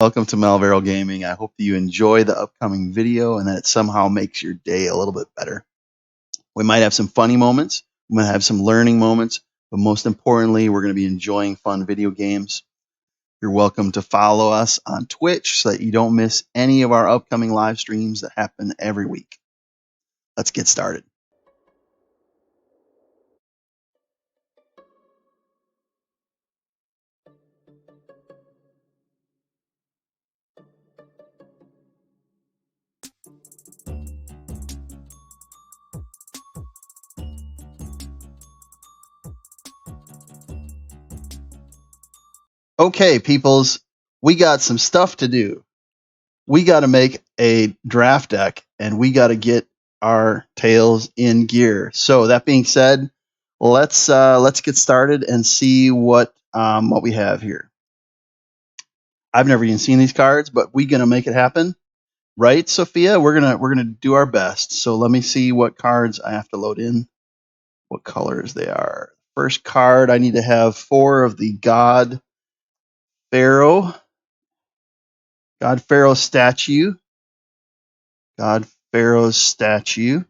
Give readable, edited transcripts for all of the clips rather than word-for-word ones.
Welcome to Malvero Gaming. I hope that you enjoy the upcoming video and that it somehow makes your day a little bit better. We might have some funny moments, we might have some learning moments, but most importantly, we're going to be enjoying fun video games. You're welcome to follow us on Twitch so that you don't miss any of our upcoming live streams that happen every week. Let's get started. Okay, peoples, we got some stuff to do. We got to make a draft deck and we got to get our tails in gear. So that being said, let's get started and see what we have here. I've never even seen these cards, but we're gonna make it happen, right, Sophia? We're gonna do our best. So let me see what cards I have to load in, what colors they are. First card, I need to have 4 of the God Pharaoh statue. God Pharaoh's statue.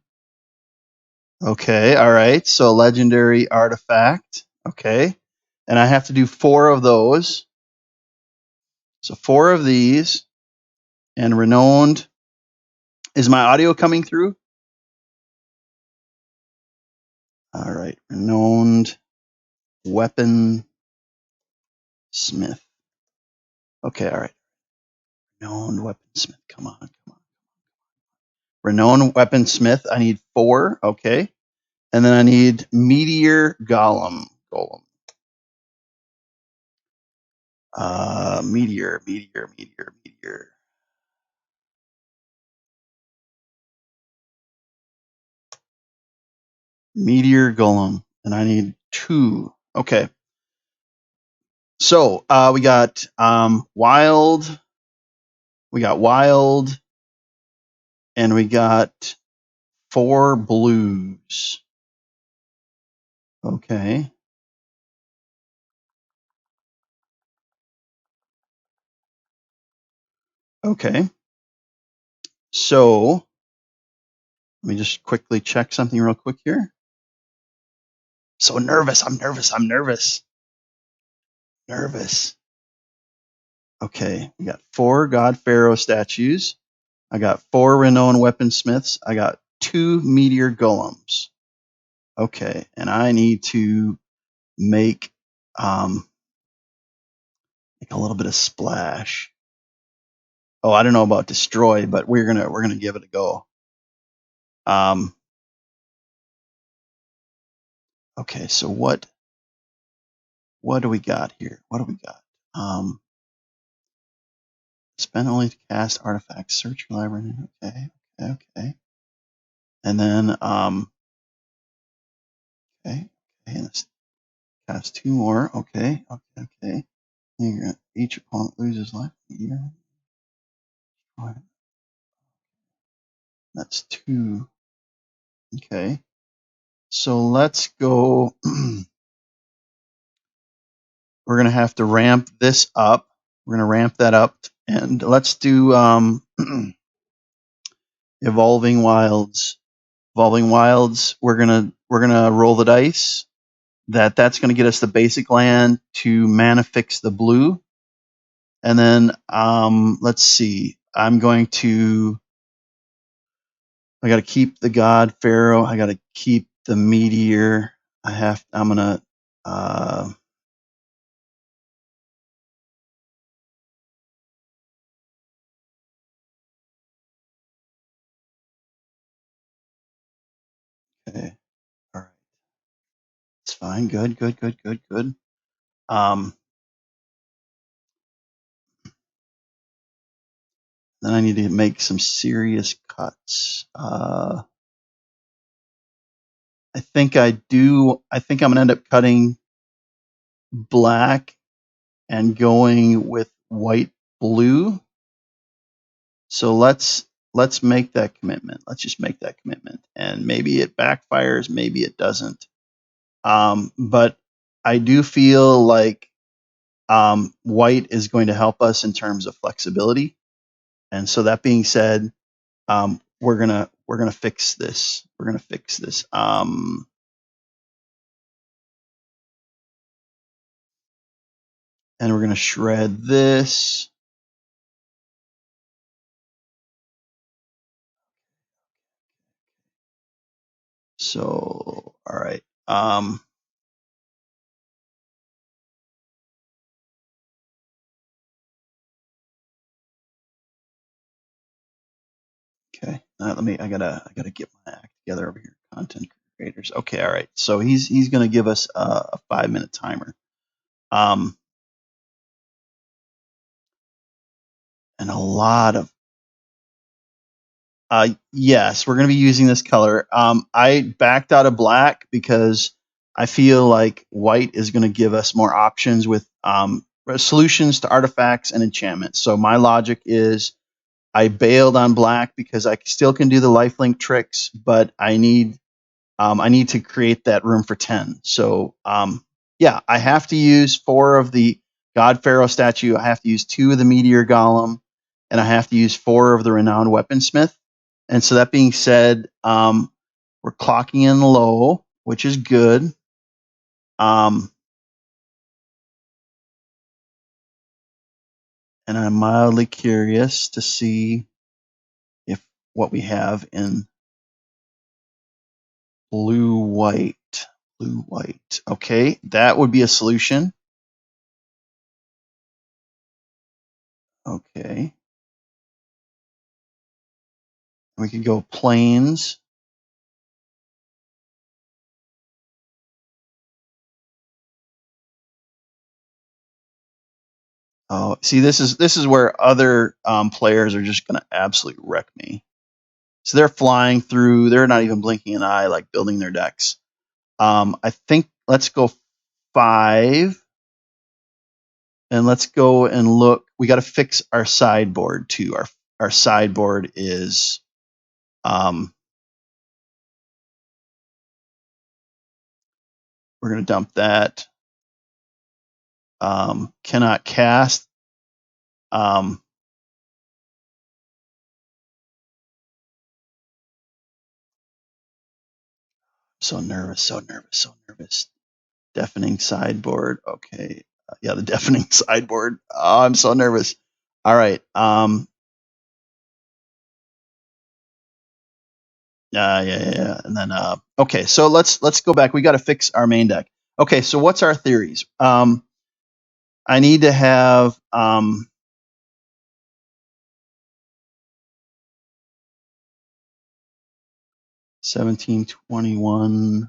Okay, all right. So legendary artifact. Okay. And I have to do 4 of those. So 4 of these. And renowned. Is my audio coming through? All right. Renowned weapon smith. Okay, all right. Renowned weaponsmith. Come on. Renowned weaponsmith. I need 4. Okay. And then I need meteor golem. Meteor. Meteor golem. And I need 2. Okay. So we got wild. We got wild. And we got 4 blues. Okay. Okay. So let me just quickly check something real quick here. So nervous. I'm nervous. Okay. We got 4 God Pharaoh statues. I got 4 renowned weaponsmiths. I got 2 meteor golems. Okay. And I need to make a little bit of splash. Oh, I don't know about destroy, but we're gonna give it a go. Okay, so what do we got here? Spend only to cast artifacts. Search your library. Okay. And then okay. And cast 2 more. Okay. Each opponent loses life. That's 2. Okay. So let's go. We're gonna have to ramp this up. We're gonna ramp that up, and let's do Evolving Wilds. We're gonna roll the dice. That's gonna get us the basic land to mana fix the blue, and then let's see. I got to keep the God Pharaoh. I got to keep the meteor. I'm gonna. Okay. All right. It's fine. Good. Then I need to make some serious cuts. I think I do. I think I'm gonna end up cutting black and going with white blue. So let's make that commitment. Let's just make that commitment, and maybe it backfires, maybe it doesn't. But I do feel like White is going to help us in terms of flexibility. And so that being said, we're gonna fix this. We're gonna fix this. And we're gonna shred this. So all right. Okay. I gotta get my act together over here. Content creators. Okay. All right. So he's gonna give us a 5-minute timer. And a lot of yes, we're going to be using this color. I backed out of black because I feel like white is going to give us more options with solutions to artifacts and enchantments. So my logic is I bailed on black because I still can do the lifelink tricks, but I need to create that room for 10. So yeah, I have to use 4 of the God Pharaoh statue. I have to use 2 of the Meteor Golem, and I have to use 4 of the Renowned Weaponsmith. And so that being said, we're clocking in low, which is good. And I'm mildly curious to see if what we have in blue white. Blue white. Okay, that would be a solution. Okay. We could go plains. Oh, see, this is where other players are just going to absolutely wreck me. So they're flying through. They're not even blinking an eye, like building their decks. I think let's go 5, and let's go and look. We got to fix our sideboard too. Our sideboard is we're going to dump that. Cannot cast. So nervous, so nervous, so nervous. Deafening sideboard. Okay. Yeah, the deafening sideboard. Oh, I'm so nervous. All right. Yeah. And then okay, so let's go back. We got to fix our main deck. Okay, so what's our theories? I need to have 17, 21, and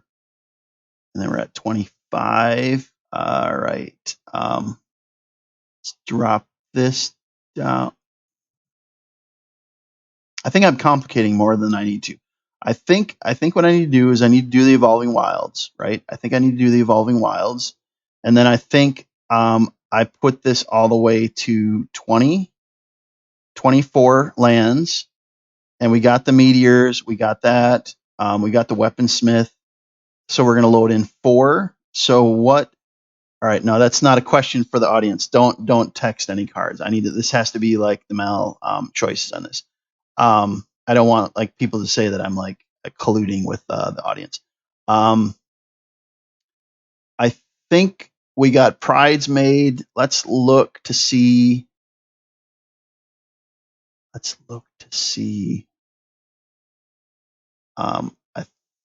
then we're at 25. All right. Let's drop this down. I think I'm complicating more than I need to. I think what I need to do is I need to do the Evolving Wilds, right? I think I need to do the Evolving Wilds, and then I think I put this all the way to 20, 24 lands, and we got the meteors, we got that, we got the weaponsmith. So we're going to load in 4. So what? All right, no, that's not a question for the audience. Don't text any cards. I need to. This has to be like the Mal choices on this. I don't want like people to say that I'm like colluding with the audience. I think we got prides made. Let's look to see. I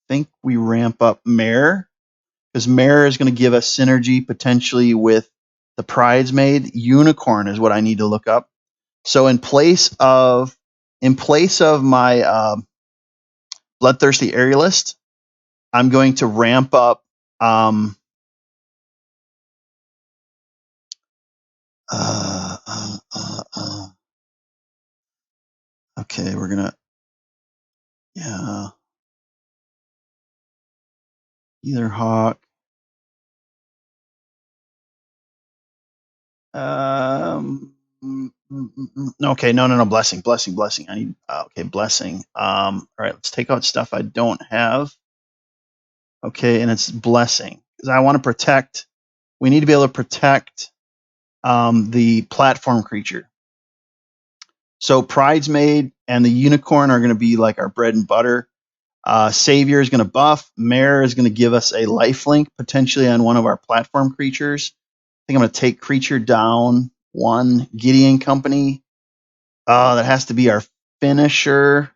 think we ramp up Mare because Mare is going to give us synergy potentially with the prides made. Unicorn is what I need to look up. So in place of my Bloodthirsty Aerialist, I'm going to ramp up. Okay, we're gonna. Yeah. Either Hawk. Okay, no. Blessing. I need. Okay, blessing. All right, let's take out stuff I don't have. Okay, and it's blessing because I want to protect. We need to be able to protect the platform creature. So Pridesmaid and the Unicorn are going to be like our bread and butter. Savior is going to buff. Mare is going to give us a lifelink potentially on one of our platform creatures. I think I'm going to take creature down 1. Gideon Company. That has to be our finisher.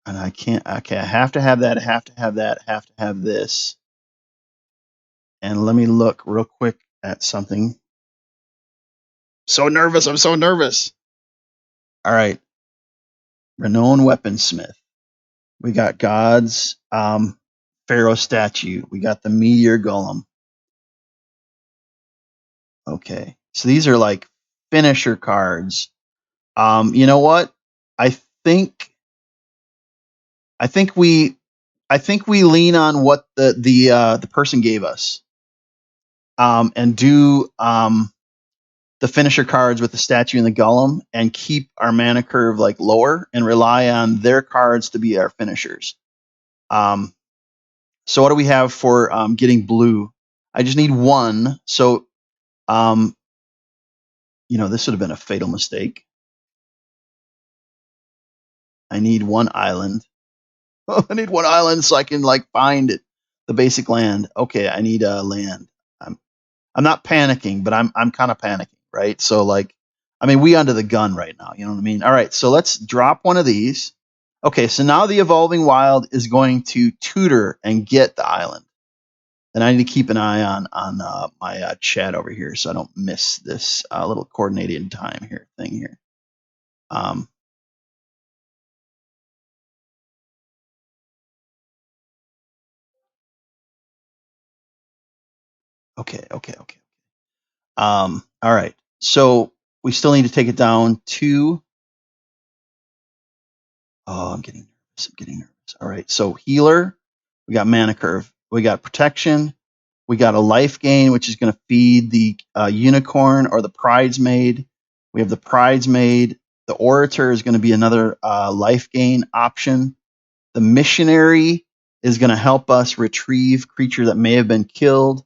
And I can't. Okay, I have to have that. I have to have that. I have to have this. And let me look real quick at something. So nervous. I'm so nervous. All right. Renowned Weaponsmith. We got God's Pharaoh statue. We got the Meteor Golem. Okay. So these are like finisher cards. You know what? I think we lean on what the person gave us. And do the finisher cards with the statue and the golem and keep our mana curve like lower and rely on their cards to be our finishers. So what do we have for getting blue? I just need 1. So, this would have been a fatal mistake. I need 1 island. I need 1 island so I can like find it, the basic land. Okay, I need a land. I'm not panicking, but I'm kind of panicking, right? So like, I mean, we under the gun right now. You know what I mean? All right, so let's drop one of these. Okay, so now the Evolving Wild is going to tutor and get the island. And I need to keep an eye on my chat over here so I don't miss this little coordinated time here thing here. Okay. All right. So we still need to take it down to. Oh, I'm getting nervous. All right. So healer, we got mana curve, we got protection, we got a life gain, which is going to feed the unicorn or the Pridesmaid. We have the Pridesmaid. The orator is going to be another life gain option. The missionary is going to help us retrieve creature that may have been killed.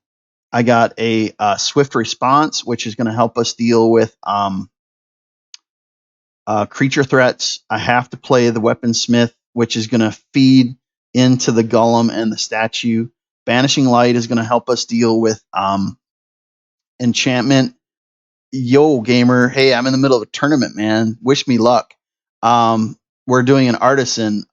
I got a swift response, which is going to help us deal with creature threats. I have to play the Weaponsmith, which is going to feed into the golem and the statue. Banishing Light is going to help us deal with enchantment. Yo, gamer. Hey, I'm in the middle of a tournament, man. Wish me luck. We're doing an artisan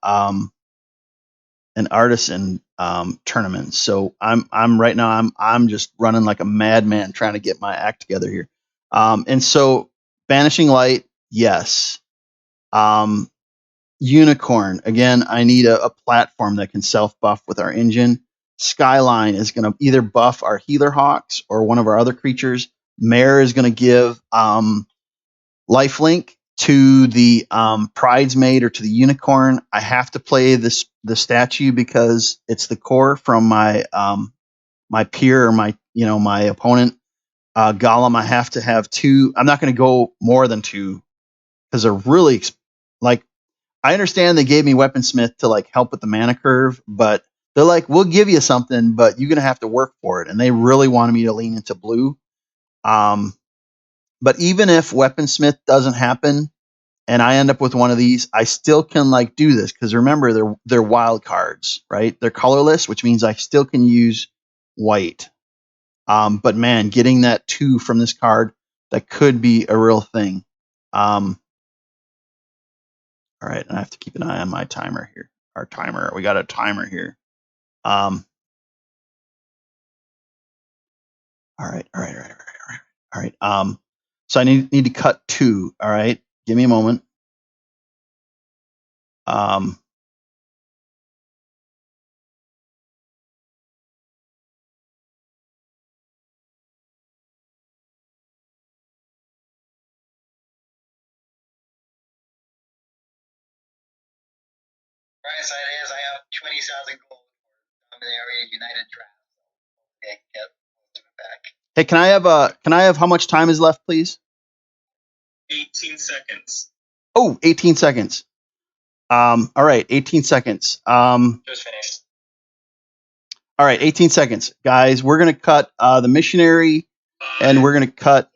tournament. So I'm right now I'm just running like a madman trying to get my act together here. And so Banishing Light, yes. Unicorn, again, I need a platform that can self buff with our engine. Skyline is going to either buff our Healer Hawks or one of our other creatures. Mare is going to give lifelink to the Pridesmaid or to the Unicorn. I have to play the statue because it's the core from my my peer or my opponent. Golem, I have to have 2. I'm not going to go more than 2 because they're really like. I understand they gave me Weaponsmith to like help with the mana curve, but they're like, we'll give you something, but you're gonna have to work for it. And they really wanted me to lean into blue. But even if Weaponsmith doesn't happen and I end up with one of these, I still can like do this because remember they're wild cards, right? They're colorless, which means I still can use white. But man, getting that 2 from this card, that could be a real thing. All right, and I have to keep an eye on my timer here. Our timer, we got a timer here. All right. So I need to cut 2. All right, give me a moment. Right side is I have 20,000 gold for the area United draft. Okay, get back. Hey, can I have how much time is left, please? 18 seconds. Oh, 18 seconds. All right, 18 seconds. Just finished. All right, 18 seconds. Guys, we're going to cut the missionary, and we're going to cut.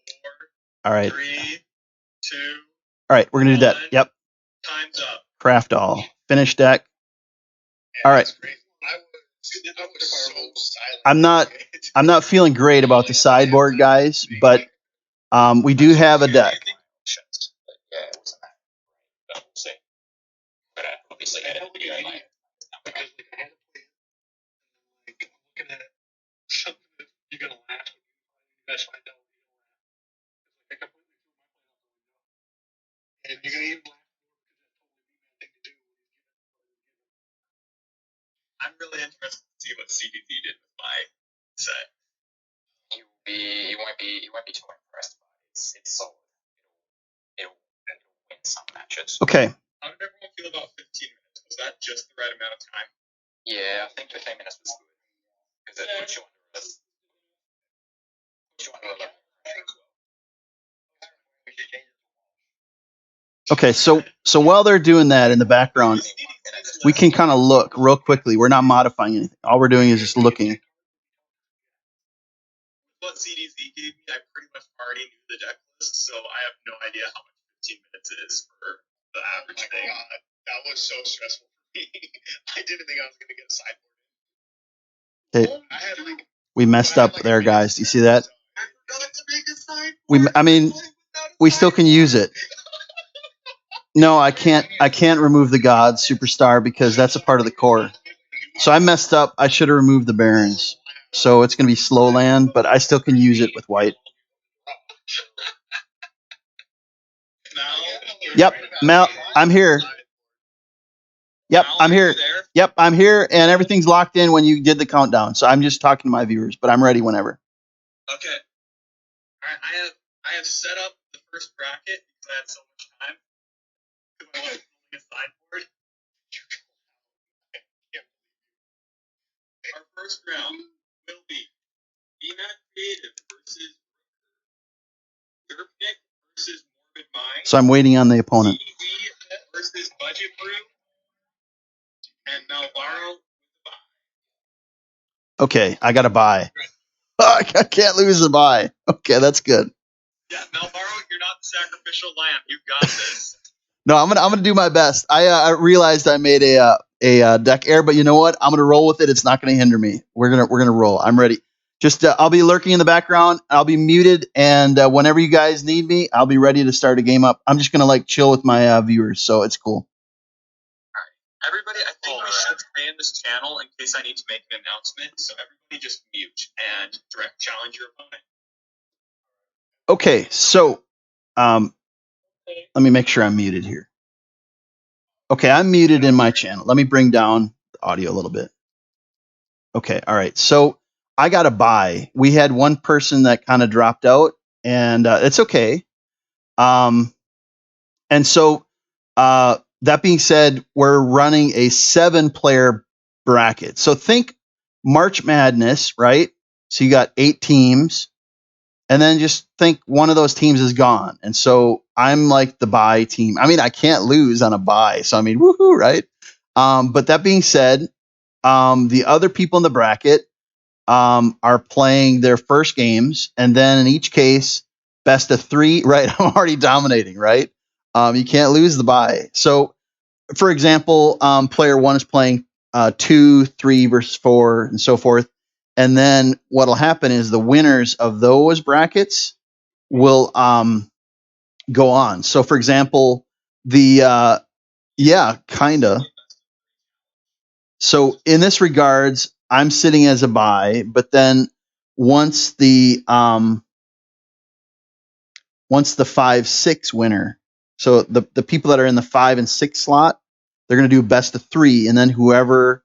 All right. 3, 2. All right, we're going to do that. Yep. Time's up. Craft all. Finish deck. All right. I'm not feeling great about the sideboard, guys, but we do have a deck. I'm really interested to see what CDT did with my set. You won't be too impressed by it. It's solid. It'll win some matches. Okay. How did everyone feel about 15 minutes? Was that just the right amount of time? Yeah, I think 15 minutes was good. Because it puts you under a level. Okay, so while they're doing that in the background, we can kind of look real quickly. We're not modifying anything. All we're doing is just looking. What CDZ gave me, I pretty much already knew the deck list, so I have no idea how much 15 minutes is for the average thing. God, that was so stressful for me. I didn't think I was going to get a sideboard. Okay. We messed up there, guys. Do you see that? We still can use it. No, I can't remove the God Superstar because that's a part of the core. So I messed up. I should have removed the Barons. So it's going to be slow land, but I still can use it with white. Yep, Mel, I'm here. Yep, I'm here. Yep, I'm here, and everything's locked in when you did the countdown. So I'm just talking to my viewers, but I'm ready whenever. Okay. All right, I have set up the first bracket because I had so much time. Because I was building a sideboard. Our first round will be BMAT Creative versus Your Pick versus Morbid Mind. So I'm waiting on the opponent. TV versus Budget Brew. And Malvaro with the buy. Okay, I got to buy. I can't lose the buy. Okay, that's good. Yeah, Malvaro, you're not the sacrificial lamb. You got this. No, I'm gonna do my best. I realized I made a deck error, but you know what? I'm gonna roll with it. It's not gonna hinder me. We're gonna roll. I'm ready. Just I'll be lurking in the background. I'll be muted, and whenever you guys need me, I'll be ready to start a game up. I'm just gonna like chill with my viewers, so it's cool. Everybody, I think we should expand this channel in case I need to make an announcement. So everybody just mute and direct challenge your opponent. Okay, so let me make sure I'm muted here. Okay, I'm muted in my channel. Let me bring down the audio a little bit. Okay, all right. So I got a buy. We had one person that kind of dropped out, and it's okay. And so that being said, we're running a 7-player bracket. So think March Madness, right? So you got 8 teams, and then just think one of those teams is gone. And so I'm like the buy team. I mean, I can't lose on a buy. So I mean, woohoo, right? But that being said, the other people in the bracket are playing their first games, and then in each case, best of 3. Right, I'm already dominating. Right, you can't lose the bye. So, for example, player 1 is playing 2, 3 versus 4, and so forth. And then what'll happen is the winners of those brackets will go on. So, for example, the yeah, kinda. So in this regards, I'm sitting as a buy, but then once the 5-6 winner, so the people that are in the 5 and 6 slot, they're going to do best of 3, and then whoever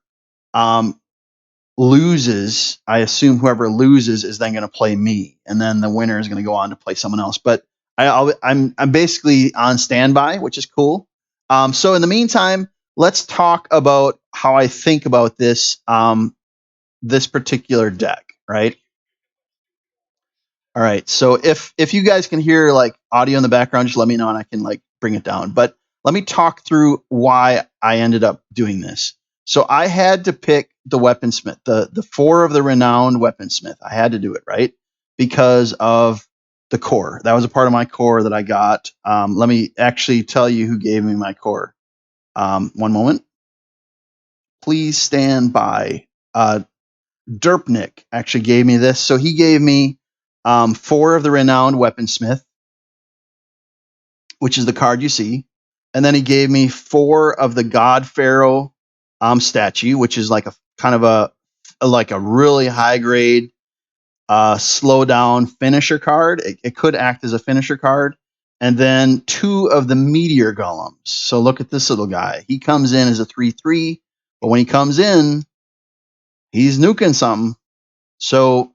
loses, I assume whoever loses is then going to play me, and then the winner is going to go on to play someone else. But I'm basically on standby, which is cool. So in the meantime, let's talk about how I think about this this particular deck, right? All right. So if you guys can hear like audio in the background, just let me know and I can like bring it down. But let me talk through why I ended up doing this. So I had to pick the weaponsmith, the 4 of the renowned weaponsmith. I had to do it, right? Because of the core. That was a part of my core that I got. Let me actually tell you who gave me my core. One moment. Please stand by. Derpnik actually gave me this. So he gave me 4 of the renowned weaponsmith, which is the card you see. And then he gave me 4 of the God Pharaoh statue, which is like a kind of like a really high grade slow down finisher card. It could act as a finisher card. And then 2 of the meteor golems. So look at this little guy. He comes in as a 3/3, but when he comes in, he's nuking something. So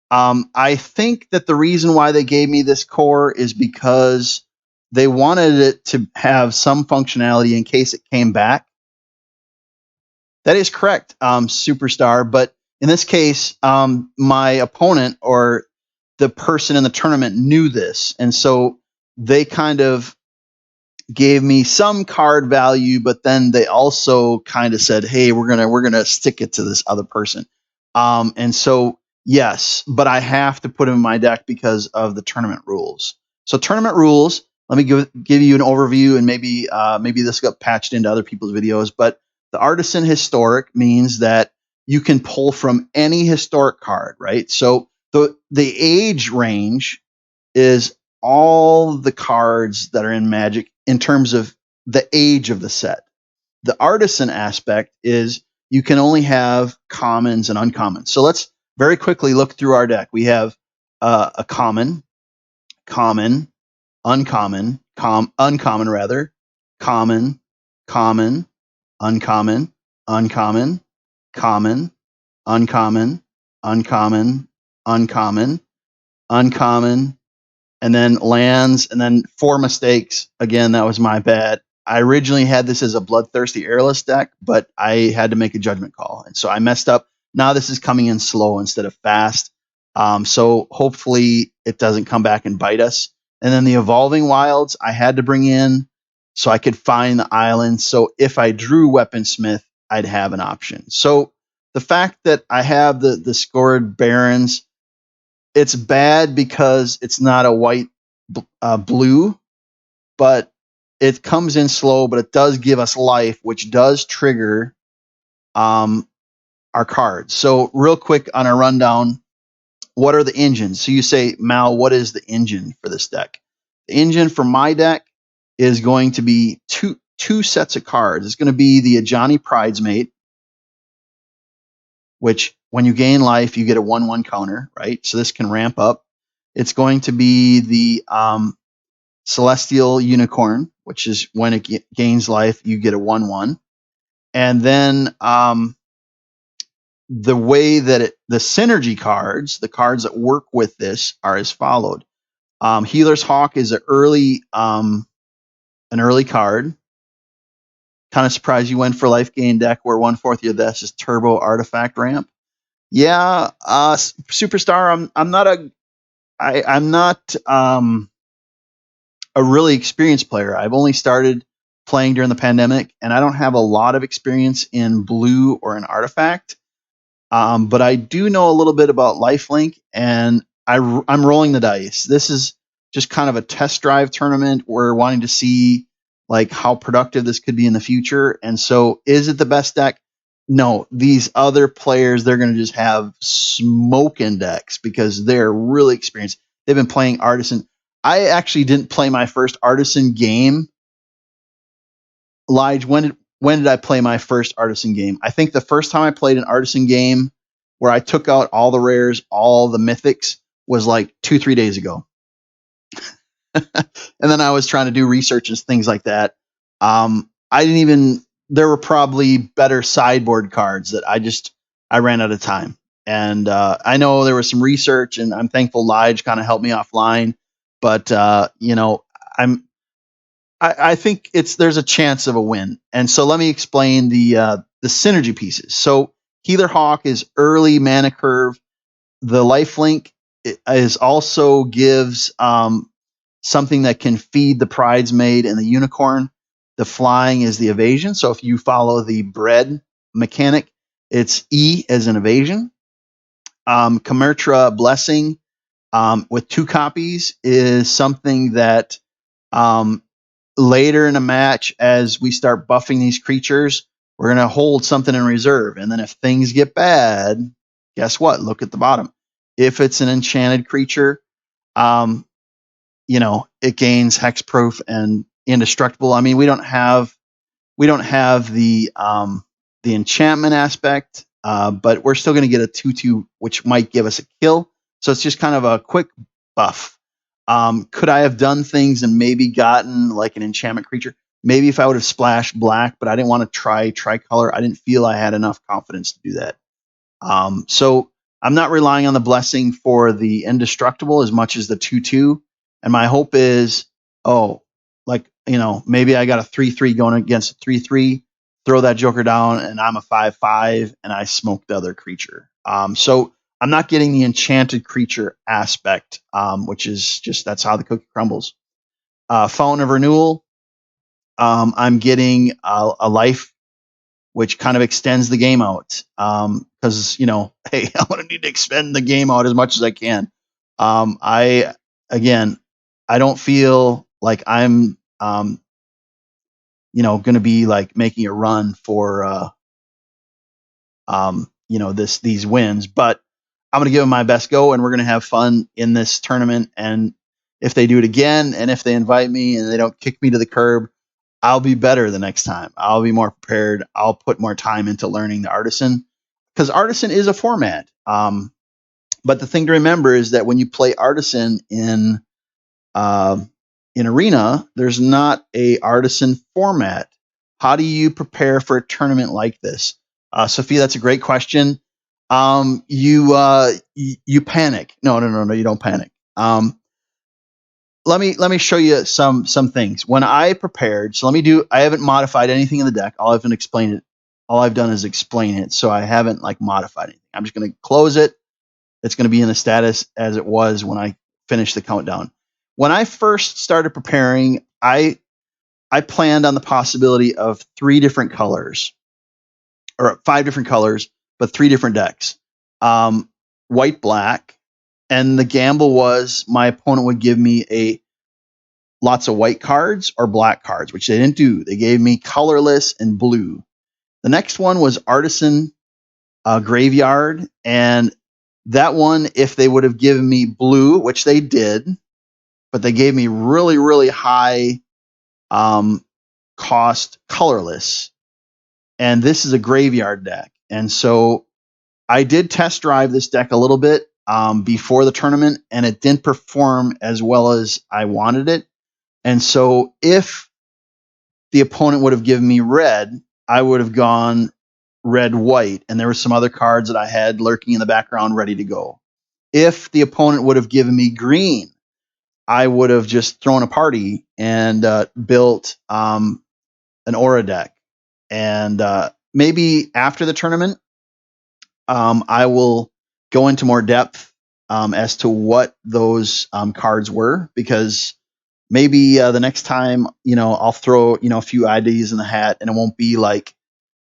I think that the reason why they gave me this core is because they wanted it to have some functionality in case it came back. That is correct, Superstar. But in this case, my opponent or the person in the tournament knew this. And so they kind of gave me some card value, but then they also kind of said, "Hey, we're gonna stick it to this other person." And so yes, but I have to put him in my deck because of the tournament rules. So tournament rules. Let me give you an overview, and maybe this got patched into other people's videos. But the Artisan Historic means that you can pull from any historic card, right? So the age range is all the cards that are in Magic in terms of the age of the set. The Artisan aspect is you can only have commons and uncommons. So let's very quickly look through our deck. We have a common, uncommon, uncommon rather, common, uncommon, common, uncommon, and then lands, and then 4 mistakes. Again, that was my bad. I originally had this as a Bloodthirsty Airless deck, but I had to make a judgment call. And so I messed up. Now this is coming in slow instead of fast. So hopefully it doesn't come back and bite us. And then the Evolving Wilds I had to bring in so I could find the island. So if I drew Weaponsmith, I'd have an option. So the fact that I have the scored Barons, it's bad because it's not a white blue, but it comes in slow, but it does give us life, which does trigger our cards. So real quick on a rundown, what are the engines? So you say, Mal, what is the engine for this deck? The engine for my deck is going to be two sets of cards. It's going to be the Ajani Pridesmate, which when you gain life, you get a 1/1 counter, right? So this can ramp up. It's going to be the Celestial Unicorn, which is when it gains life, you get a 1/1. And then the way that the synergy cards, the cards that work with this, are as followed. Healer's Hawk is an early card. Kind of surprised you went for life gain deck where 1/4 of this is Turbo Artifact Ramp. Yeah, Superstar. I'm not a really experienced player. I've only started playing during the pandemic, and I don't have a lot of experience in blue or an artifact. But I do know a little bit about lifelink, and I'm rolling the dice. This is just kind of a test drive tournament. We're wanting to see like how productive this could be in the future. And so, is it the best deck? No. These other players, they're going to just have smoking decks because they're really experienced. They've been playing Artisan. I actually didn't play my first Artisan game. Lige, when did I play my first Artisan game? I think the first time I played an Artisan game where I took out all the rares, all the mythics, was like 2-3 days ago. And then I was trying to do research and things like that. There were probably better sideboard cards that I ran out of time. And I know there was some research, and I'm thankful Lige kind of helped me offline. But I think there's a chance of a win. And so let me explain the synergy pieces. So Healer Hawk is early mana curve. The lifelink is also gives something that can feed the Pridesmaid and the Unicorn. The flying is the evasion. So if you follow the bread mechanic. It's E as an evasion. Commertra Blessing with 2 copies is something that later in a match, as we start buffing these creatures, we're going to hold something in reserve. And then if things get bad, guess what? Look at the bottom. If it's an enchanted creature, it gains hexproof and indestructible. I mean, we don't have the enchantment aspect, but we're still going to get a 2/2, which might give us a kill. So it's just kind of a quick buff. Could I have done things and maybe gotten like an enchantment creature? Maybe if I would have splashed black, but I didn't want to try tricolor. I didn't feel I had enough confidence to do that. So I'm not relying on the blessing for the indestructible as much as the 2/2. And my hope is, maybe I got a 3/3 going against a 3/3, throw that joker down, and I'm a 5/5, and I smoke the other creature. So I'm not getting the enchanted creature aspect, which is just that's how the cookie crumbles. Fountain of Renewal, I'm getting a life, which kind of extends the game out. Because hey, I'm gonna need to extend the game out as much as I can. I don't feel like I'm going to be like making a run for these wins, but I'm going to give them my best go, and we're going to have fun in this tournament. And if they do it again, and if they invite me and they don't kick me to the curb, I'll be better the next time. I'll be more prepared. I'll put more time into learning the Artisan, because Artisan is a format. But the thing to remember is that when you play Artisan in Arena, there's not a Artisan format. How do you prepare for a tournament like this? Sophia, that's a great question. You panic. No, you don't panic. Let me show you some things. When I prepared, I haven't modified anything in the deck. All I've done is explain it. So I haven't modified anything. I'm just going to close it. It's going to be in the status as it was when I finished the countdown. When I first started preparing, I planned on the possibility of 3 different colors, or 5 different colors, but 3 different decks. White, black, and the gamble was my opponent would give me lots of white cards or black cards, which they didn't do. They gave me colorless and blue. The next one was Artisan Graveyard, and that one, if they would have given me blue, which they did, but they gave me really, really high cost colorless. And this is a graveyard deck. And so I did test drive this deck a little bit before the tournament, and it didn't perform as well as I wanted it. And so if the opponent would have given me red, I would have gone red-white, and there were some other cards that I had lurking in the background ready to go. If the opponent would have given me green, I would have just thrown a party and built an aura deck. And maybe after the tournament, I will go into more depth as to what those cards were, because maybe the next time, I'll throw, a few ideas in the hat, and it won't be like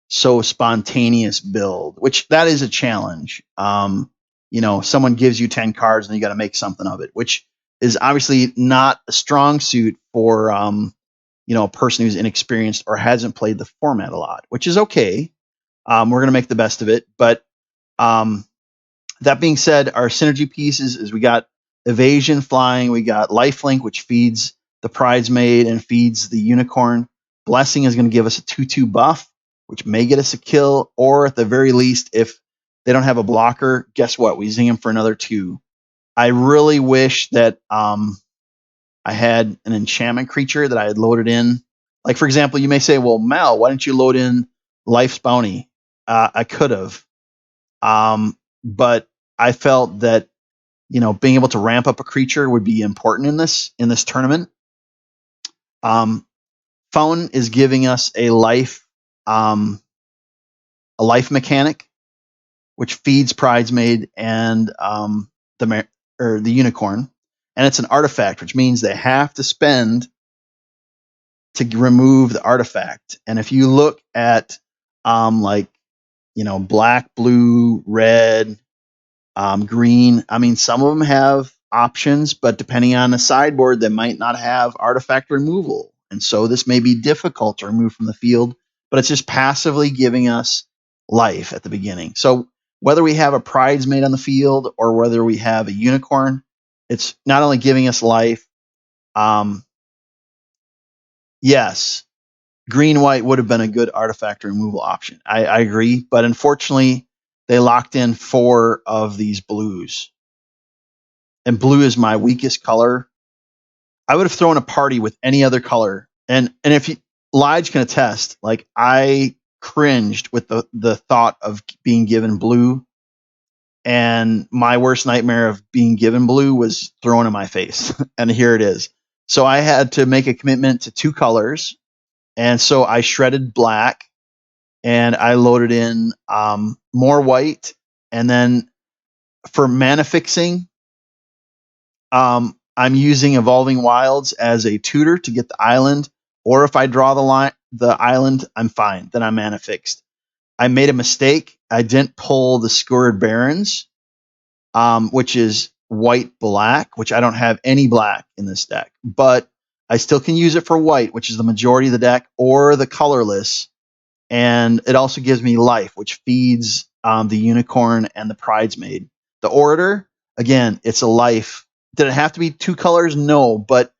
so spontaneous build, which that is a challenge. Someone gives you 10 cards and you got to make something of it, which is obviously not a strong suit for, a person who's inexperienced or hasn't played the format a lot, which is okay. We're going to make the best of it. But that being said, our synergy pieces is we got evasion, flying, we got lifelink, which feeds the Pridesmaid and feeds the unicorn. Blessing is going to give us a 2/2 buff, which may get us a kill, or at the very least, if they don't have a blocker, guess what? We zing them for another 2. I really wish that I had an enchantment creature that I had loaded in. Like, for example, you may say, well, Mal, why didn't you load in Life's Bounty? I could have. But I felt that, being able to ramp up a creature would be important in this tournament. Fountain is giving us a life mechanic, which feeds Pridesmaid and the unicorn, and it's an artifact, which means they have to spend to remove the artifact. And if you look at black, blue, red, green. I mean, some of them have options, but depending on the sideboard, they might not have artifact removal. And so this may be difficult to remove from the field, but it's just passively giving us life at the beginning. So whether we have a Pridesmaid on the field or whether we have a Unicorn, it's not only giving us life. Yes, green-white would have been a good artifact removal option. I agree, but unfortunately, they locked in 4 of these blues. And blue is my weakest color. I would have thrown a party with any other color. And if Lige can attest, like I cringed with the thought of being given blue. And my worst nightmare of being given blue was thrown in my face. And here it is. So I had to make a commitment to 2 colors. And so I shredded black and I loaded in more white. And then for mana fixing, I'm using Evolving Wilds as a tutor to get the island, or if I draw the island, I'm fine. Then I'm mana fixed. I made a mistake. I didn't pull the Scourged Barons, which is white-black, which I don't have any black in this deck. But I still can use it for white, which is the majority of the deck, or the colorless. And it also gives me life, which feeds the Unicorn and the Pridesmaid. The Orator, again, it's a life. Did it have to be 2 colors? No, but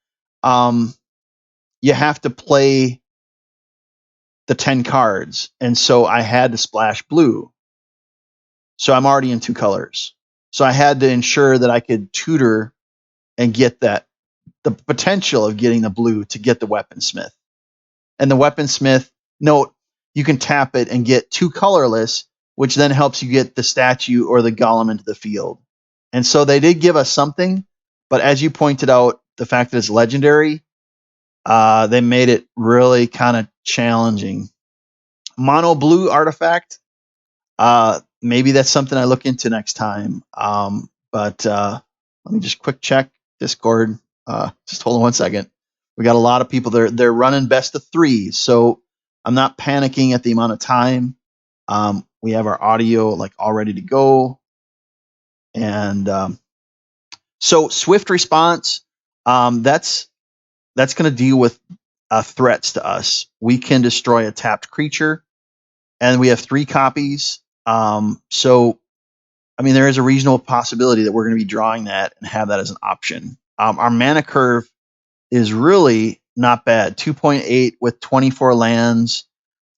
you have to play the 10 cards. And so I had to splash blue. So I'm already in 2 colors. So I had to ensure that I could tutor and get the potential of getting the blue to get the Weaponsmith. And the Weaponsmith, note, you can tap it and get 2 colorless, which then helps you get the statue or the golem into the field. And so they did give us something, but as you pointed out, the fact that it's legendary, they made it really kind of challenging. Mono blue artifact, maybe that's something I look into next time. But let me just quick check Discord. Just hold on 1 second. We got a lot of people there. They're running best of 3, so I'm not panicking at the amount of time. We have our audio like all ready to go, and so swift response. That's going to deal with threats to us. We can destroy a tapped creature, and we have 3 copies. So, I mean, there is a reasonable possibility that we're going to be drawing that and have that as an option. Our mana curve is really not bad. 2.8 with 24 lands.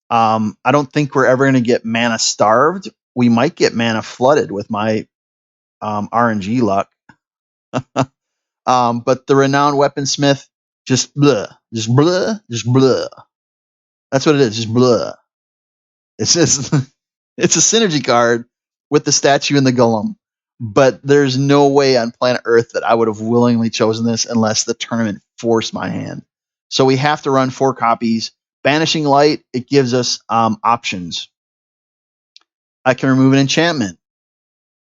I don't think we're ever going to get mana starved. We might get mana flooded with my RNG luck. But the Renowned Weaponsmith, just blah, just blah, just blah. That's what it is, just blah. It's just it's a synergy card with the statue and the golem. But there's no way on planet Earth that I would have willingly chosen this unless the tournament forced my hand. So we have to run 4 copies. Banishing Light, it gives us options. I can remove an enchantment,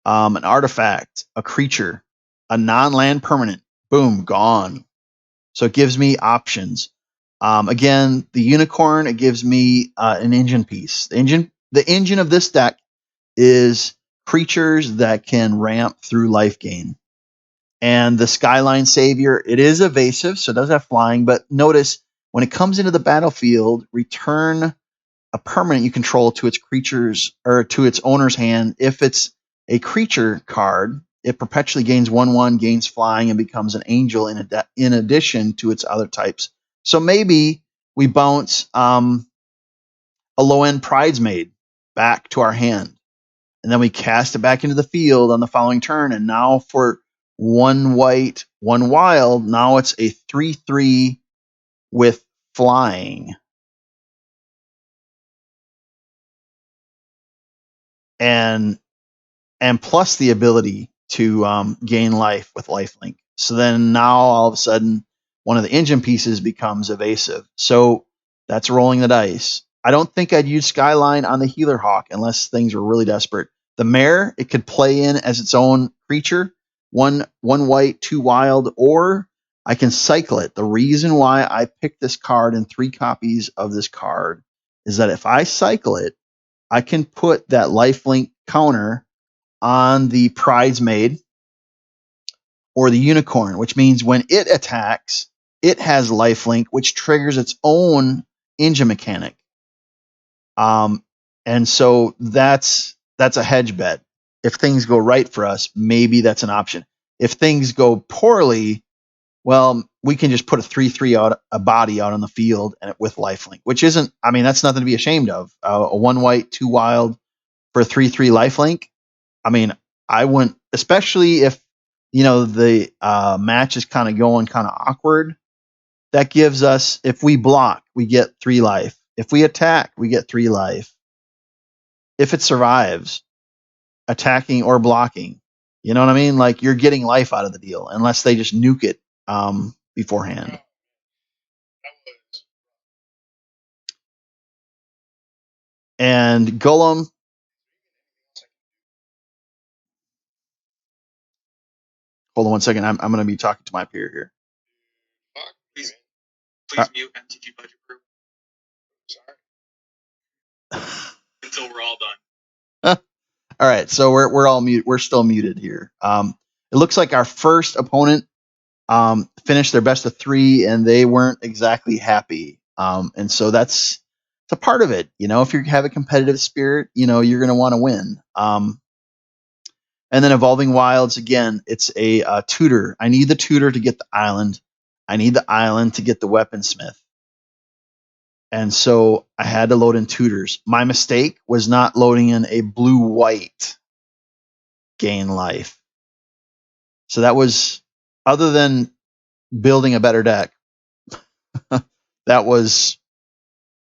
an artifact, a creature, a non-land permanent. Boom, gone. So it gives me options. Again, the Unicorn, it gives me an engine piece. The engine of this deck is creatures that can ramp through life gain. And the Skyline Savior, it is evasive, so it does have flying, but notice when it comes into the battlefield, return a permanent you control to its creatures or to its owner's hand. If it's a creature card, it perpetually gains 1/1, gains flying, and becomes an angel in addition to its other types. So maybe we bounce a low-end Pridesmaid back to our hand. And then we cast it back into the field on the following turn. And now for 1 white, 1 wild, now it's a 3/3 with flying. And plus the ability to gain life with lifelink. So then now all of a sudden, one of the engine pieces becomes evasive. So that's rolling the dice. I don't think I'd use Skyline on the Healer Hawk unless things were really desperate. The Mare, it could play in as its own creature, one white, 2 wild, or I can cycle it. The reason why I picked this card and 3 copies of this card is that if I cycle it, I can put that lifelink counter on the Pridesmaid or the Unicorn, which means when it attacks, it has lifelink, which triggers its own engine mechanic. And so that's a hedge bet. If things go right for us, maybe that's an option. If things go poorly, well, we can just put a 3/3 out, a body out on the field and with lifelink, which isn't. I mean, that's nothing to be ashamed of. A 1 white, 2 wild for a 3/3 lifelink. I mean, I wouldn't, especially if the match is kind of going kind of awkward. That gives us, if we block, we get 3 life. If we attack, we get 3 life. If it survives, attacking or blocking, you know what I mean? Like, you're getting life out of the deal, unless they just nuke it beforehand. And Golem. Hold on one second. I'm going to be talking to my peer here. Please mute MTG Budget Group. Sorry. Until we're all done. All right, so we're all mute. We're still muted here. It looks like our first opponent finished their best of 3, and they weren't exactly happy. And so it's a part of it. If you have a competitive spirit, you're going to want to win. And then Evolving Wilds, again, it's a tutor. I need the tutor to get the island. I need the island to get the weaponsmith. And so I had to load in tutors. My mistake was not loading in a blue-white gain life. So that was, other than building a better deck, that was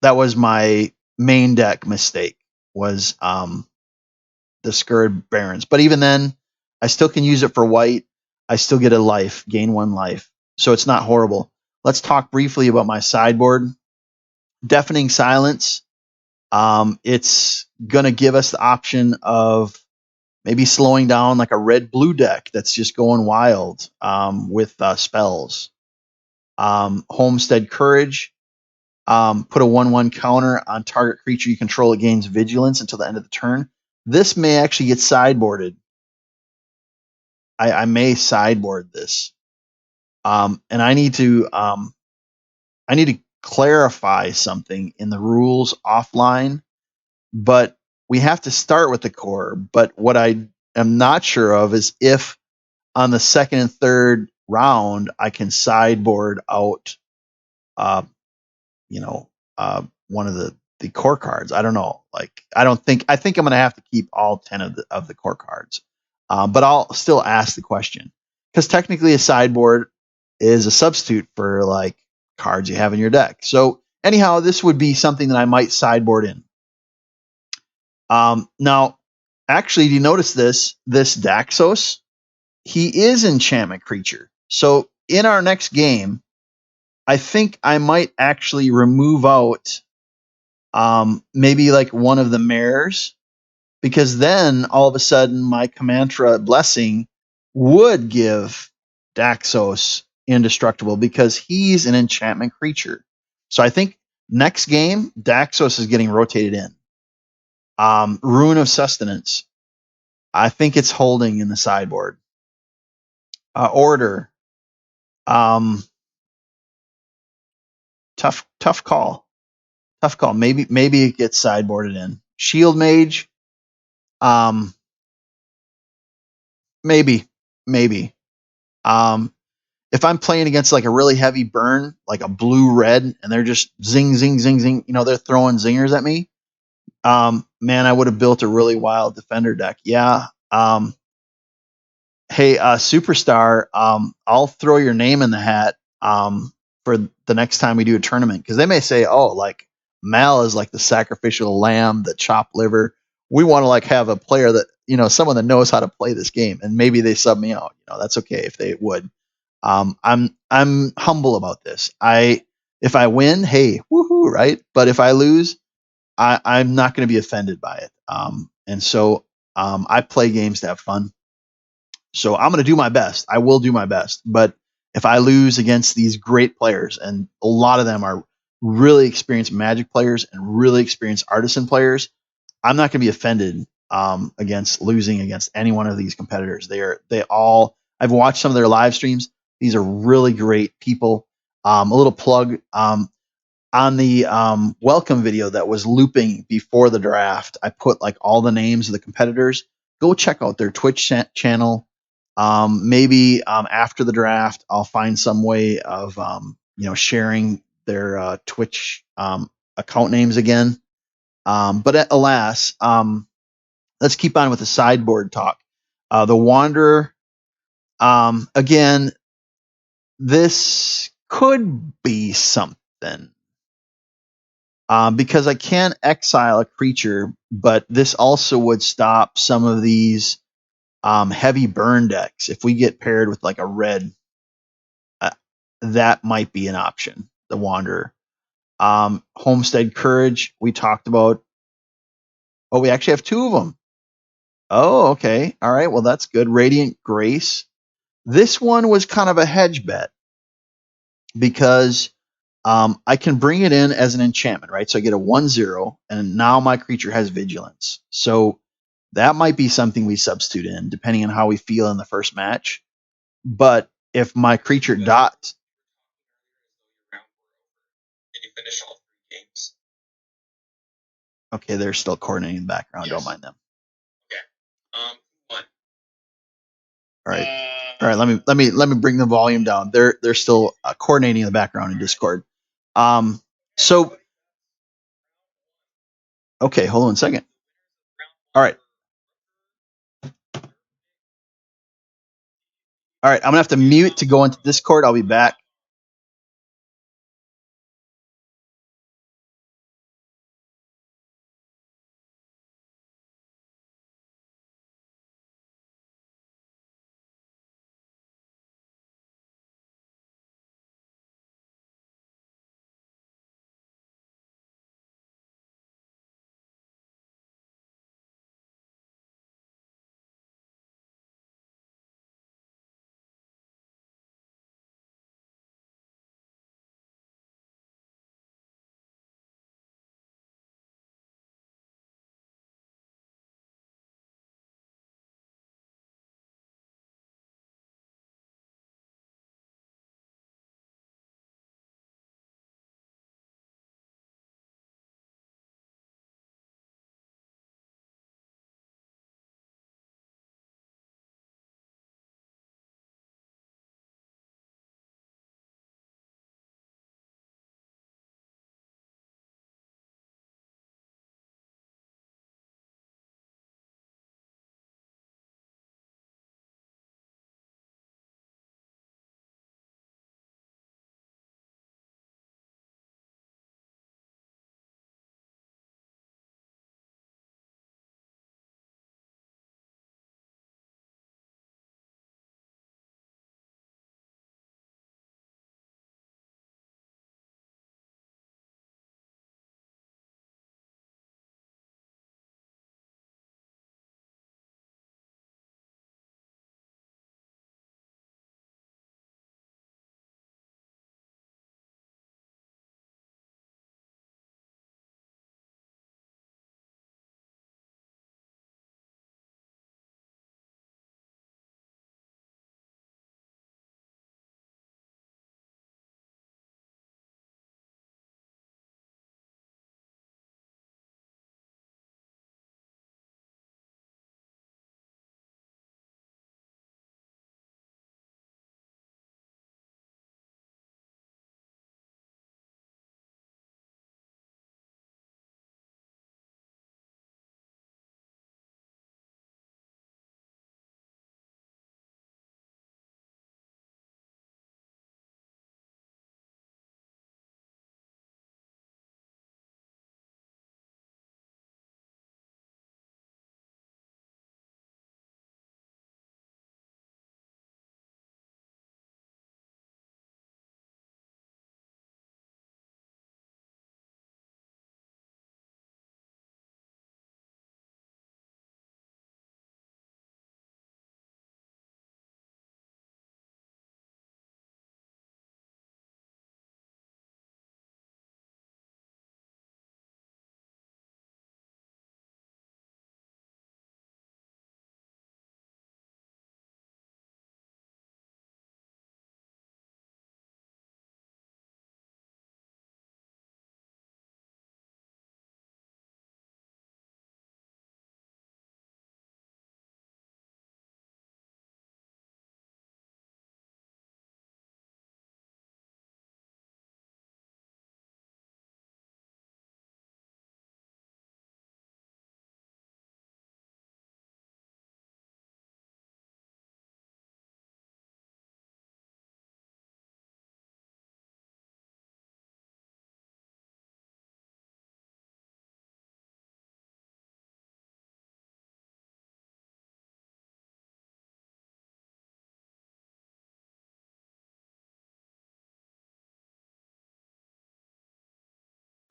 my main deck mistake, was the Scourge Barons. But even then, I still can use it for white. I still get a life, gain 1 life. So it's not horrible. Let's talk briefly about my sideboard. Deafening Silence. It's going to give us the option of maybe slowing down like a red-blue deck that's just going wild with spells. Homestead Courage. Put a 1/1 counter on target creature you control. It gains vigilance until the end of the turn. This may actually get sideboarded. I may sideboard this. And I need to clarify something in the rules offline, but we have to start with the core. But what I am not sure of is if on the second and third round I can sideboard out one of the core cards. I don't know. I think I'm going to have to keep all 10 of the core cards. But I'll still ask the question, because technically a sideboard is a substitute for like cards you have in your deck. So anyhow, this would be something that I might sideboard in. Now, actually, do you notice this Daxos? He is enchantment creature. So in our next game, I think I might actually remove out maybe like one of the mares, because then all of a sudden my Comantra Blessing would give Daxos indestructible, because he's an enchantment creature. So I think next game Daxos is getting rotated in. Ruin of Sustenance, I think it's holding in the sideboard. Order, tough call. Tough call. Maybe it gets sideboarded in. Shield Mage, maybe. If I'm playing against like a really heavy burn, like a blue-red, and they're just zing, zing, zing, zing, they're throwing zingers at me, man, I would have built a really wild defender deck. Yeah. Hey, Superstar, I'll throw your name in the hat for the next time we do a tournament, because they may say, oh, like Mal is like the sacrificial lamb, the chopped liver. We want to like have a player that, someone that knows how to play this game, and maybe they sub me out. That's okay if they would. I'm humble about this. If I win, hey, woohoo, right? But if I lose, I'm not going to be offended by it. And so I play games to have fun. So I'm going to do my best. I will do my best. But if I lose against these great players, and a lot of them are really experienced Magic players and really experienced Artisan players, I'm not going to be offended against losing against any one of these competitors. They all. I've watched some of their live streams. These are really great people. A little plug on the welcome video that was looping before the draft. I put like all the names of the competitors. Go check out their Twitch channel. Maybe after the draft, I'll find some way of sharing their Twitch account names again. But alas, let's keep on with the sideboard talk. The Wanderer, again, this could be something. Because I can exile a creature, but this also would stop some of these heavy burn decks. If we get paired with like a red, that might be an option. The Wanderer. Homestead Courage, we talked about. Oh, we actually have two of them. Oh, okay. All right. Well, that's good. Radiant Grace. This one was kind of a hedge bet because I can bring it in as an enchantment, right? So I get a 1/0, and now my creature has vigilance. So that might be something we substitute in, depending on how we feel in the first match. But if my creature dots, Did you finish all 3 games? okay, they're still coordinating in the background. Yes. Don't mind them. Okay. One. All right. All right, let me bring the volume down. They're still coordinating in the background in Discord. So okay, hold on a second. All right. All right, I'm gonna have to mute to go into Discord. I'll be back.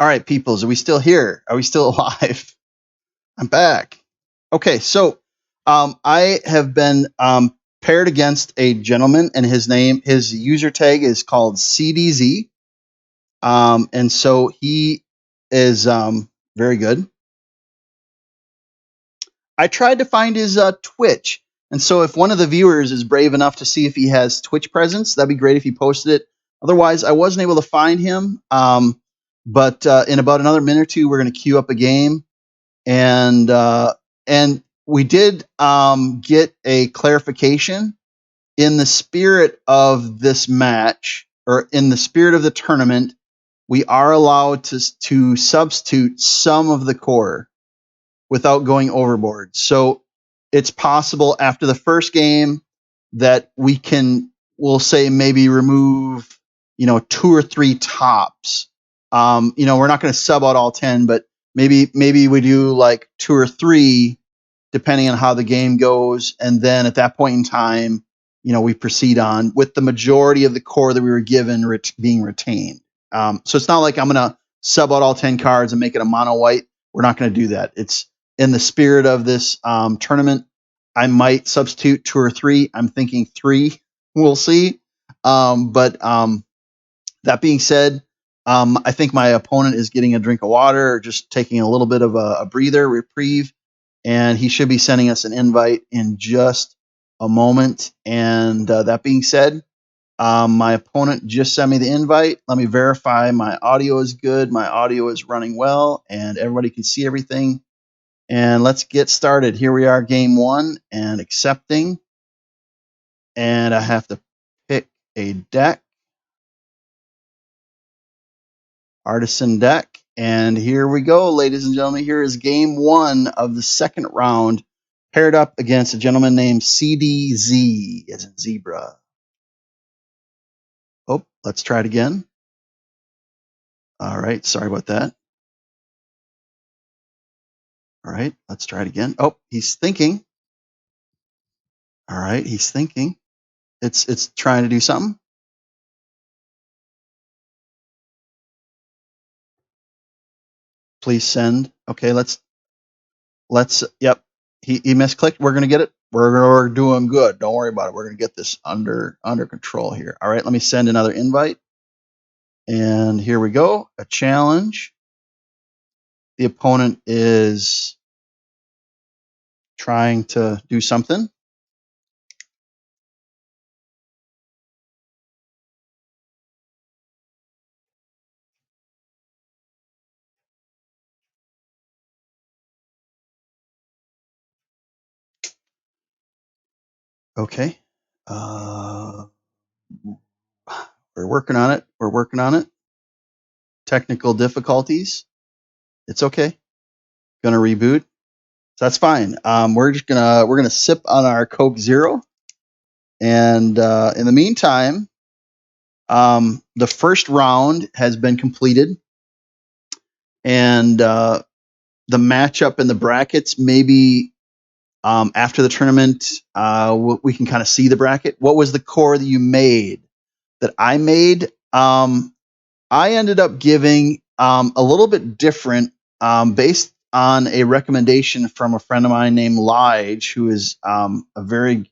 All right, peoples, are we still here? Are we still alive? I'm back. Okay, so I have been paired against a gentleman, and his user tag is called CDZ. And so he is very good. I tried to find his Twitch. And so if one of the viewers is brave enough to see if he has Twitch presence, that'd be great if he posted it. Otherwise, I wasn't able to find him. But in about another minute or two, we're going to queue up a game. And we did get a clarification in the spirit of this match, or in the spirit of the tournament. We are allowed to substitute some of the core without going overboard. So it's possible after the first game that we'll say maybe remove, 2 or 3 tops. We're not going to sub out all 10, but maybe we do like 2 or 3 depending on how the game goes. And then at that point in time, we proceed on with the majority of the core that we were given being retained. So it's not like I'm going to sub out all 10 cards and make it a mono white. We're not going to do that. It's in the spirit of this tournament. I might substitute 2 or 3. I'm thinking 3. We'll see. But that being said, I think my opponent is getting a drink of water or just taking a little bit of a breather, reprieve. And he should be sending us an invite in just a moment. And that being said, my opponent just sent me the invite. Let me verify my audio is good. My audio is running well, and everybody can see everything. And let's get started. Here we are, game 1, and accepting. And I have to pick a deck. Artisan deck. And here we go, ladies and gentlemen. Here is game 1 of the second round, paired up against a gentleman named CDZ, as in zebra. Oh, let's try it again. All right, sorry about that. All right, let's try it again. Oh, he's thinking. All right, he's thinking. It's trying to do something. Please send. Okay, let's. Yep, he misclicked. We're gonna get it. We're doing good. Don't worry about it. We're gonna get this under control here. All right, let me send another invite. And here we go. A challenge. The opponent is trying to do something. Okay. We're working on it. We're working on it. Technical difficulties. It's okay. Gonna reboot. So that's fine. We're gonna sip on our Coke Zero, and in the meantime, the first round has been completed, and the matchup in the brackets maybe after the tournament we can kind of see the bracket. What was the core that you made? That I made? I ended up giving a little bit different based on a recommendation from a friend of mine named Lige, who is a very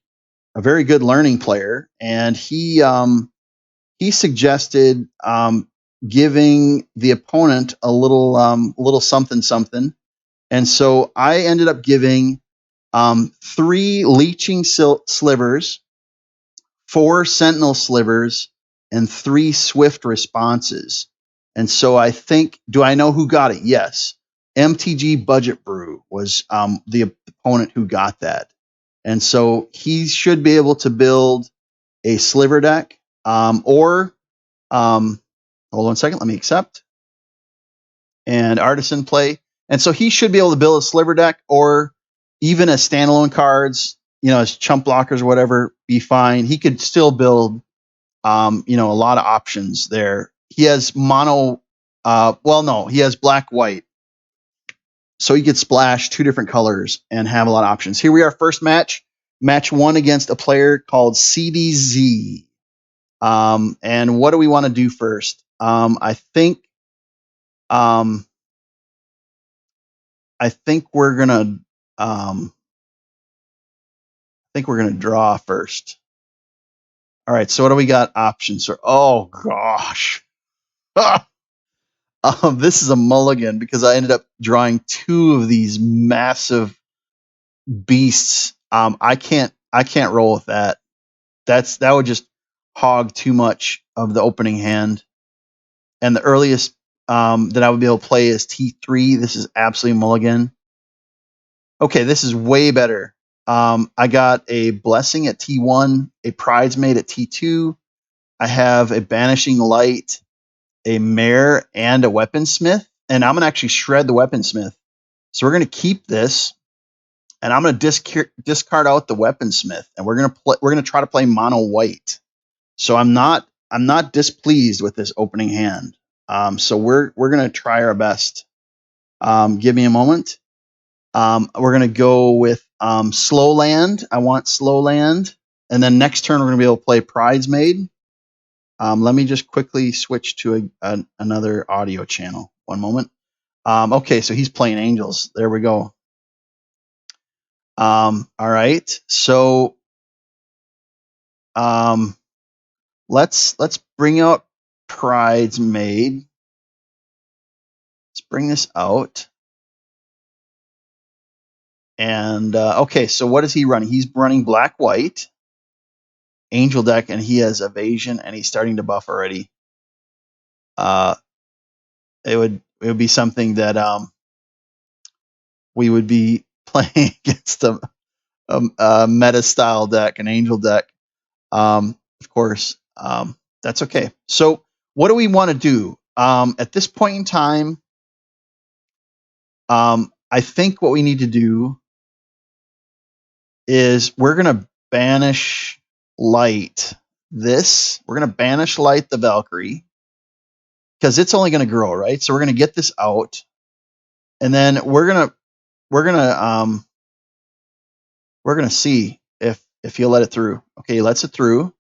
good learning player, and he suggested giving the opponent a little something something, and so I ended up giving 3 leeching slivers, 4 sentinel slivers, and 3 swift responses. And so I think, do I know who got it? Yes. MTG Budget Brew was the opponent who got that. And so he should be able to build a sliver deck or hold on a second, let me accept. And Artisan play. And so he should be able to build a sliver deck or even as standalone cards, as chump blockers or whatever, be fine. He could still build a lot of options there. He has mono, he has black, white. So he could splash 2 different colors and have a lot of options. Here we are, first match 1 against a player called CDZ. And what do we want to do first? I think I think we're gonna draw first. All right. So what do we got? Options. Oh gosh. This is a mulligan because I ended up drawing two of these massive beasts. I can't roll with that. That would just hog too much of the opening hand. And the earliest that I would be able to play is T3. This is absolutely mulligan. Okay, this is way better. I got a blessing at T1, a bridesmaid at T2. I have a banishing light, a mare, and a weaponsmith. And I'm gonna actually shred the weaponsmith. So we're gonna keep this, and I'm gonna discard out the weaponsmith, and we're gonna try to play mono white. So I'm not displeased with this opening hand. So we're gonna try our best. Give me a moment. We're gonna go with slow land. I want slow land, and then next turn we're gonna be able to play bridesmaid. Let me just quickly switch to another audio channel. One moment. Okay, so he's playing angels. There we go. All right. So let's bring out bridesmaid. Let's bring this out. And okay, so what is he running? He's running black white angel deck, and he has evasion, and he's starting to buff already. It would be something that we would be playing against a meta style deck, an angel deck. Of course, that's okay. So what do we want to do at this point in time? I think what we need to do is we're going to banish light this. We're going to banish light the Valkyrie because it's only going to grow, right? So we're going to get this out, and then we're gonna see if he'll let it through. Okay, he lets it through.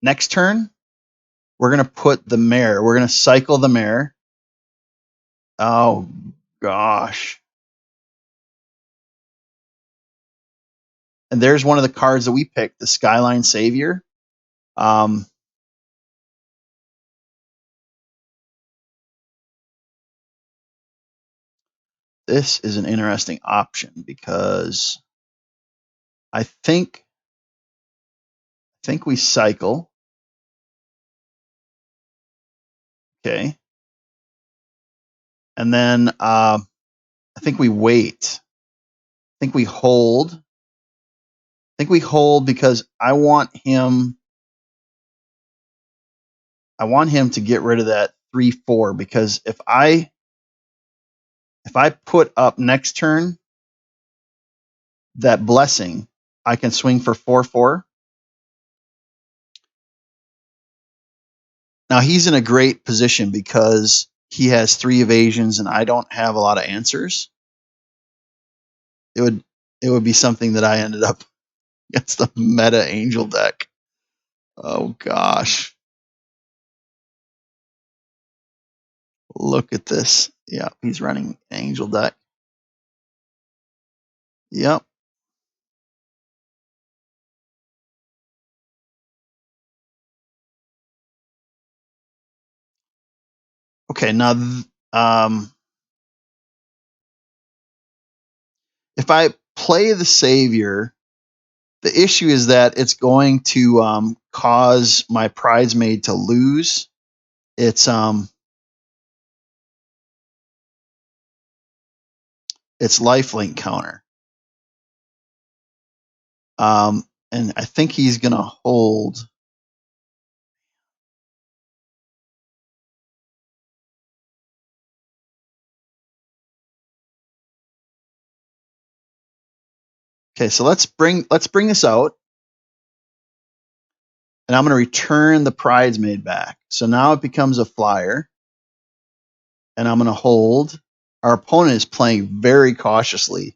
Next turn, we're gonna put the mare. We're gonna cycle the mare. Oh gosh. And there's one of the cards that we picked, the Skyline Savior. This is an interesting option because I think we cycle. Okay. And then I think we wait. I think we hold. I think we hold because I want him to get rid of that 3/4 because if I put up next turn that blessing, I can swing for 4/4. Now he's in a great position because he has 3 evasions and I don't have a lot of answers. It would be something that I ended up against the meta angel deck. Oh gosh. Look at this. Yeah, he's running angel deck. Yep. Okay, now if I play the Savior, the issue is that it's going to cause my bridesmaid to lose its lifelink counter. And I think he's going to hold. Okay, so let's bring this out. And I'm going to return the bridesmaid back. So now it becomes a flyer. And I'm going to hold. Our opponent is playing very cautiously.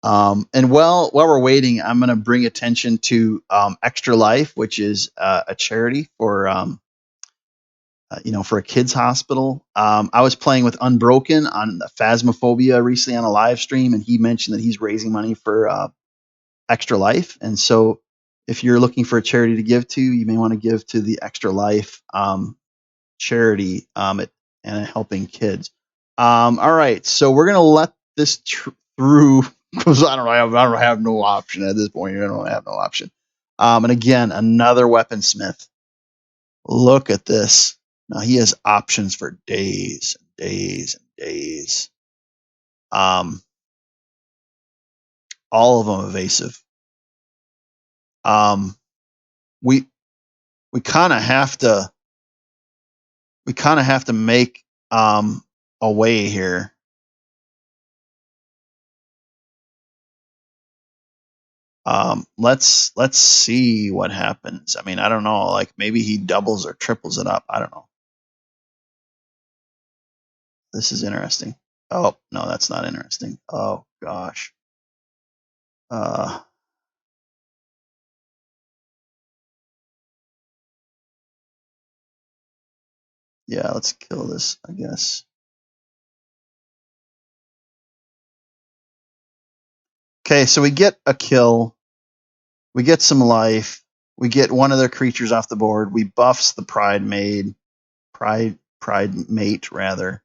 And while we're waiting, I'm going to bring attention to Extra Life, which is a charity for for a kids hospital. I was playing with Unbroken on the Phasmophobia recently on a live stream, and he mentioned that he's raising money for Extra Life. And so if you're looking for a charity to give to, you may want to give to the Extra Life charity and helping kids. All right, so we're gonna let this through because I don't have no option at this point. I don't have no option. And again, another weaponsmith. Look at this. Now he has options for days and days and days. All of them evasive. We kind of have to make a way here. Let's see what happens. I mean, I don't know. Like maybe he doubles or triples it up. I don't know. This is interesting. Oh no, that's not interesting. Oh gosh. Yeah, let's kill this, I guess. Okay, so we get a kill. We get some life. We get one of their creatures off the board. We buffs the pride mate rather.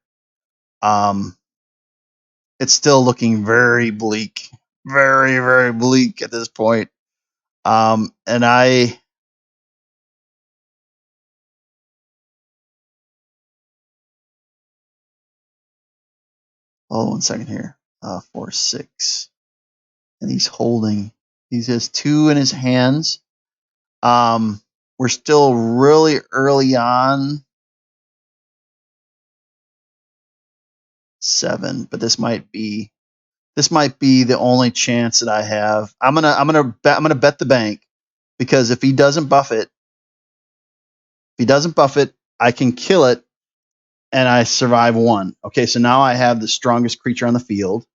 It's still looking very bleak. Very, very bleak at this point. And I one second here. 4, 6. And he's holding. He has 2 in his hands. We're still really early on. 7, but this might be the only chance that I have. I'm gonna bet the bank because if he doesn't buff it, I can kill it and I survive 1. Okay, so now I have the strongest creature on the field,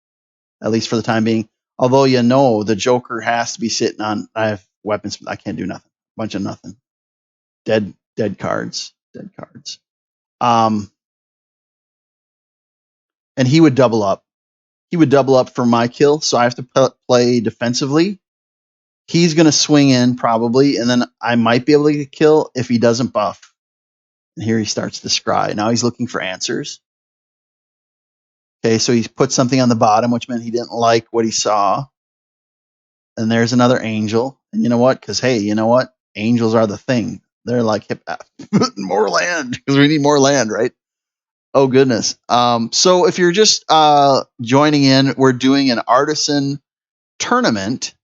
at least for the time being. Although the Joker has to be sitting on. I have weapons. I can't do nothing. Bunch of nothing. Dead cards. Dead cards. And he would double up. He would double up for my kill, so I have to play defensively. He's going to swing in probably, and then I might be able to get a kill if he doesn't buff. And here he starts to scry. Now he's looking for answers. Okay, so he's put something on the bottom, which meant he didn't like what he saw. And there's another angel. And you know what? Because, hey, you know what? Angels are the thing. They're like, more land, because we need more land, right? Oh, goodness. So if you're just joining in, we're doing an Artisan tournament.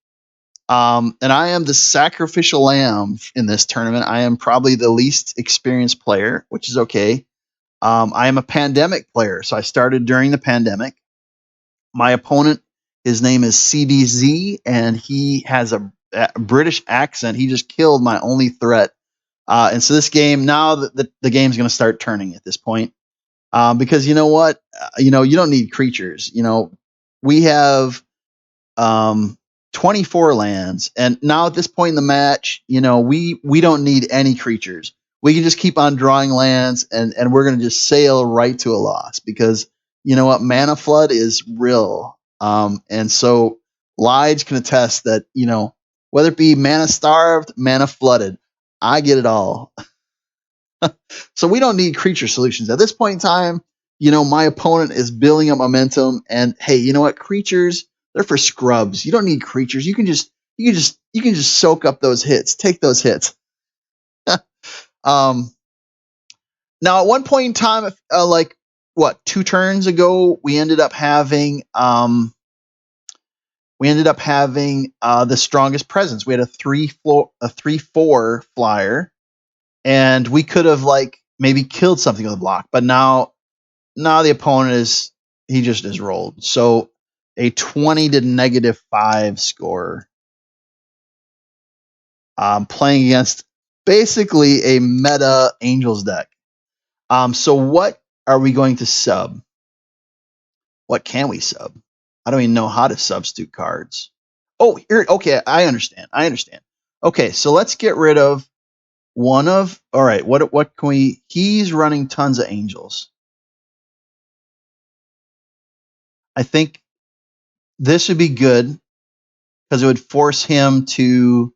And I am the sacrificial lamb in this tournament. I am probably the least experienced player, which is okay. I am a pandemic player, so I started during the pandemic. My opponent, his name is CDZ, and he has a British accent. He just killed my only threat. And so this game, now the game's going to start turning at this point. Because you know what? You don't need creatures. We have 24 lands, and now at this point in the match, we don't need any creatures. We can just keep on drawing lands, and we're going to just sail right to a loss because you know what? Mana flood is real. And so Lige can attest that, whether it be mana starved, mana flooded, I get it all. So we don't need creature solutions. At this point in time, my opponent is building up momentum, and hey, you know what? Creatures, they're for scrubs. You don't need creatures. You can just soak up those hits. Take those hits. Now at one point in time, like 2 turns ago, we ended up having the strongest presence. We had a 3/4 flyer, and we could have maybe killed something with a block. But now the opponent he just is rolled. So a 20 to -5 score. Playing against basically a meta Angels deck. So what are we going to sub? What can we sub? I don't even know how to substitute cards. Oh, here. Okay, I understand. Okay, so let's get rid of all right, what can we, he's running tons of angels. I think this would be good because it would force him to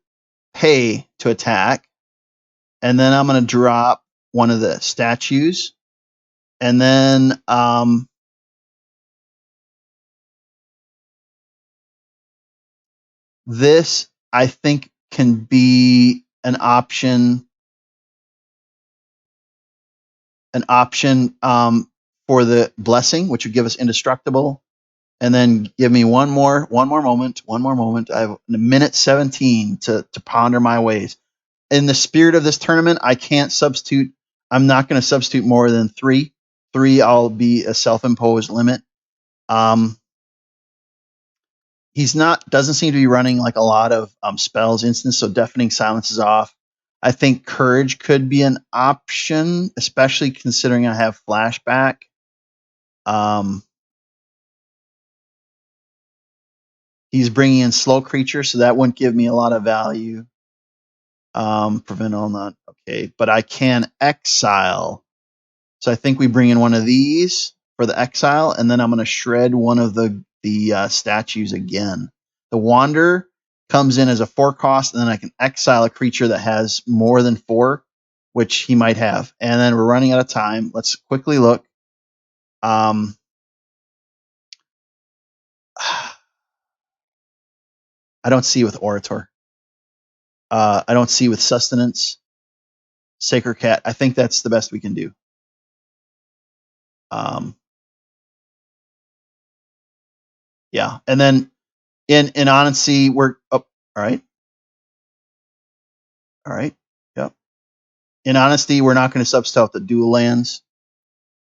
pay to attack. And then I'm going to drop one of the statues. And then this, I think, can be an option for the blessing, which would give us indestructible. And then give me one more moment. I have a minute 17 to ponder my ways. In the spirit of this tournament, I can't substitute. I'm not going to substitute more than 3. 3, I'll be a self-imposed limit. He's doesn't seem to be running like a lot of spells instance, so deafening silence is off. I think courage could be an option, especially considering I have flashback. He's bringing in slow creatures, so that wouldn't give me a lot of value. Prevent all not okay, but I can exile. So I think we bring in one of these for the exile, and then I'm going to shred one of the statues again. The Wander comes in as a 4 cost, and then I can exile a creature that has more than 4, which he might have. And then we're running out of time. Let's quickly look. I don't see with Orator. I don't see with Sustenance. Sacred Cat. I think that's the best we can do. Yeah, and then in honesty, we're all right. Yep. In honesty, we're not going to substitute the dual lands.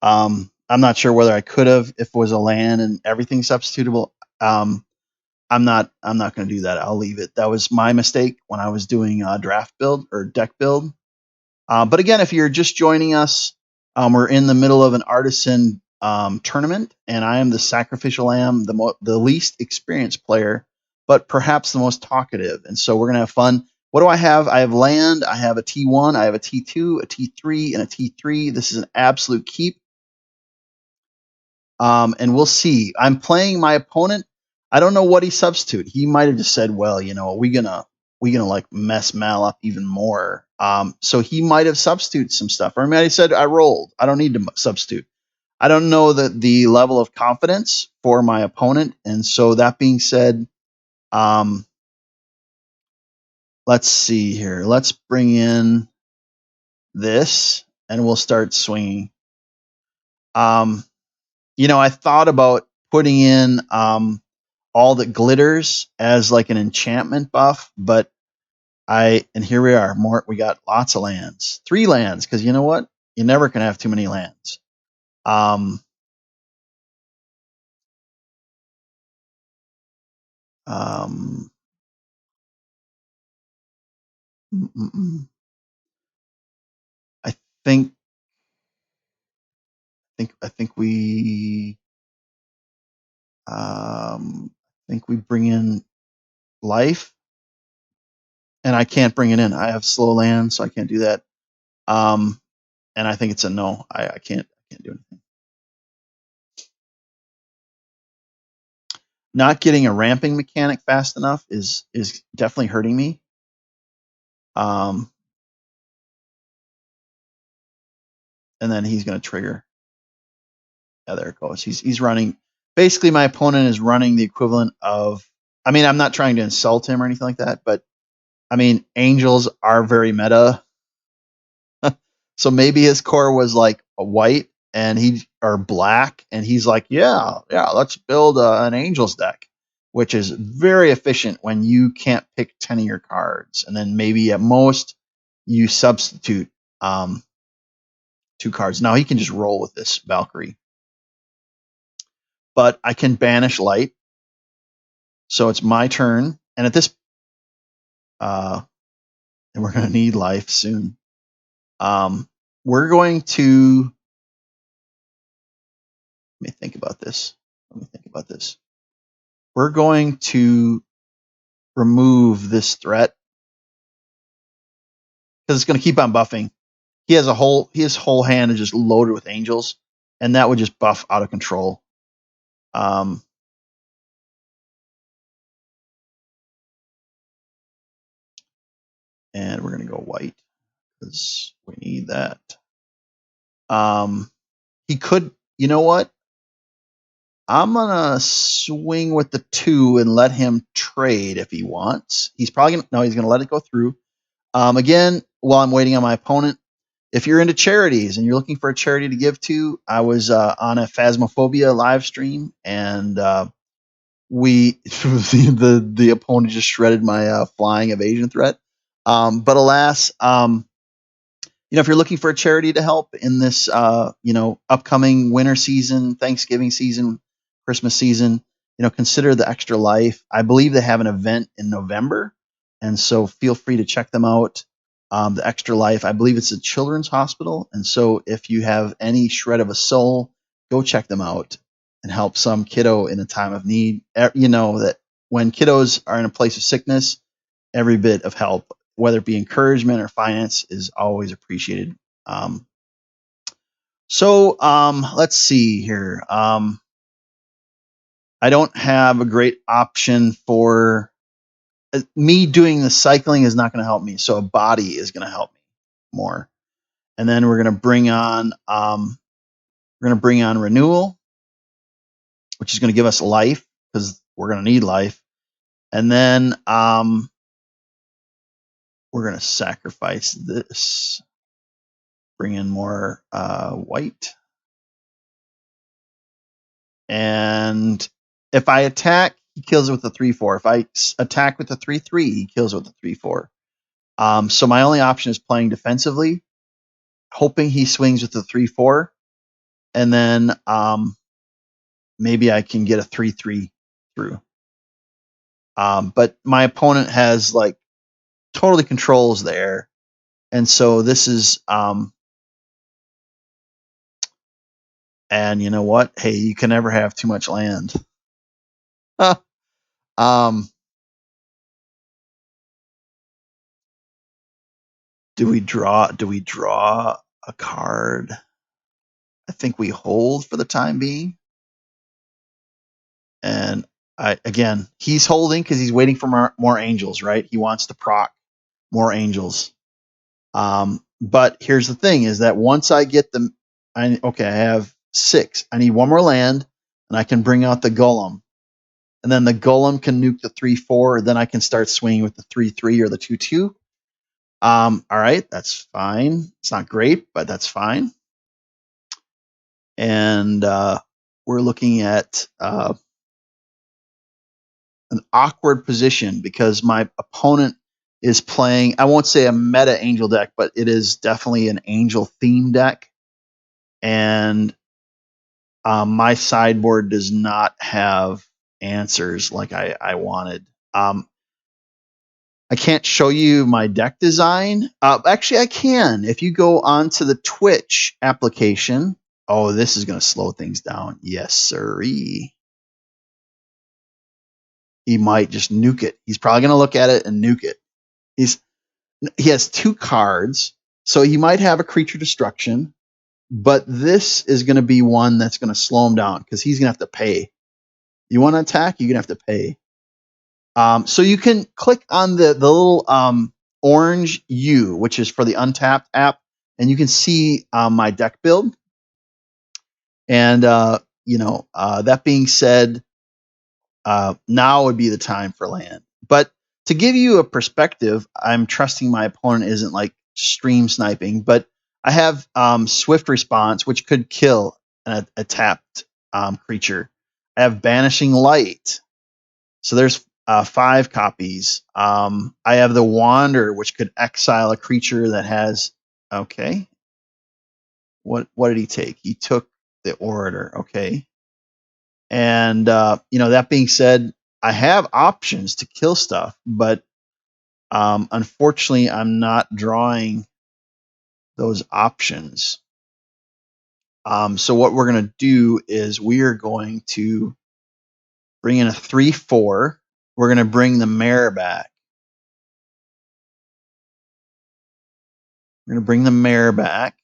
I'm not sure whether I could have if it was a land and everything substitutable. I'm not going to do that. I'll leave it. That was my mistake when I was doing a draft build or deck build. But again, if you're just joining us, we're in the middle of an Artisan tournament, and I am the sacrificial lamb, the least experienced player, but perhaps the most talkative. And so we're going to have fun. What do I have? I have land. I have a T1. I have a T2, a T3, and a T3. This is an absolute keep. And we'll see. I'm playing my opponent. I don't know what he substitute. He might have just said, well, are we gonna like mess Mal up even more? So he might have substituted some stuff. Or he might have said, I rolled. I don't need to substitute. I don't know the level of confidence for my opponent. And so that being said, let's see here. Let's bring in this and we'll start swinging. I thought about putting in all that glitters as like an enchantment buff, but and here we are. We got lots of lands. 3 lands, because you know what? You're never gonna have too many lands. I think we bring in life, and I can't bring it in. I have slow land, so I can't do that. And I think it's a no. I can't do anything. Not getting a ramping mechanic fast enough is definitely hurting me. And then he's going to trigger. Yeah, there it goes. He's running. Basically, my opponent is running the equivalent of. I mean, I'm not trying to insult him or anything like that, but I mean, angels are very meta. So maybe his core was like a white or black, and he's like, yeah, let's build an angels deck, which is very efficient when you can't pick 10 of your cards, and then maybe at most you substitute 2 cards. Now he can just roll with this Valkyrie, but I can banish light, so it's my turn, and at this, and we're going to need life soon. We're going to. Let me think about this. We're going to remove this threat. because it's going to keep on buffing. His whole hand is just loaded with angels, and that would just buff out of control. And we're going to go white because we need that. He could, you know what? I'm going to swing with the 2 and let him trade if he wants. He's probably going to, no, he's going to let it go through. Again, while I'm waiting on my opponent, if you're into charities and you're looking for a charity to give to, I was on a Phasmophobia live stream, and we the opponent just shredded my flying evasion threat. But alas, if you're looking for a charity to help in this, upcoming winter season, Thanksgiving season, Christmas season, consider the Extra Life. I believe they have an event in November, and so feel free to check them out. The Extra Life, I believe it's a children's hospital, and so if you have any shred of a soul, go check them out and help some kiddo in a time of need. You know that when kiddos are in a place of sickness, every bit of help, whether it be encouragement or finance, is always appreciated. Let's see here. I don't have a great option for me. Doing the cycling is not going to help me, so a body is going to help me more. And then we're going to bring on renewal, which is going to give us life because we're going to need life. And then we're going to sacrifice this, bring in more white. And if I attack, he kills it with a 3/4. If I attack with a 3/3, he kills it with a 3/4. So my only option is playing defensively, hoping he swings with a 3/4, and then maybe I can get a 3/3 through. But my opponent has totally controls the air, and so this is. And you know what? Hey, you can never have too much land. Do we draw a card? I think we hold for the time being. And he's holding because he's waiting for more angels, right? He wants to proc more angels. But here's the thing: is that once I get them, I have 6. I need one more land, and I can bring out the golem, and then the golem can nuke the 3/4. Then I can start swinging with the 3/3 or the 2/2. All right, that's fine. It's not great, but that's fine. And we're looking at an awkward position because my opponent is playing, I won't say a meta angel deck, but it is definitely an angel theme deck. And my sideboard does not have answers like I wanted. I can't show you my deck design. Actually, I can. If you go onto the Twitch application. Oh, this is going to slow things down. Yes, sirree. He might just nuke it. He's probably going to look at it and nuke it. He has 2 cards, so he might have a creature destruction, but this is going to be one that's going to slow him down because he's going to have to pay. You want to attack, you're going to have to pay. So you can click on the little orange U, which is for the Untapped app, and you can see my deck build. And that being said, now would be the time for land. But to give you a perspective, I'm trusting my opponent isn't stream sniping, but I have swift response, which could kill a tapped creature. I have banishing light, so there's 5 copies. I have the wander, which could exile a creature that has. Okay, what did he take? He took the orator. Okay, and that being said, I have options to kill stuff, but unfortunately, I'm not drawing those options. So what we're going to do is we are going to bring in a 3/4. We're going to bring the mare back. We're going to bring the mayor back.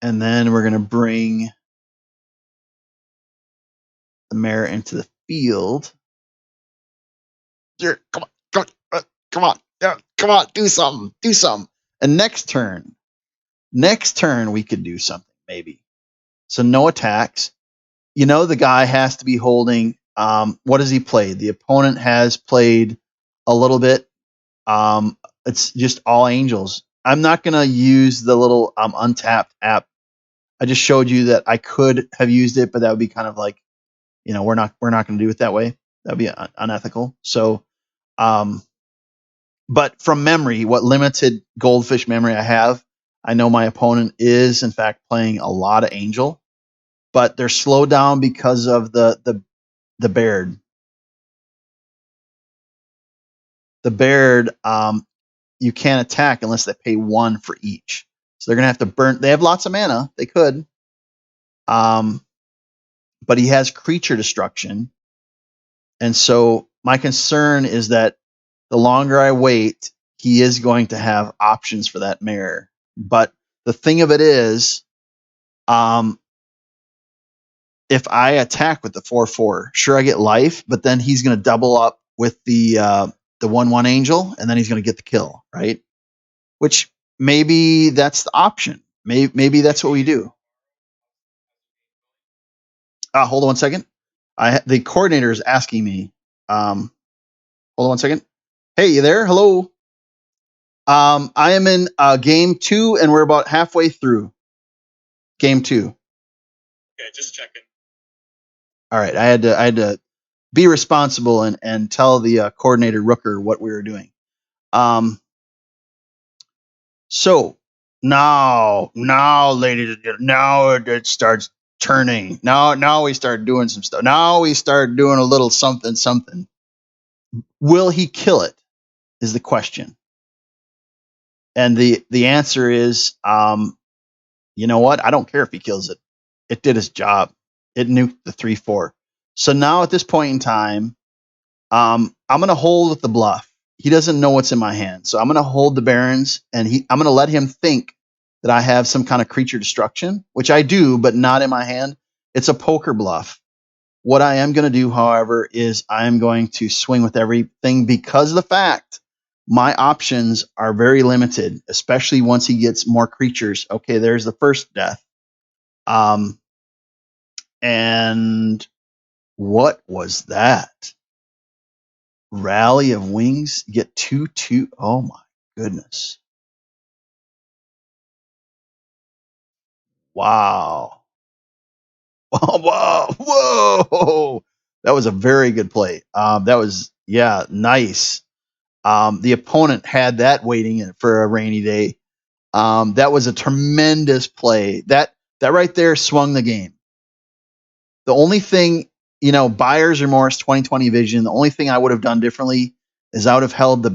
And then we're going to bring the mayor into the field. Here, come on, come on, do something. And next turn we could do something maybe. So no attacks. You know, the guy has to be holding. What has he played? The opponent has played a little bit. It's just all angels. I'm not gonna use the little untapped app. I just showed you that I could have used it, but that would be kind of like, we're not gonna do it that way. That would be unethical. So, but from memory, what limited goldfish memory I have, I know my opponent is in fact playing a lot of angel, but they're slowed down because of the Baird. The Baird, you can't attack unless they pay 1 for each. So they're gonna have to burn. They have lots of mana. They could, but he has creature destruction, and so my concern is that the longer I wait, he is going to have options for that mayor. But the thing of it is, if I attack with the 4/4, sure I get life, but then he's going to double up with the 1/1 angel, and then he's going to get the kill, right? Which maybe that's the option. Maybe that's what we do. Hold on 1 second. The coordinator is asking me. Hold on 1 second. Hey, you there? Hello. I am in game 2, and we're about halfway through game 2. Okay, just checking. All right, I had to be responsible and tell the coordinator Rooker what we were doing. So now, ladies and gentlemen, now it starts turning. Now we start doing some stuff. Now we start doing a little something. Will he kill it? Is the question. And the answer is, you know what? I don't care if he kills it. It did its job. It nuked the 3/4. So now at this point in time, I'm going to hold with the bluff. He doesn't know what's in my hand. So I'm going to hold the barons, and I'm going to let him think that I have some kind of creature destruction, which I do, but not in my hand. It's a poker bluff. What I am going to do, however, is I am going to swing with everything because of the fact my options are very limited, especially once he gets more creatures. Okay, there's the first death. And what was that? Rally of Wings, get 2/2. Oh my goodness. Wow. Whoa. That was a very good play. That was, nice. The opponent had that waiting for a rainy day. That was a tremendous play. That right there swung the game. The only thing, buyer's remorse, 2020 vision, the only thing I would have done differently is I would have held the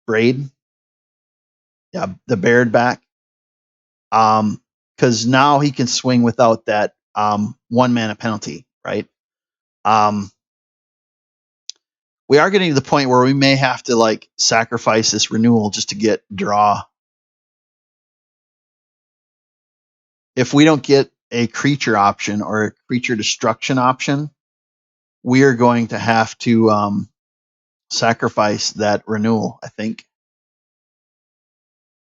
braid. Yeah, the Baird back. Because now he can swing without that 1 mana penalty, right? We are getting to the point where we may have to sacrifice this renewal just to get draw. If we don't get a creature option or a creature destruction option, we are going to have to sacrifice that renewal, I think.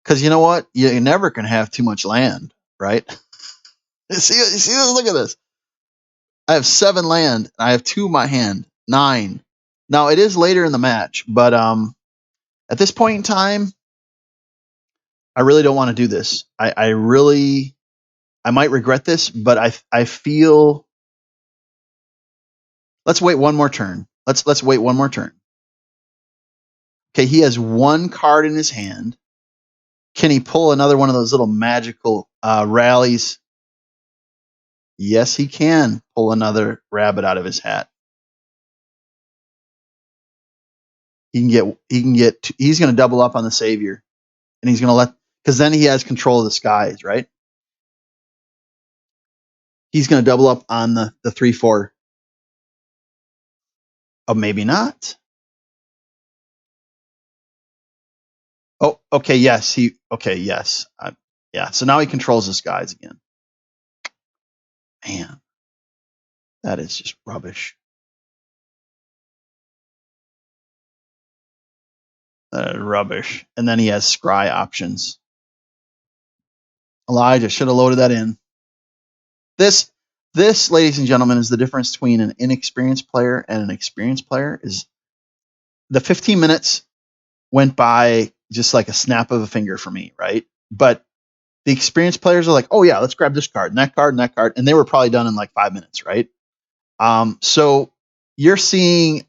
Because you know what? You never can have too much land, right? See, look at this. I have 7 land, and I have 2 in my hand. 9. Now it is later in the match, but at this point in time, I really don't want to do this. I might regret this, but I feel. Let's wait one more turn. Let's wait one more turn. Okay, he has 1 card in his hand. Can he pull another one of those little magical rallies? Yes, he can pull another rabbit out of his hat. He's going to double up on the savior, and he's going to because then he has control of the skies, right? He's going to double up on the 3/4. Oh, maybe not. Oh, okay. Yes. Okay. Yes. Yeah. So now he controls his guys again. Man, that is just rubbish. Rubbish. And then he has scry options. Elijah should have loaded that in. This, ladies and gentlemen, is the difference between an inexperienced player and an experienced player. Is the 15 minutes went by just like a snap of a finger for me, right? But the experienced players are like, oh yeah, let's grab this card and that card and that card, and they were probably done in like 5 minutes, right? So you're seeing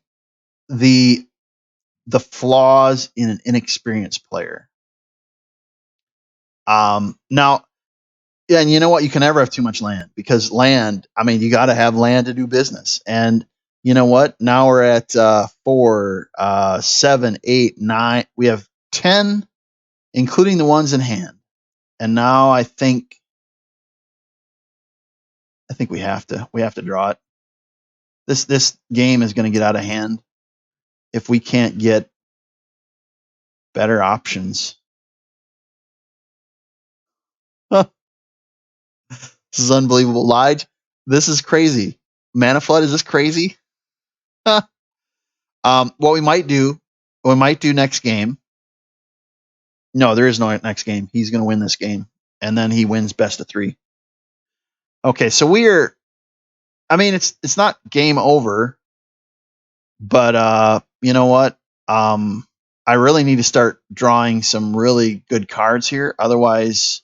the flaws in an inexperienced player. Now, yeah, and you know what? You can never have too much land, because land, I mean, you got to have land to do business. And you know what? Now we're at 4, 7, 8, 9. We have 10, including the ones in hand. And now I think we have to draw it. This game is going to get out of hand if we can't get better options. This is unbelievable. Lige, this is crazy. Mana Flood, is this crazy? What we might do next game. No, there is no next game. He's going to win this game, and then he wins best of 3. Okay, so we're. I mean, it's not game over, but you know what? I really need to start drawing some really good cards here. Otherwise,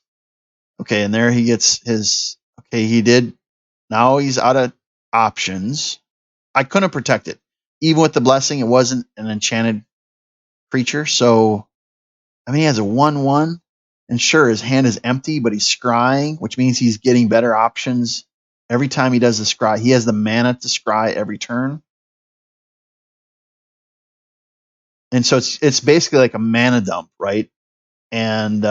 okay, and there he gets his. Okay, he did. Now he's out of options. I couldn't protect it. Even with the blessing, it wasn't an enchanted creature. So, I mean, he has a 1/1. And sure, his hand is empty, but he's scrying, which means he's getting better options every time he does the scry. He has the mana to scry every turn. And so it's basically like a mana dump, right? And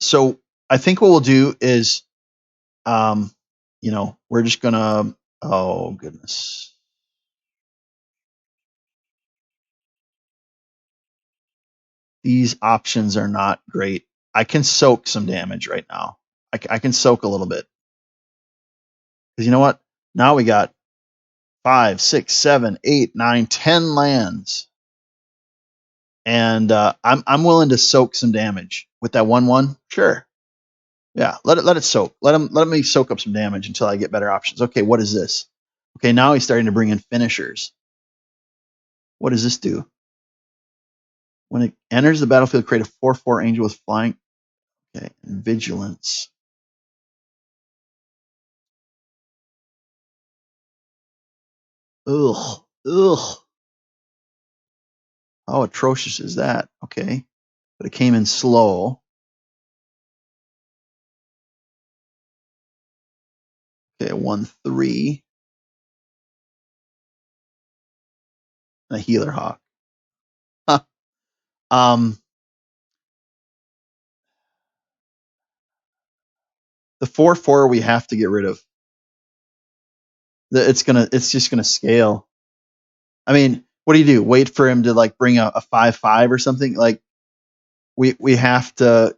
so I think what we'll do is, we're just going to, oh, goodness. These options are not great. I can soak some damage right now. I can soak a little bit. Because you know what? Now we got 5, 6, 7, 8, 9, 10 lands. And I'm willing to soak some damage with that 1/1. Sure. Yeah, let it soak. Let me soak up some damage until I get better options. Okay, what is this? Okay, now he's starting to bring in finishers. What does this do? When it enters the battlefield, create a 4/4 angel with flying. Okay, and vigilance. Ugh. How atrocious is that? Okay, but it came in slow. Okay, 1/3. A healer hawk. Huh. The 4/4 we have to get rid of. It's just gonna scale. I mean, what do? Wait for him to like bring a 5/5 or something? Like we have to.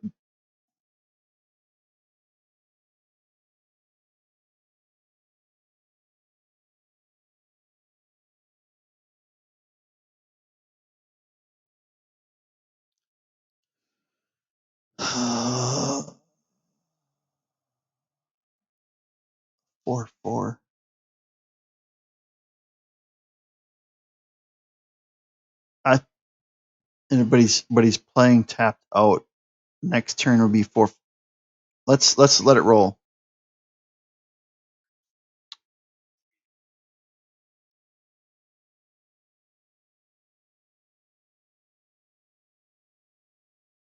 Four, four. I but he's playing tapped out. Next turn will be 4. Let's let it roll.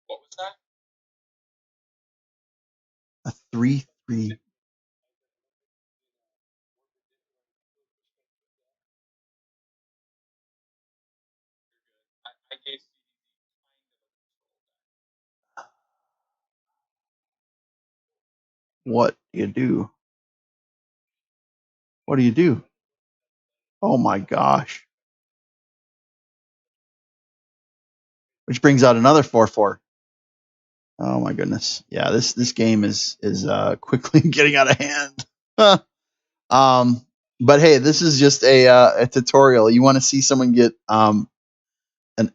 What was that? A 3/3. I gave What do you do? What do you do? Oh my gosh. Which brings out another 4/4. Oh my goodness. Yeah, this game is quickly getting out of hand. But hey, this is just a tutorial. You want to see someone get an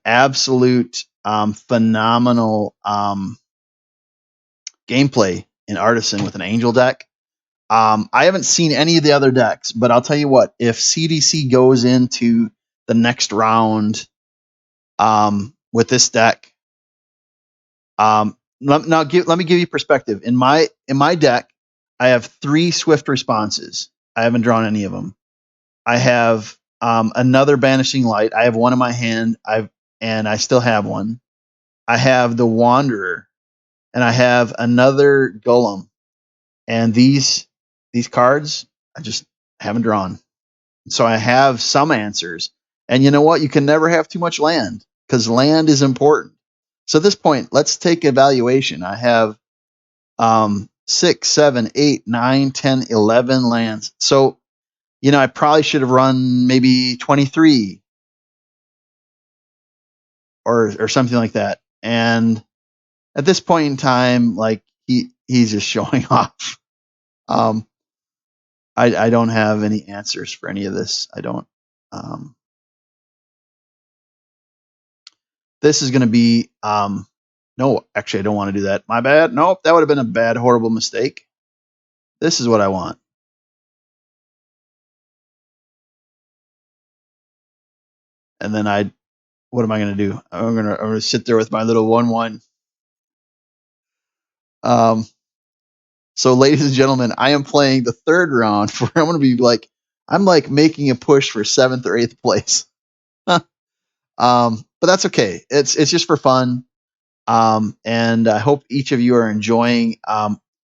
absolute phenomenal gameplay in Artisan with an Angel deck. I haven't seen any of the other decks, but I'll tell you what, if CDC goes into the next round with this deck, let me give you perspective. In my deck, I have 3 swift responses. I haven't drawn any of them. I have another Banishing Light. I have one in my hand. And I still have one. I have the Wanderer, and I have another Golem. And these cards I just haven't drawn. So I have some answers. And you know what? You can never have too much land because land is important. So at this point, let's take evaluation. I have 6, 7, 8, 9, 10, 11 lands. So, I probably should have run maybe 23 or something like that. And at this point in time, like he's just showing off. I don't have any answers for any of this. I don't. This is going to be no, actually, I don't want to do that. My bad. Nope, that would have been a bad, horrible mistake. This is what I want. And then what am I going to do? I'm going to sit there with my little 1/1. So, ladies and gentlemen, I am playing the 3rd round where I'm going to be I'm making a push for 7th or 8th place. But that's okay. It's just for fun. And I hope each of you are enjoying.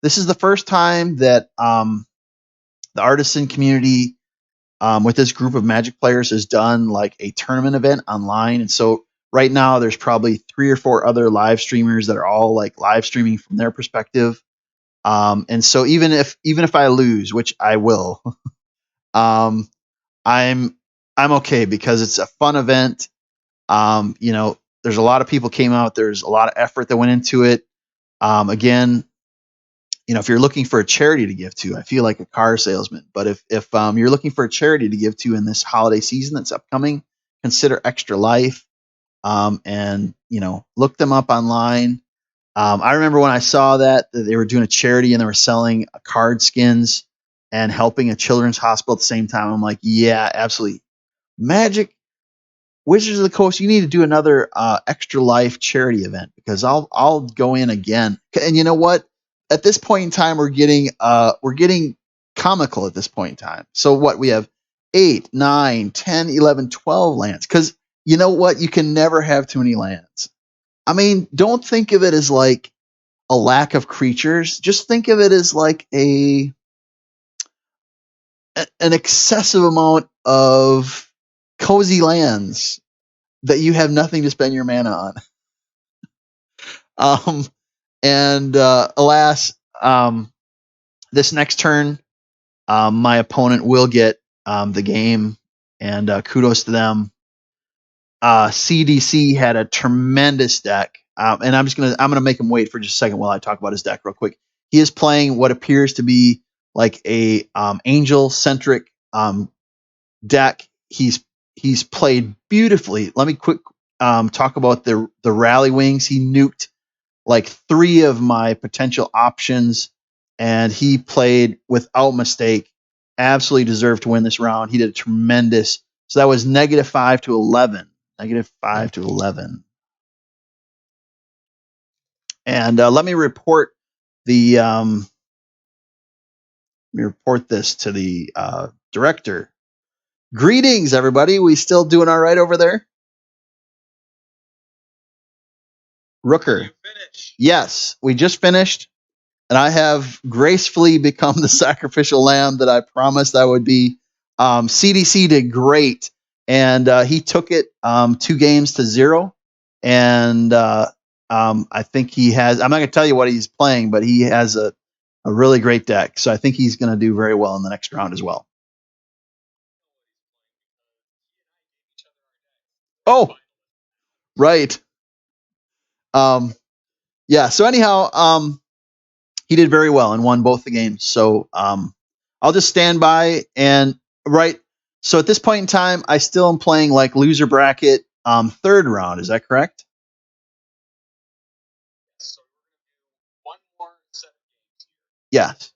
This is the first time that the Artisan community with this group of Magic players has done like a tournament event online. And so right now there's probably 3 or 4 other live streamers that are all like live streaming from their perspective. And so even if I lose, which I will, I'm okay because it's a fun event. There's a lot of people came out. There's a lot of effort that went into it. Again, if you're looking for a charity to give to, I feel like a car salesman. But if you're looking for a charity to give to in this holiday season that's upcoming, consider Extra Life, and look them up online. I remember when I saw that they were doing a charity and they were selling card skins and helping a children's hospital at the same time. I'm like, yeah, absolutely. Magic Wizards of the Coast, you need to do another Extra Life charity event because I'll go in again. And you know what? At this point in time, we're getting comical at this point in time. So what we have 8, 9, 10, 11, 12 lands. Because you know what? You can never have too many lands. I mean, don't think of it as like a lack of creatures. Just think of it as like an excessive amount of cozy lands that you have nothing to spend your mana on. And alas, this next turn, my opponent will get the game, and kudos to them. CDC had a tremendous deck, and I'm gonna make him wait for just a second while I talk about his deck real quick. He is playing what appears to be like a angel centric deck. He's played beautifully. Let me quick talk about the rally wings. He nuked like 3 of my potential options, and he played without mistake. Absolutely deserved to win this round. He did a tremendous. So that was -5 to 11. -5 to 11. And let me report the. Let me report this to the director. Greetings, everybody. We still doing all right over there? Rooker. Yes, we just finished. And I have gracefully become the sacrificial lamb that I promised I would be. CDC did great, and he took it 2 games to 0. And I think he has. I'm not going to tell you what he's playing, but he has a really great deck. So I think he's going to do very well in the next round as well. Oh, right. Yeah. So anyhow, he did very well and won both the games. So I'll just stand by and right. So at this point in time, I still am playing like loser bracket third round. Is that correct? So we're going to do one more set of games here. Yes.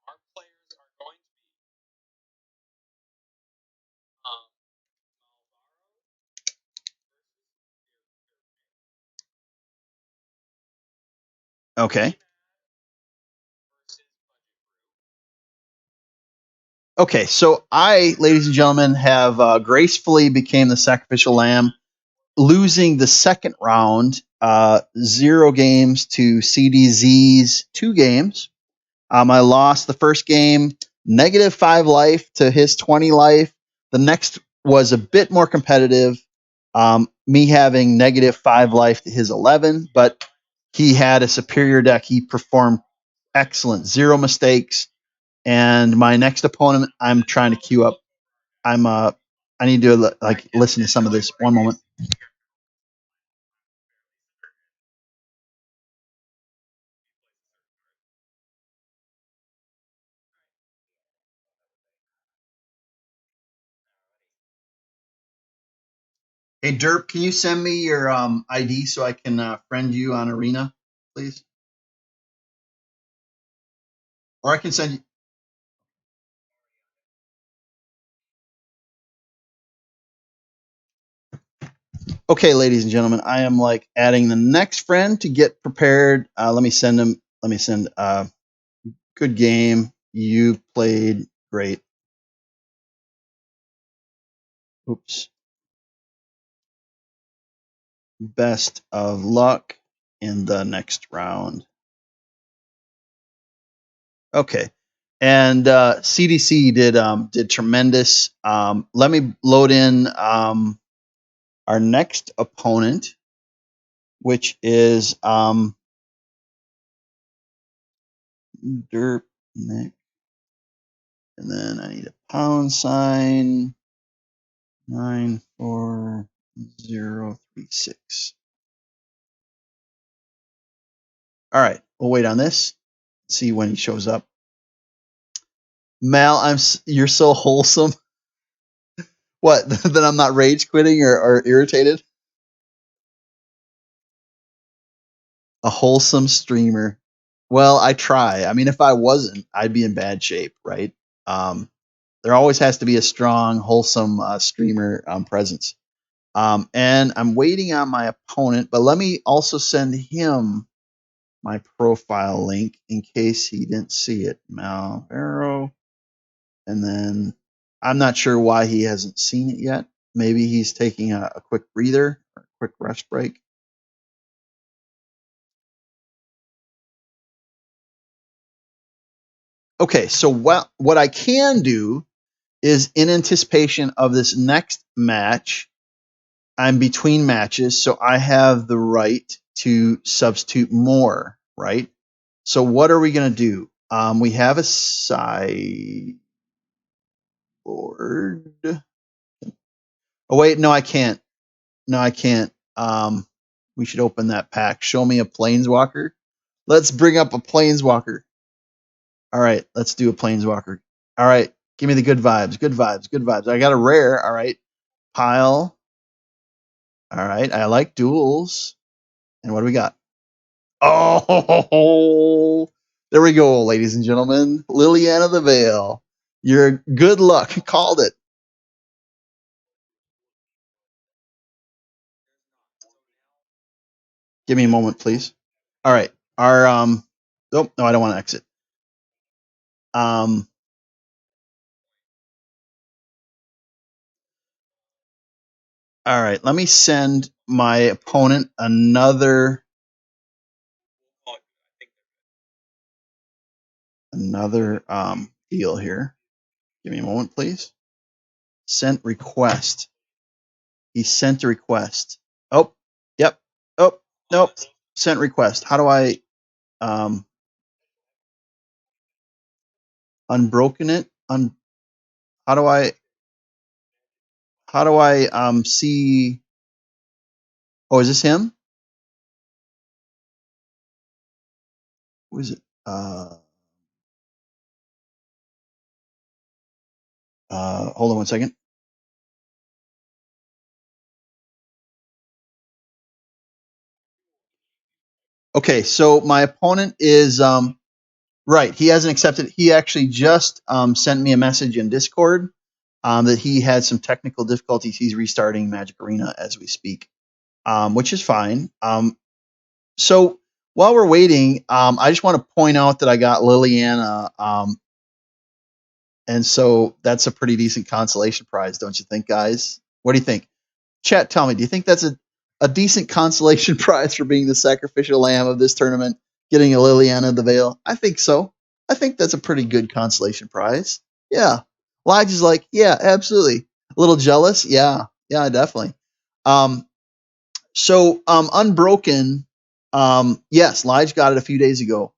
And our players are going to be Okay. versus Okay. So I, ladies and gentlemen, have gracefully became the sacrificial lamb, losing the second round, 0 games to CDZ's 2 games. I lost the first game, -5 life to his 20 life. The next was a bit more competitive, me having -5 life to his 11, but he had a superior deck. He performed excellent, 0 mistakes. And my next opponent, I'm trying to queue up. I need to like listen to some of this. One moment. Hey Derp, can you send me your ID so I can friend you on Arena, please? Or I can send you. Okay, ladies and gentlemen, I am like adding the next friend to get prepared. Let me send him. Let me send. Good game. You played great. Oops. Best of luck in the next round. Okay. And CDC did tremendous. Let me load in our next opponent, which is Derp Nick. And then I need a # 94036. All right, we'll wait on this. See when he shows up. Mal, you're so wholesome. What? That I'm not rage quitting or irritated? A wholesome streamer. Well, I try. I mean, if I wasn't, I'd be in bad shape, right? Um, there always has to be a strong, wholesome streamer presence. And I'm waiting on my opponent, but let me also send him my profile link in case he didn't see it. Malvero. And then I'm not sure why he hasn't seen it yet. Maybe he's taking a quick breather or a quick rest break. Okay, so what I can do is in anticipation of this next match, I'm between matches, so I have the right to substitute more, right? So what are we going to do? We have a sideboard. Oh wait, no, I can't. No, I can't. We should open that pack. Show me a planeswalker. Let's bring up a planeswalker. All right, let's do a planeswalker. All right, give me the good vibes. Good vibes. Good vibes. I got a rare. All right, pile. All right, I like duels. And what do we got? Oh, there we go, ladies and gentlemen. Liliana the Veil. Your good luck. Called it. Give me a moment, please. All right. Our oh no, I don't want to exit. Um all right, let me send my opponent another deal here. Give me a moment, please. Sent request. He sent a request. Oh, yep. Oh, nope. Sent request. How do I um unbroken it? How do I How do I see? Oh, is this him? Who is it? Hold on one second. Okay, so my opponent is right. He hasn't accepted. He actually just sent me a message in Discord that he had some technical difficulties. He's restarting Magic Arena as we speak, which is fine. So while we're waiting, I just want to point out that I got Liliana, and so that's a pretty decent consolation prize, don't you think, guys? What do you think? Chat, tell me, do you think that's a decent consolation prize for being the sacrificial lamb of this tournament, getting a Liliana of the Veil? I think so. I think that's a pretty good consolation prize. Yeah. Lige is like, yeah, absolutely. A little jealous? Yeah. Yeah, definitely. So Unbroken, yes, Lige got it a few days ago.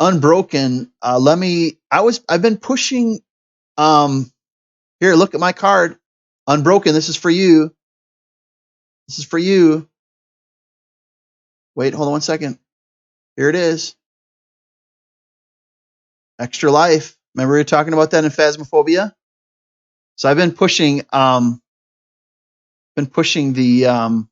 Unbroken, I've been pushing here, look at my card. Unbroken, this is for you. This is for you. Wait, hold on one second. Here it is. Extra life. Remember we were talking about that in Phasmophobia? So I've been pushing the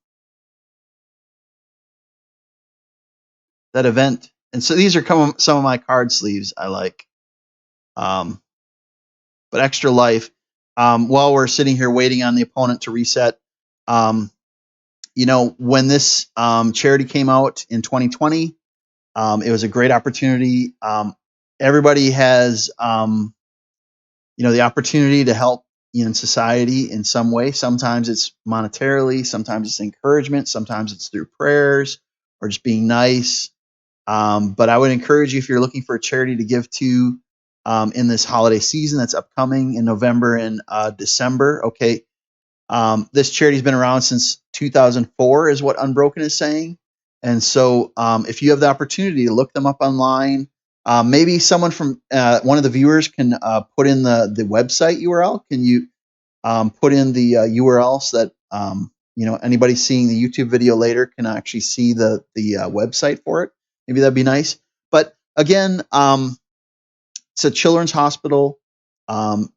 that event. And so these are some of my card sleeves I like. But extra life. While we're sitting here waiting on the opponent to reset, when this charity came out in 2020, it was a great opportunity. Everybody has, the opportunity to help in society in some way. Sometimes it's monetarily, sometimes it's encouragement, sometimes it's through prayers or just being nice. But I would encourage you, if you're looking for a charity to give to in this holiday season that's upcoming in November and December. Okay, this charity's been around since 2004, is what Unbroken is saying. And so, if you have the opportunity to look them up online, maybe someone from one of the viewers can put in the website URL. Can you put in the URL so that anybody seeing the YouTube video later can actually see the website for it? Maybe that'd be nice. But again, it's a children's hospital, and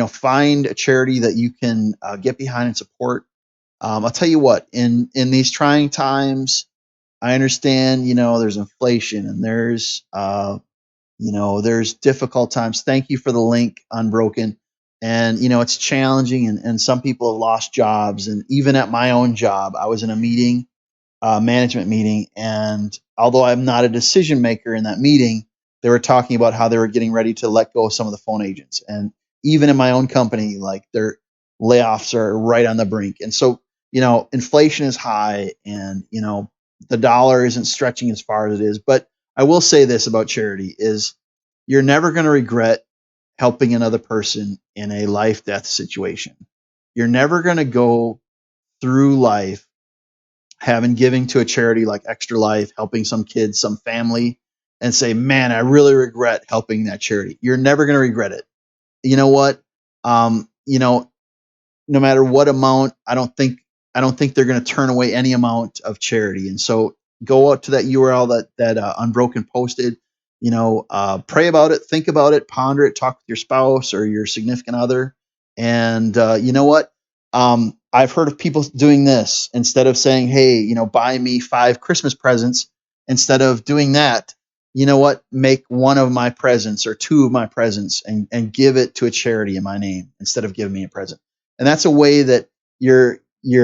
find a charity that you can get behind and support. I'll tell you what, in these trying times, I understand, there's inflation and there's difficult times. Thank you for the link, Unbroken. And it's challenging, and some people have lost jobs. And even at my own job, I was in a meeting, management meeting, and although I'm not a decision maker in that meeting, they were talking about how they were getting ready to let go of some of the phone agents. And even in my own company, like, their layoffs are right on the brink. And so, inflation is high, and the dollar isn't stretching as far as it is. But I will say this about charity is you're never going to regret helping another person in a life death situation. You're never going to go through life having giving to a charity like Extra Life, helping some kids, some family, and say, man, I really regret helping that charity. You're never going to regret it. You know what? No matter what amount, I don't think they're going to turn away any amount of charity. And so go out to that URL that Unbroken posted. Pray about it, think about it, ponder it, talk with your spouse or your significant other. And you know what? I've heard of people doing this instead of saying, hey, buy me 5 Christmas presents. Instead of doing that, you know what? Make one of my presents or 2 of my presents and give it to a charity in my name instead of giving me a present. And that's a way that your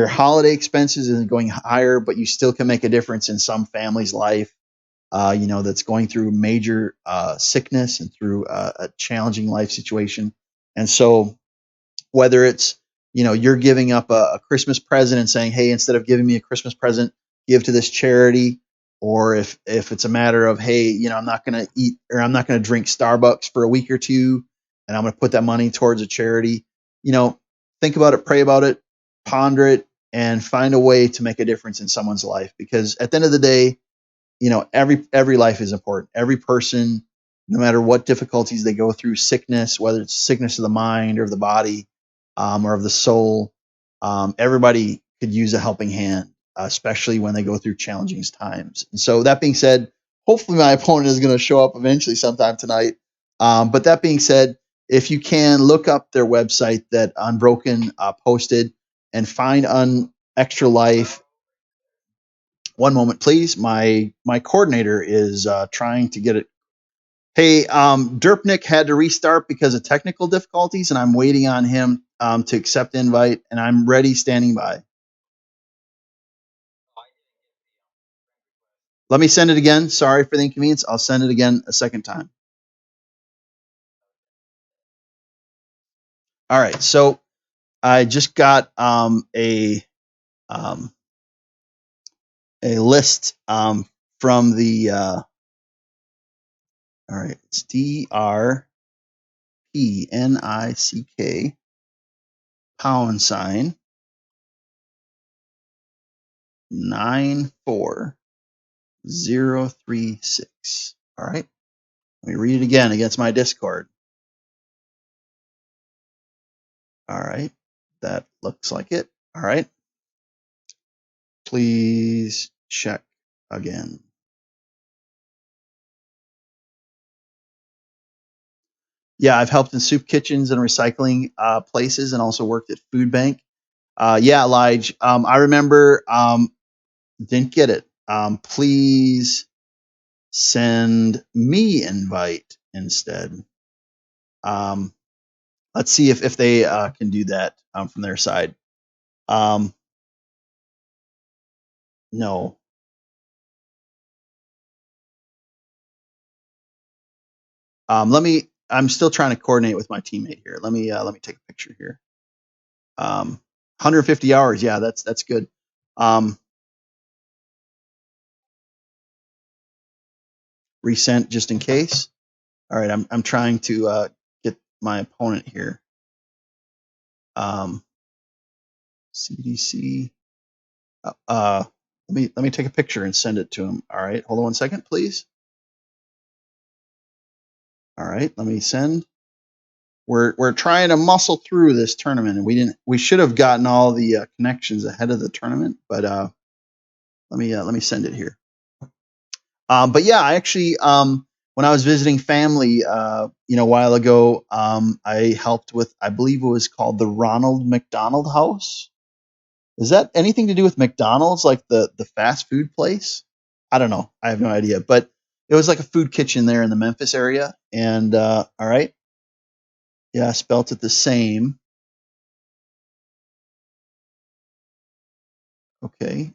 holiday expenses isn't going higher, but you still can make a difference in some family's life, that's going through major sickness and through a challenging life situation. And so whether it's, you're giving up a Christmas present and saying, hey, instead of giving me a Christmas present, give to this charity. Or if it's a matter of, hey, I'm not going to eat or I'm not going to drink Starbucks for a week or two, and I'm going to put that money towards a charity, think about it, pray about it, ponder it, and find a way to make a difference in someone's life. Because at the end of the day, every life is important. Every person, no matter what difficulties they go through, sickness, whether it's sickness of the mind or of the body, or of the soul. Everybody could use a helping hand, especially when they go through challenging times. And so that being said, hopefully my opponent is going to show up eventually sometime tonight. But that being said, if you can look up their website that Unbroken posted and find Extra Life. One moment, please. My coordinator is trying to get it. Hey, Derpnik had to restart because of technical difficulties, and I'm waiting on him to accept the invite, and I'm ready, standing by. Let me send it again. Sorry for the inconvenience. I'll send it again a second time. All right, so I just got a list from the. All right, it's DRPNICK #94036. All right, let me read it again against my Discord. All right, that looks like it. All right, please check again. Yeah, I've helped in soup kitchens and recycling places, and also worked at food bank. Yeah, Lige, I remember. Didn't get it. Please send me invite instead. Let's see if they can do that from their side. No. I'm still trying to coordinate with my teammate here. Let me take a picture here. 150 hours. Yeah, that's good. Resent just in case. All right, I'm trying to get my opponent here. CDC. Let me take a picture and send it to him. All right, hold on 1 second, please. All right, let me send. We're trying to muscle through this tournament, and we should have gotten all the connections ahead of the tournament, but let me send it here. But yeah, I actually when I was visiting family, a while ago, I helped with, I believe it was called the Ronald McDonald House. Is that anything to do with McDonald's, like the fast food place? I don't know. I have no idea, but it was like a food kitchen there in the Memphis area. And all right, yeah, I spelt it the same. Okay.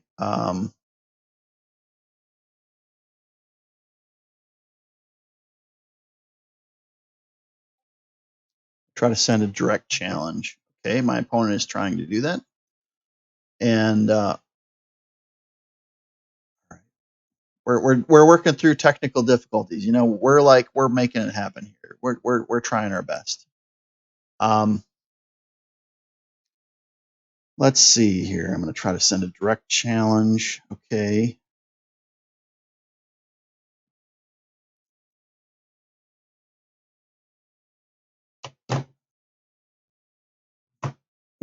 Try to send a direct challenge. Okay, my opponent is trying to do that, and we're working through technical difficulties. We're making it happen here. We're trying our best. Let's see here. I'm going to try to send a direct challenge. Okay.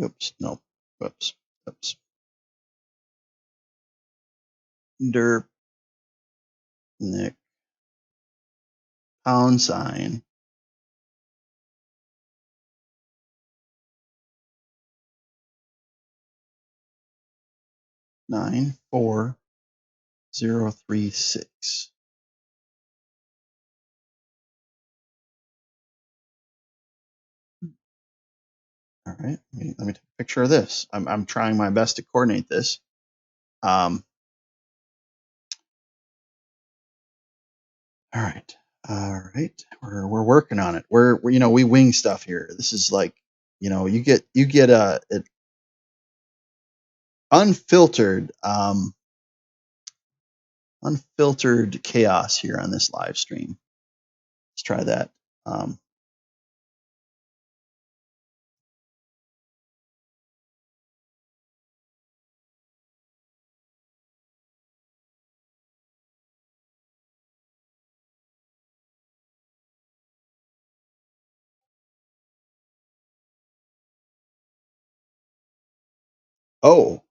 Oops. No. Whoops. Oops. Derp. Nick. #, 94036. All right. Let me take a picture of this. I'm trying my best to coordinate this. All right. All right. We're working on it. We wing stuff here. This is like, you get a unfiltered unfiltered chaos here on this live stream. Let's try that. Oh.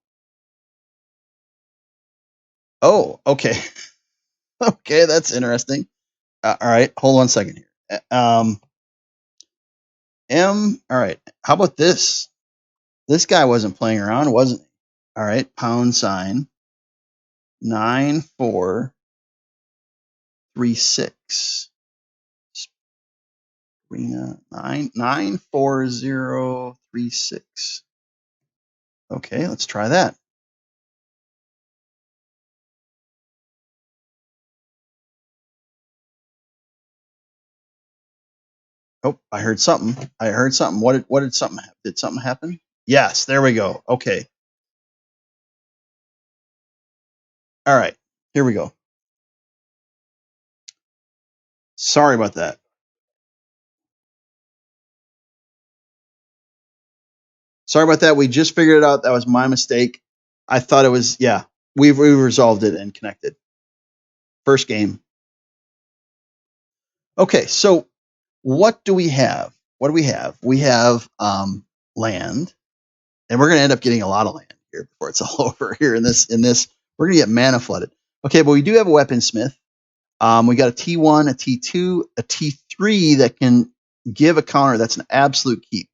Oh, okay. Okay, that's interesting. All right, hold 1 second here. All right. How about this? This guy wasn't playing around, wasn't he? All right, pound sign 9436. Arena 94036. Okay, let's try that. Oh, I heard something. I heard something. What did something happen? Did something happen? Yes, there we go. Okay. All right. Here we go. Sorry about that. Sorry about that. We just figured it out. That was my mistake. I thought it was, yeah. We resolved it and connected. First game. Okay, so what do we have? What do we have? We have land, and we're going to end up getting a lot of land here before it's all over. Here in this, we're going to get mana flooded. Okay, but we do have a weaponsmith. We got a T1, a T2, a T3 that can give a counter. That's an absolute keep.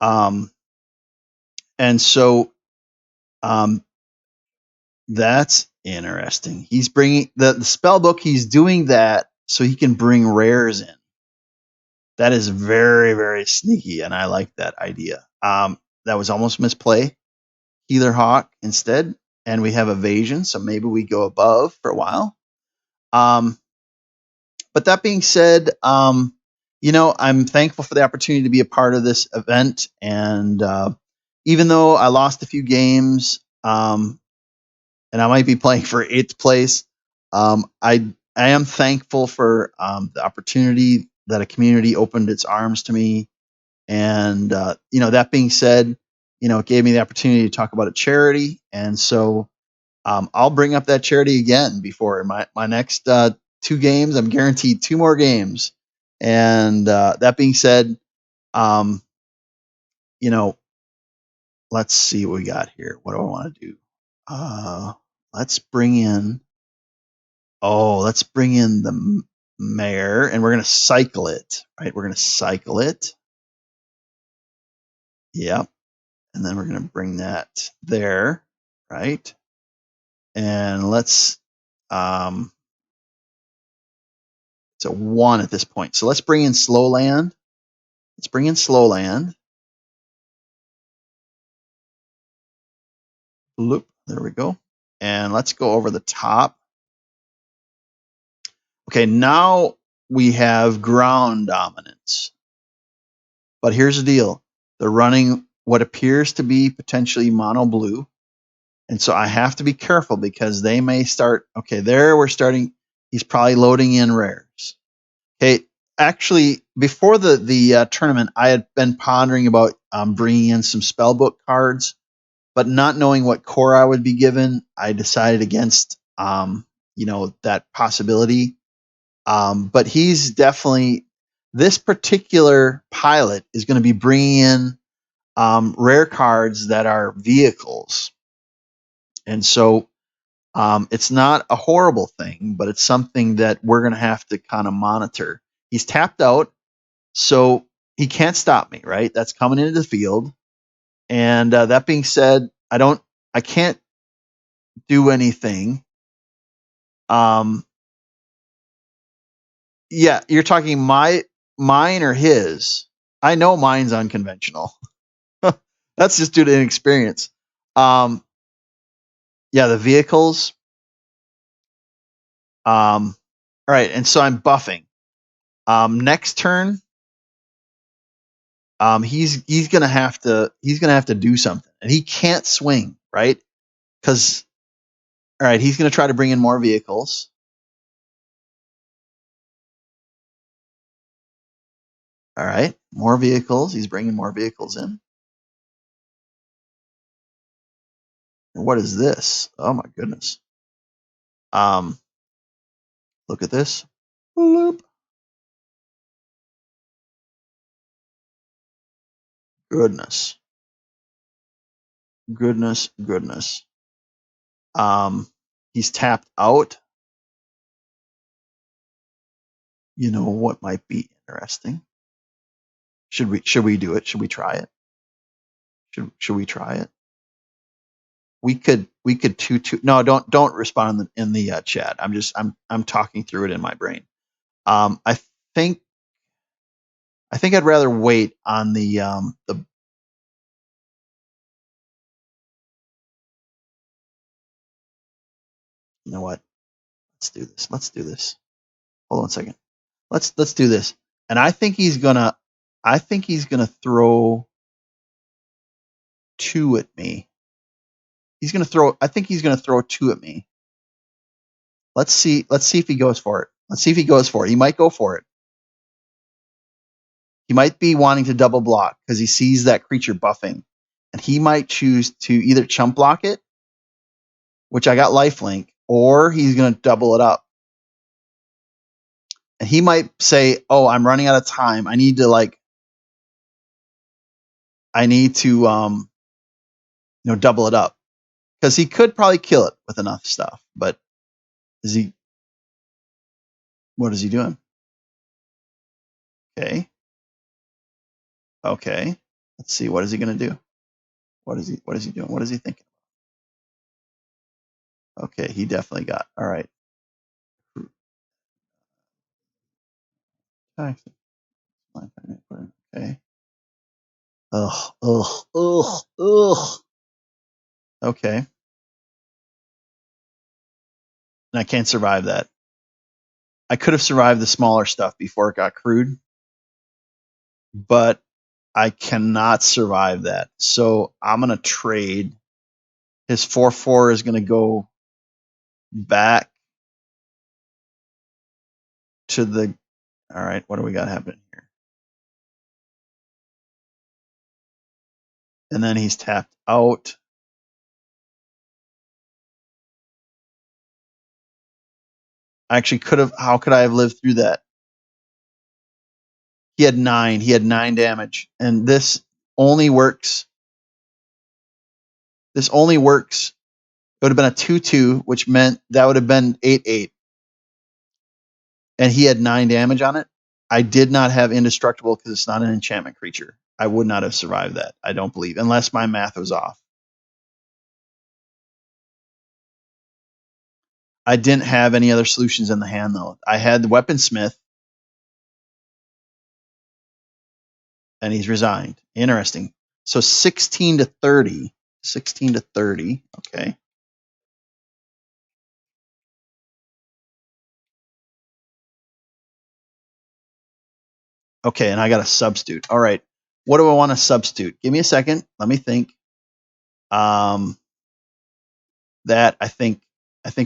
And so that's interesting. He's bringing the spell book. He's doing that so he can bring rares in. That is very, very sneaky, and I like that idea. That was almost misplay. Healer Hawk instead, and we have evasion, so maybe we go above for a while. But that being said, I'm thankful for the opportunity to be a part of this event, and even though I lost a few games, and I might be playing for 8th place, I am thankful for the opportunity that a community opened its arms to me. And, that being said, it gave me the opportunity to talk about a charity. And so I'll bring up that charity again before my next 2 games. I'm guaranteed 2 more games. And that being said, um, let's see what we got here. What do I want to do? Let's bring in. Oh, let's bring in the mayor, and we're going to cycle it, right? We're going to cycle it. Yep. And then we're going to bring that there, right? And let's, it's a 1 at this point. So let's bring in slow land. Let's bring in slow land. Loop. There we go. And let's go over the top. Okay, now we have ground dominance. But here's the deal. They're running what appears to be potentially mono blue. And so I have to be careful because they may start. Okay, there we're starting. He's probably loading in rares. Okay, actually, before the tournament, I had been pondering about bringing in some spellbook cards, but not knowing what core I would be given, I decided against that possibility. But he's definitely, this particular pilot is going to be bringing in rare cards that are vehicles, and so it's not a horrible thing, but it's something that we're going to have to kind of monitor. He's tapped out, so he can't stop me, right? That's coming into the field. And that being said, I can't do anything. Yeah, you're talking mine or his. I know mine's unconventional. That's just due to inexperience. Yeah, the vehicles. All right, and so I'm buffing. Next turn, he's gonna have to do something, and he can't swing, right? Because all right, he's gonna try to bring in more vehicles. All right, more vehicles. He's bringing more vehicles in. And what is this? Oh my goodness. Look at this. Bloop. Goodness. Goodness. He's tapped out. You know what might be interesting? Should we do it? Should we try it? Should we try it? We could 2-2. No, don't respond in the chat. I'm talking through it in my brain. I think I'd rather wait on the you know what? Let's do this. Hold on a second. Let's do this. And I think he's gonna throw 2 at me. I think he's gonna throw 2 at me. Let's see if he goes for it. He might go for it. He might be wanting to double block because he sees that creature buffing. And he might choose to either chump block it, which I got lifelink, or he's gonna double it up. And he might say, "Oh, I'm running out of time. I need to double it up." Because he could probably kill it with enough stuff, but what is he doing? Okay. Let's see. What is he going to do? What is he doing? What is he thinking? Okay, he definitely got. All right. Okay. Ugh. Okay. And I can't survive that. I could have survived the smaller stuff before it got crude, but I cannot survive that. So I'm going to trade. His 4/4 is going to go back to the. All right, what do we got happening here? And then he's tapped out. I actually could have. How could I have lived through that? He had 9. He had 9 damage, and this only works. This only works. It would have been a 2/2, which meant that would have been 8/8, and he had 9 damage on it. I did not have indestructible because it's not an enchantment creature. I would not have survived that. I don't believe, unless my math was off. I didn't have any other solutions in the hand though. I had the weaponsmith, and he's resigned. Interesting. So 16 to 30. 16 to 30. Okay. Okay, and I got a substitute. All right. What do I want to substitute? Give me a second. Let me think. That I think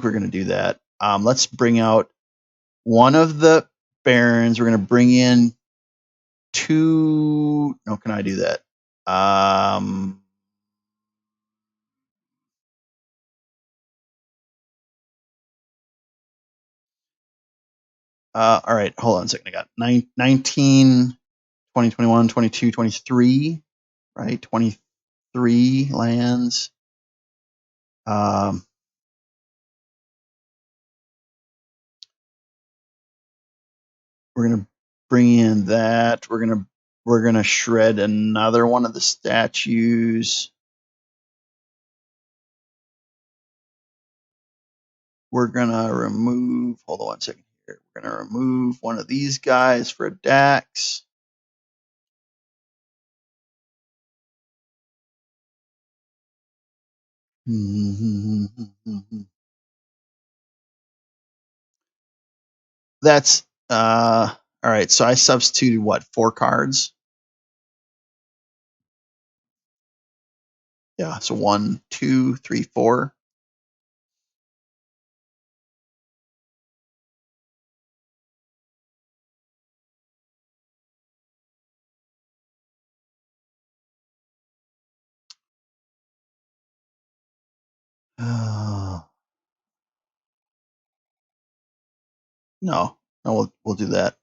we're going to do that. Let's bring out one of the barons. We're going to bring in 2. No, can I do that? All right, hold on a second. I got 19, 20, 21, 22, 23, right? 23 lands. We're gonna bring in that. We're gonna shred another one of the statues. We're gonna remove. Hold on 1 second here. We're gonna remove one of these guys for a Dax. That's all right. So I substituted what? 4 cards. Yeah. So 1, 2, 3, 4. No, we'll do that.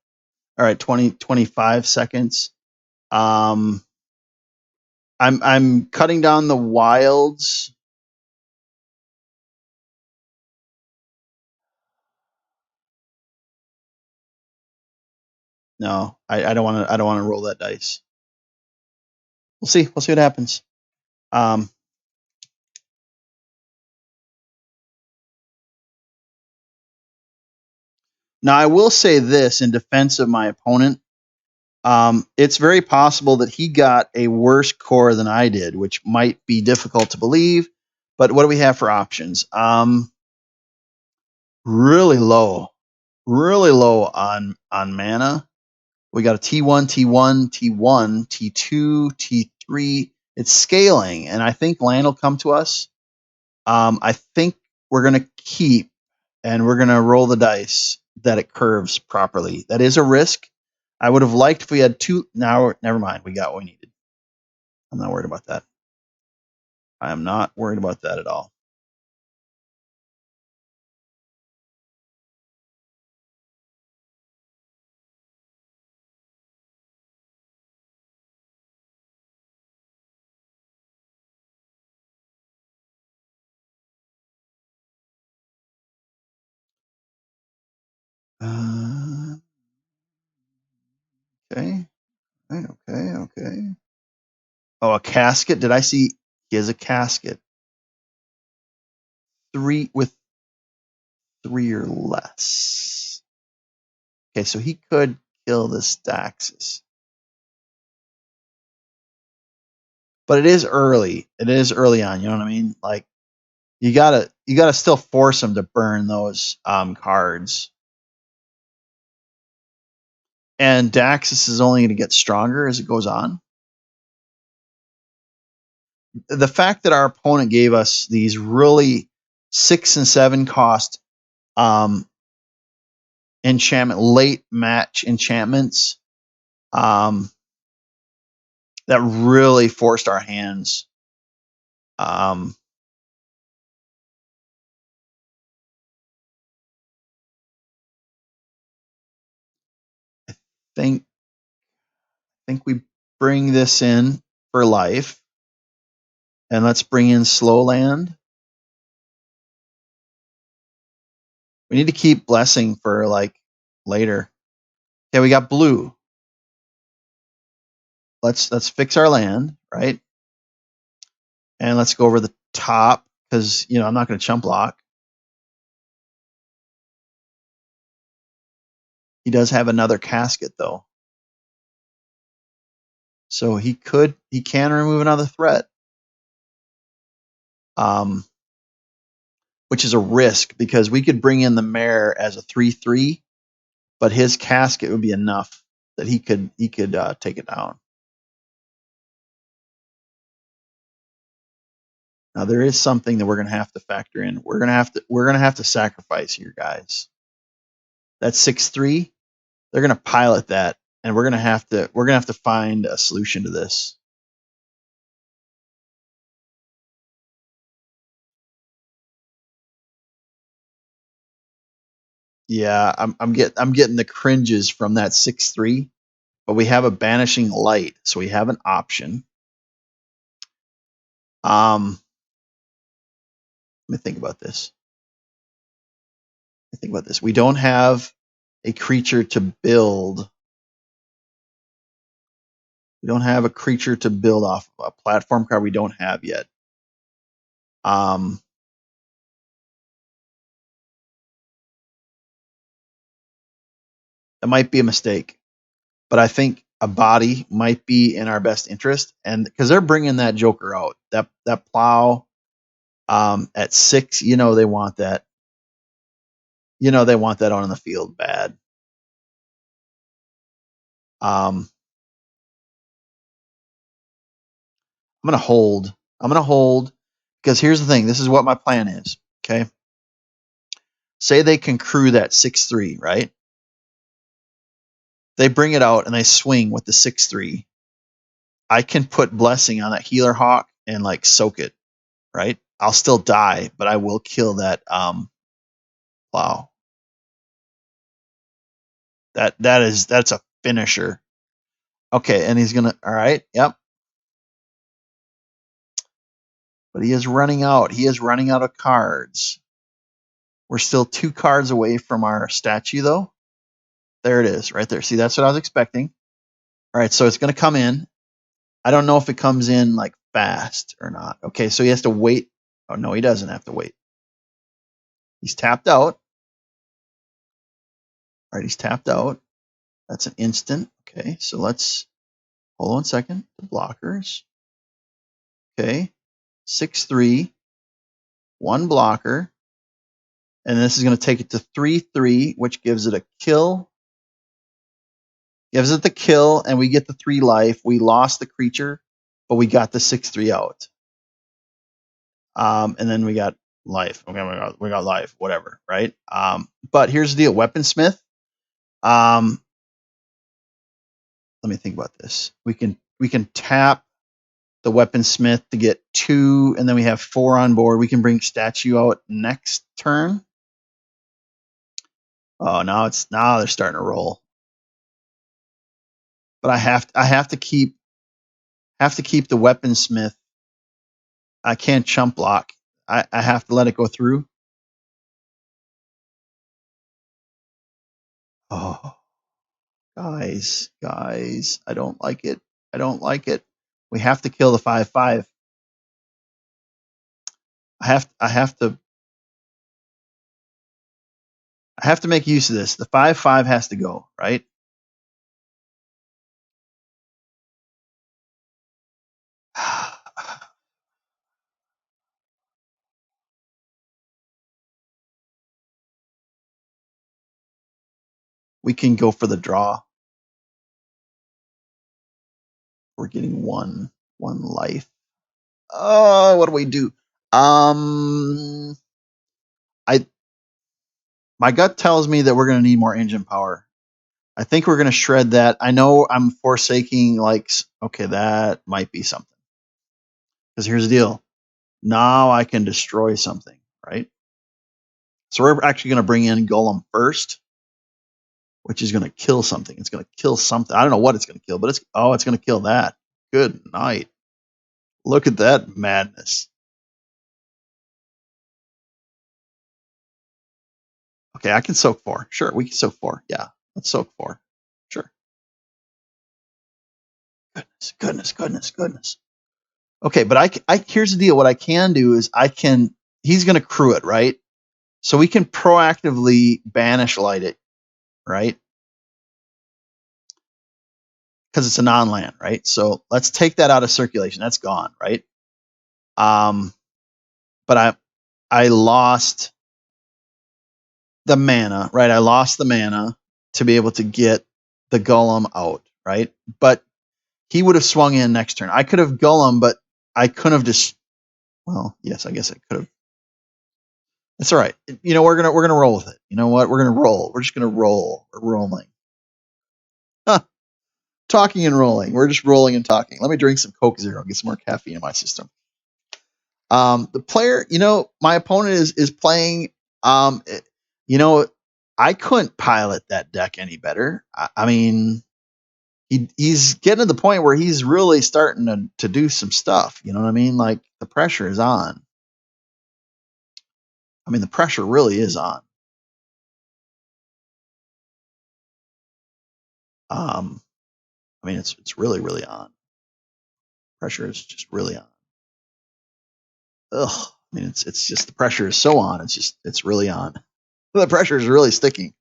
All right, 25 seconds. I'm cutting down the wilds. No, I don't want to. I don't want to roll that dice. We'll see. We'll see what happens. Now I will say this in defense of my opponent. It's very possible that he got a worse core than I did, which might be difficult to believe. But what do we have for options? Really low on mana. We got a T1, T1, T1, T2, T3. It's scaling, and I think land will come to us. I think we're gonna keep, and we're gonna roll the dice that it curves properly. That is a risk. I would have liked if we had two. Now, never mind. We got what we needed. I'm not worried about that. I am not worried about that at all. Okay. Okay. Oh, a casket. Did I see? He has a casket. 3 with 3 or less. Okay, so he could kill this Daxus. But it is early. It is early on, you know what I mean? Like you gotta still force him to burn those cards. And Daxus is only gonna get stronger as it goes on. The fact that our opponent gave us these really 6 and 7 cost enchantment, late match enchantments, that really forced our hands. I think we bring this in for life, and let's bring in slow land. We need to keep blessing for like later. Okay, we got blue. Let's fix our land, right? And let's go over the top because I'm not going to chump block. He does have another casket though, so he can remove another threat, which is a risk because we could bring in the mayor as a 3/3, but his casket would be enough that he could take it down. Now there is something that we're going to have to factor in. We're going to have to sacrifice here, guys. That's 6/3. They're going to pilot that, and we're going to have to find a solution to this. Yeah, I'm getting the cringes from that 6/3, but we have a banishing light, so we have an option. Let me think about this. We don't have a creature to build. We don't have a creature to build off of a platform card we don't have yet. That might be a mistake, but I think a body might be in our best interest, and because they're bringing that Joker out, that plow at 6, they want that. They want that on the field bad. I'm gonna hold. Because here's the thing. This is what my plan is. Okay. Say they can crew that 6/3, right? They bring it out and they swing with the 6/3. I can put blessing on that healer hawk and like soak it, right? I'll still die, but I will kill that plow. That's a finisher. Okay, and he's gonna. All right. Yep. But he is running out. He is running out of cards. We're still 2 cards away from our statue, though. There it is, right there. See, that's what I was expecting. All right, so it's going to come in. I don't know if it comes in like fast or not. Okay, so he has to wait. Oh, no, he doesn't have to wait. He's tapped out. All right, he's tapped out. That's an instant. Okay, so let's hold on a second. The blockers. Okay, 6/3, 1 blocker. And this is going to take it to 3/3, which gives it a kill. Gives it the kill, and we get the 3 life. We lost the creature, but we got the 6/3 out. And then we got life. Okay, we got life, whatever, right? But here's the deal: Weaponsmith. Let me think about this. We can tap the Weaponsmith to get 2, and then we have 4 on board. We can bring statue out next turn. Oh, now they're starting to roll. But I have to keep the Weaponsmith. I can't chump block. I have to let it go through. Oh, guys, I don't like it. I don't like it. We have to kill the 5/5. I have to make use of this. The 5/5 has to go, right? We can go for the draw. We're getting one life. Oh, what do we do? My gut tells me that we're going to need more engine power. I think we're going to shred that. I know I'm forsaking, like, okay, that might be something. Because here's the deal. Now I can destroy something, right? So we're actually going to bring in Golem first, which is going to kill something. It's going to kill something. I don't know what it's going to kill, but it's going to kill that. Good night. Look at that madness. Okay, I can soak 4. Sure, we can soak 4. Yeah, let's soak 4. Sure. Goodness. Okay, but I here's the deal. What I can do is he's going to crew it, right? So we can proactively banish light it, right? Because it's a non-land, right? So let's take that out of circulation. That's gone, right? But I lost the mana, right? I lost the mana to be able to get the Golem out, right? But he would have swung in next turn. I could have Golem, but I couldn't have just. Well, yes, I guess I could have. That's all right. We're gonna roll with it. You know what? We're gonna roll. We're just gonna roll. We're rolling. Huh. Talking and rolling. We're just rolling and talking. Let me drink some Coke Zero. Get some more caffeine in my system. The player, my opponent is playing. I couldn't pilot that deck any better. I mean, he's getting to the point where he's really starting to do some stuff. You know what I mean? Like, the pressure is on. I mean, the pressure really is on. I mean, it's really, really on. Pressure is just really on. Ugh. I mean, it's just the pressure is so on. It's really on. The pressure is really sticking.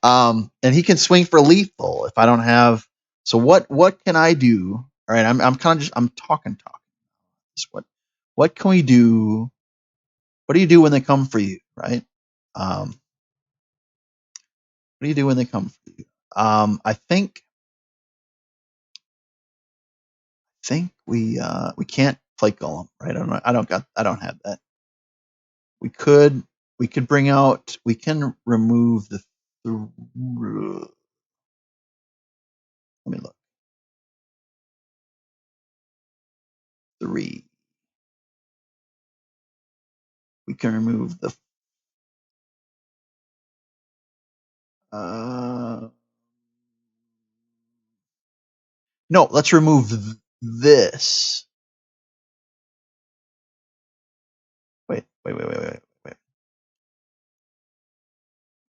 And he can swing for lethal if I don't have. So what can I do? All right, I'm kind of just I'm talking. Just what can we do? What do you do when they come for you, right? What do you do when they come for you? I think we can't play Golem, right? I don't have that. We could bring out. We can remove the. Let me look. 3. We can remove the. No, let's remove this. Wait.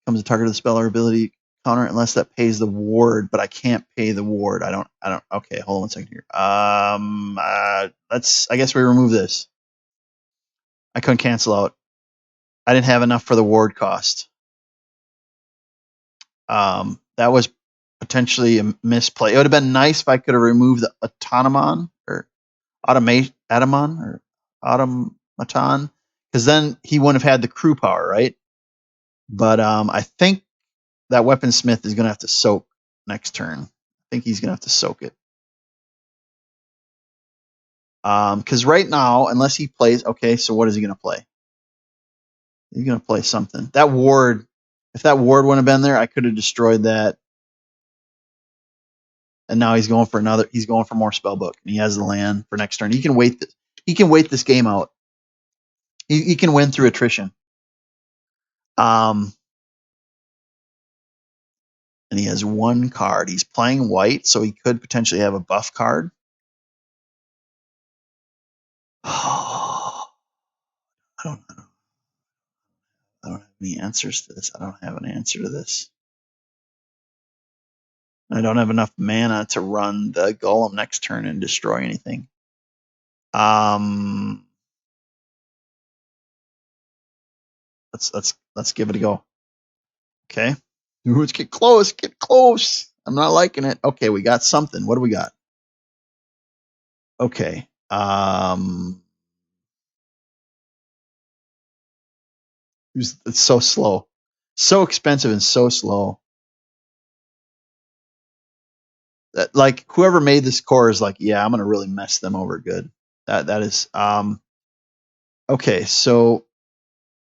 Becomes a target of the spell or ability counter unless that pays the ward, but I can't pay the ward. I don't. Okay, hold on 1 second here. Let's. I guess we remove this. I couldn't cancel out. I didn't have enough for the ward cost. That was potentially a misplay. It would have been nice if I could have removed the automaton or automaton, because then he wouldn't have had the crew power, right? But I think that weaponsmith is going to have to soak next turn. I think he's going to have to soak it. Because right now, unless he plays, okay, so what is he going to play? He's going to play something. That ward, if that ward wouldn't have been there, I could have destroyed that. And now he's going for another. He's going for more spellbook, and he has the land for next turn. He can wait. He can wait this game out. He can win through attrition. And he has one card. He's playing white, so he could potentially have a buff card. I don't know. I don't have any answers to this. I don't have an answer to this. I don't have enough mana to run the golem next turn and destroy anything. Let's give it a go. Okay. Let's get close. Get close. I'm not liking it. Okay, we got something. What do we got? Okay. It's so slow. So expensive and so slow. That, like, whoever made this core is like, yeah, I'm gonna really mess them over good. That is okay, so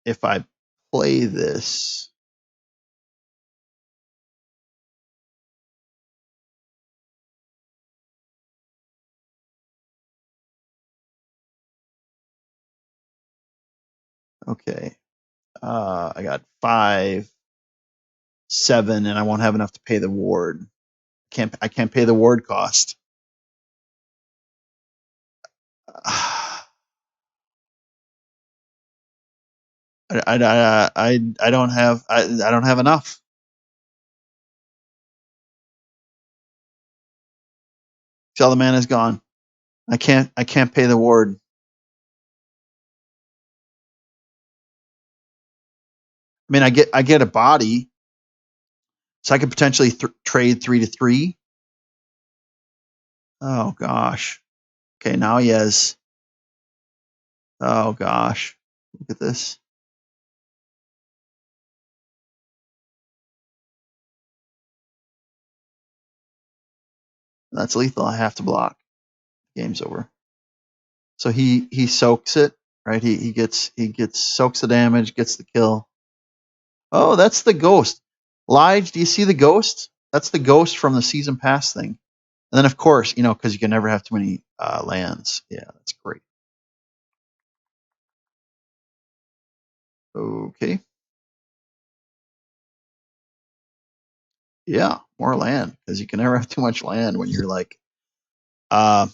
if I play this, okay, I got 5, 7, and I won't have enough to pay the ward. I can't pay the ward cost. I don't have I don't have enough. See, all the mana's gone. I can't pay the ward. I mean, I get a body, so I could potentially trade 3 to 3. Oh gosh. Okay, now he has. Oh gosh, look at this. That's lethal. I have to block. Game's over. So he soaks it, right? He soaks the damage, gets the kill. Oh, that's the ghost. Lige, do you see the ghost? That's the ghost from the season pass thing. And then of course, because you can never have too many lands. Yeah, that's great. Okay. Yeah, more land because you can never have too much land when you're like, I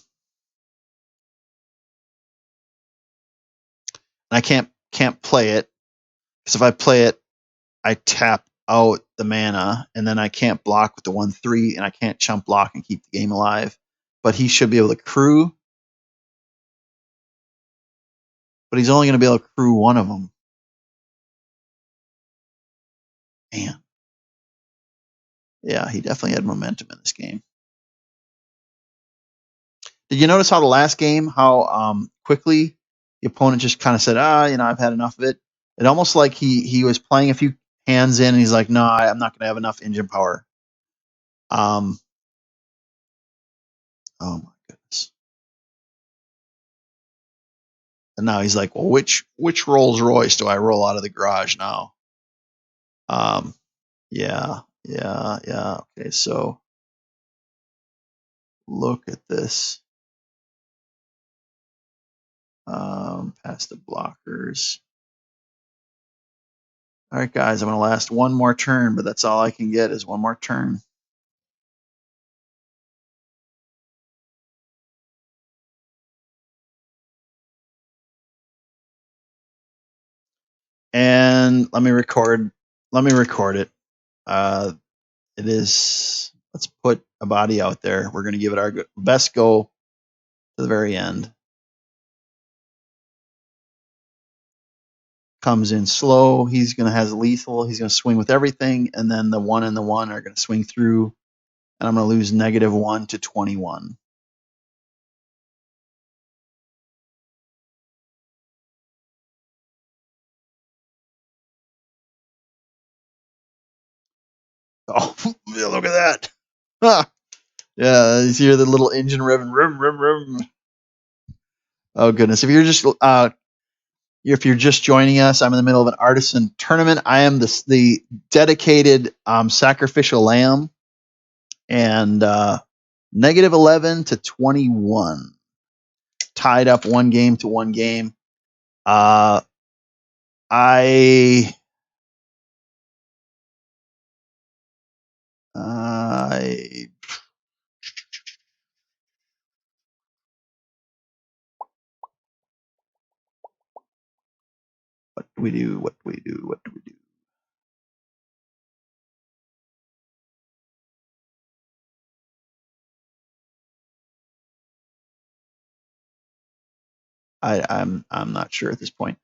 can't play it because if I play it, I tap out the mana and then I can't block with the 1/3 and I can't chump block and keep the game alive. But he should be able to crew, but he's only going to be able to crew one of them. Man, yeah, he definitely had momentum in this game. Did you notice how the last game, how quickly the opponent just kind of said, I've had enough of it. It almost like he was playing a few hands in and he's like, no, I'm not going to have enough engine power. Oh my goodness. And now he's like, well, which Rolls Royce do I roll out of the garage now? Yeah. Okay, so look at this. Past the blockers. All right, guys, I'm going to last one more turn, but that's all I can get is one more turn. Let me record it. It is. Let's put a body out there. We're going to give it our best go to the very end. Comes in slow. He's going to have lethal. He's going to swing with everything, and then the 1 and the 1 are going to swing through, and I'm going to lose -1 to 21. Oh, look at that! Ah, yeah, you hear the little engine revving, rim. Oh goodness! If you're just joining us, I'm in the middle of an Artisan tournament. I am the dedicated sacrificial lamb, and -11 to 21, tied up 1 game to 1 game. I what do we do? What do we do? What do we do? I'm not sure at this point.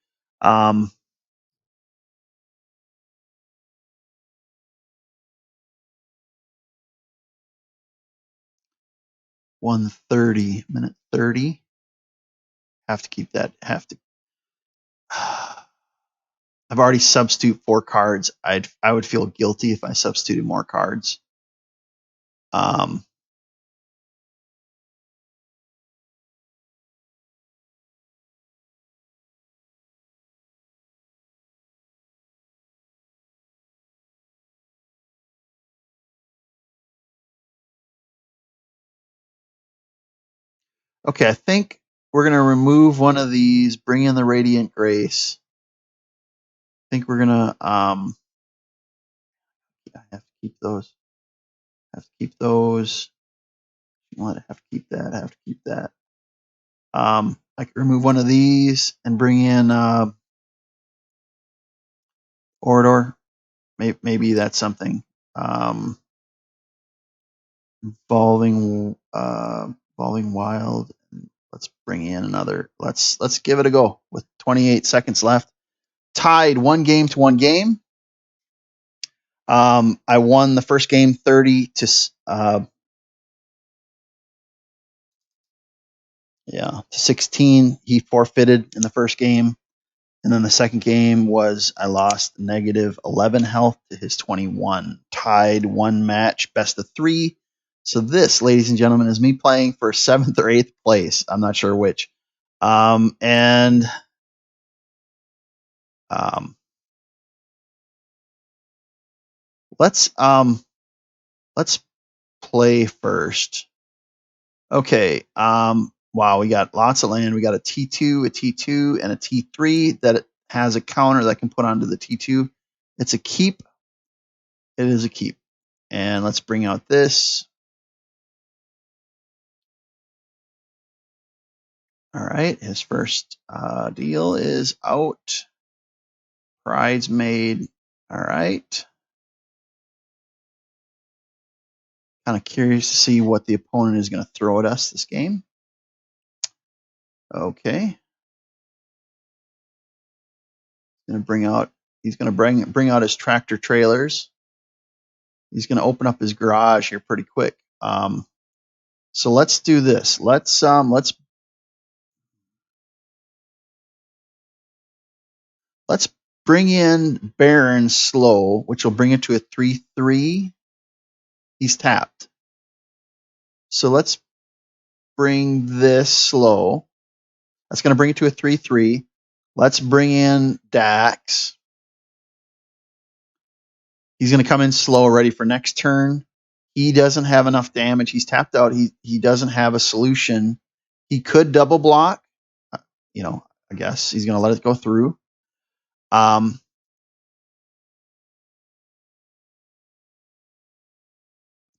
1:30, minute 30. Have to keep that. Have to. I've already substituted 4 cards. I would feel guilty if I substituted more cards. Okay, I think we're gonna remove one of these. Bring in the Radiant Grace. I think we're gonna. I have to keep those. Have to keep those. I have to keep that. I have to keep that. I can remove one of these and bring in Orador. Maybe that's something. Evolving Wild. Let's bring in another. Let's give it a go with 28 seconds left. Tied 1 game to 1 game. I won the first game 30 to 16. He forfeited in the first game. And then the second game was I lost -11 health to his 21. Tied 1 match, best of 3. So this, ladies and gentlemen, is me playing for 7th or 8th place. I'm not sure which. And let's play first. Okay. Wow, we got lots of land. We got a T2, a T2, and a T3 that has a counter that I can put onto the T2. It's a keep. It is a keep. And let's bring out this. All right, his first deal is out. Prize made. All right. Kind of curious to see what the opponent is going to throw at us this game. Okay. He's going to bring out his tractor trailers. He's going to open up his garage here pretty quick. So let's do this. Let's bring in Baron slow, which will bring it to a 3/3. He's tapped. So let's bring this slow. That's going to bring it to a 3/3. Let's bring in Dax. He's going to come in slow, ready for next turn. He doesn't have enough damage. He's tapped out. He doesn't have a solution. He could double block. I guess he's going to let it go through.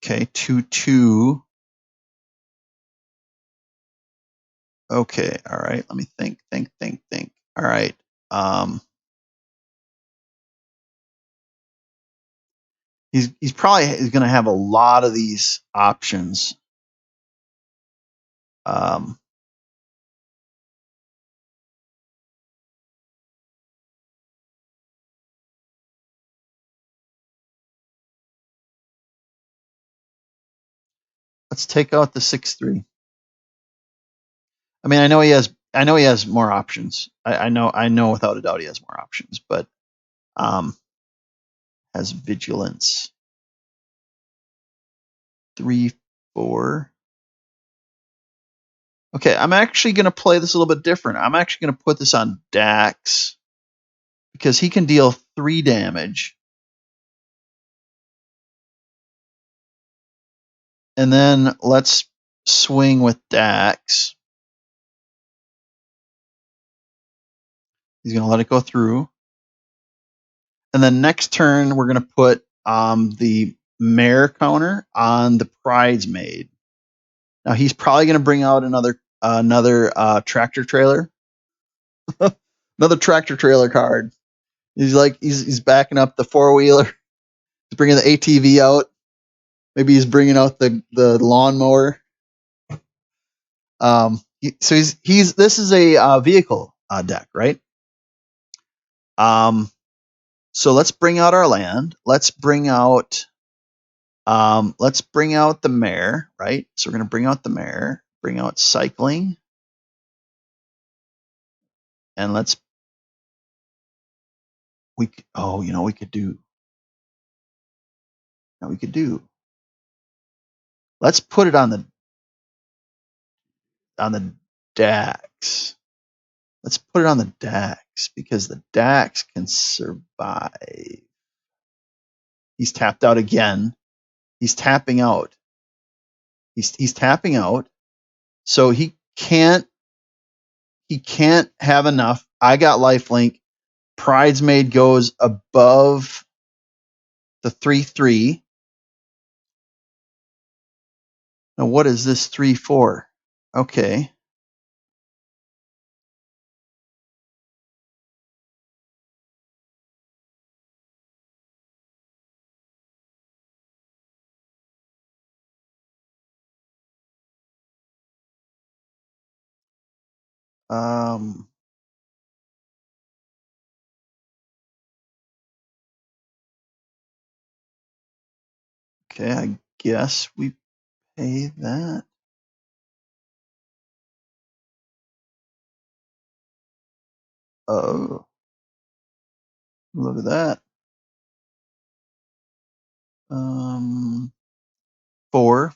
Okay, 2/2. Okay, all right. Let me think. All right. He's probably going to have a lot of these options. Let's take out the 6-3. I mean, I know he has more options. I know without a doubt he has more options, but has vigilance 3-4. Okay, I'm actually going to play this a little bit different. I'm actually going to put this on Dax because he can deal 3 damage. And then let's swing with Dax. He's going to let it go through. And then next turn, we're going to put the Mare counter on the Bridesmaid. Now he's probably going to bring out another tractor trailer. Another tractor trailer card. He's backing up the 4-wheeler. He's bringing the ATV out. Maybe he's bringing out the lawnmower. So this is a vehicle deck, right? So let's bring out our land. Let's bring out the Mare, right? So we're going to bring out the Mare, bring out cycling, and we could do. Let's put it on the Dax. Let's put it on the Dax because the Dax can survive. He's tapped out again. He's tapping out. He's tapping out. So he can't have enough. I got lifelink. Bridesmaid goes above the 3-3. Now what is this 3-4? Okay. Okay, I guess we pay that. Oh, look at that. 4,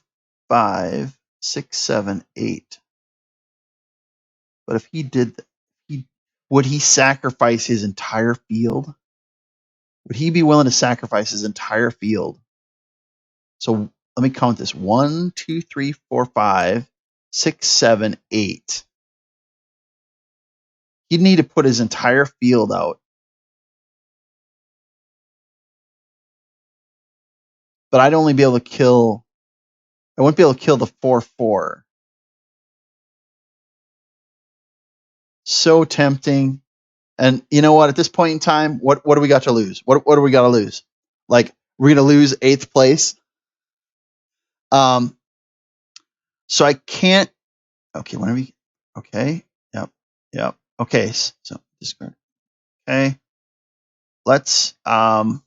5, 6, 7, 8. But if he did, would he sacrifice his entire field? Would he be willing to sacrifice his entire field? So let me count this: 1, 2, 3, 4, 5, 6, 7, 8. He'd need to put his entire field out. But I'd only be able to kill. I wouldn't be able to kill the 4-4. So tempting. And you know what? At this point in time, what do we got to lose? What do we got to lose? Like, we're gonna lose 8th place. So I can't. Okay, whenever we. Okay. Yep. Okay. So discard. Okay. Let's. And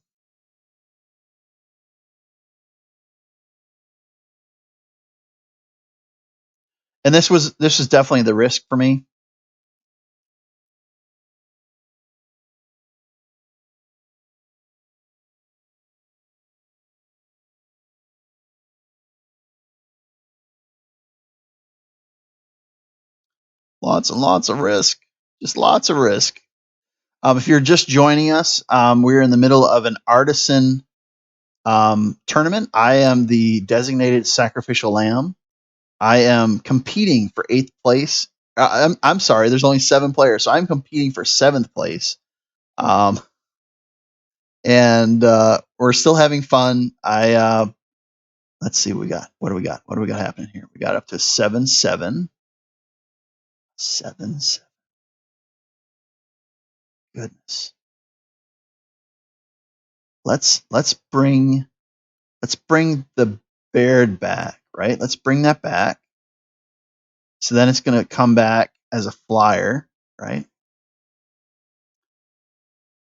this was definitely the risk for me. Lots and lots of risk. Just lots of risk. If you're just joining us, we're in the middle of an Artisan tournament. I am the designated sacrificial lamb. I am competing for 8th place. I'm sorry, there's only 7 players, so I'm competing for 7th place. And we're still having fun. Let's see what we got. What do we got? What do we got happening here? We got up to 7-7. 7-7. Goodness. Let's bring Let's bring the Baird back, right? Let's bring that back. So then it's going to come back as a flyer, right?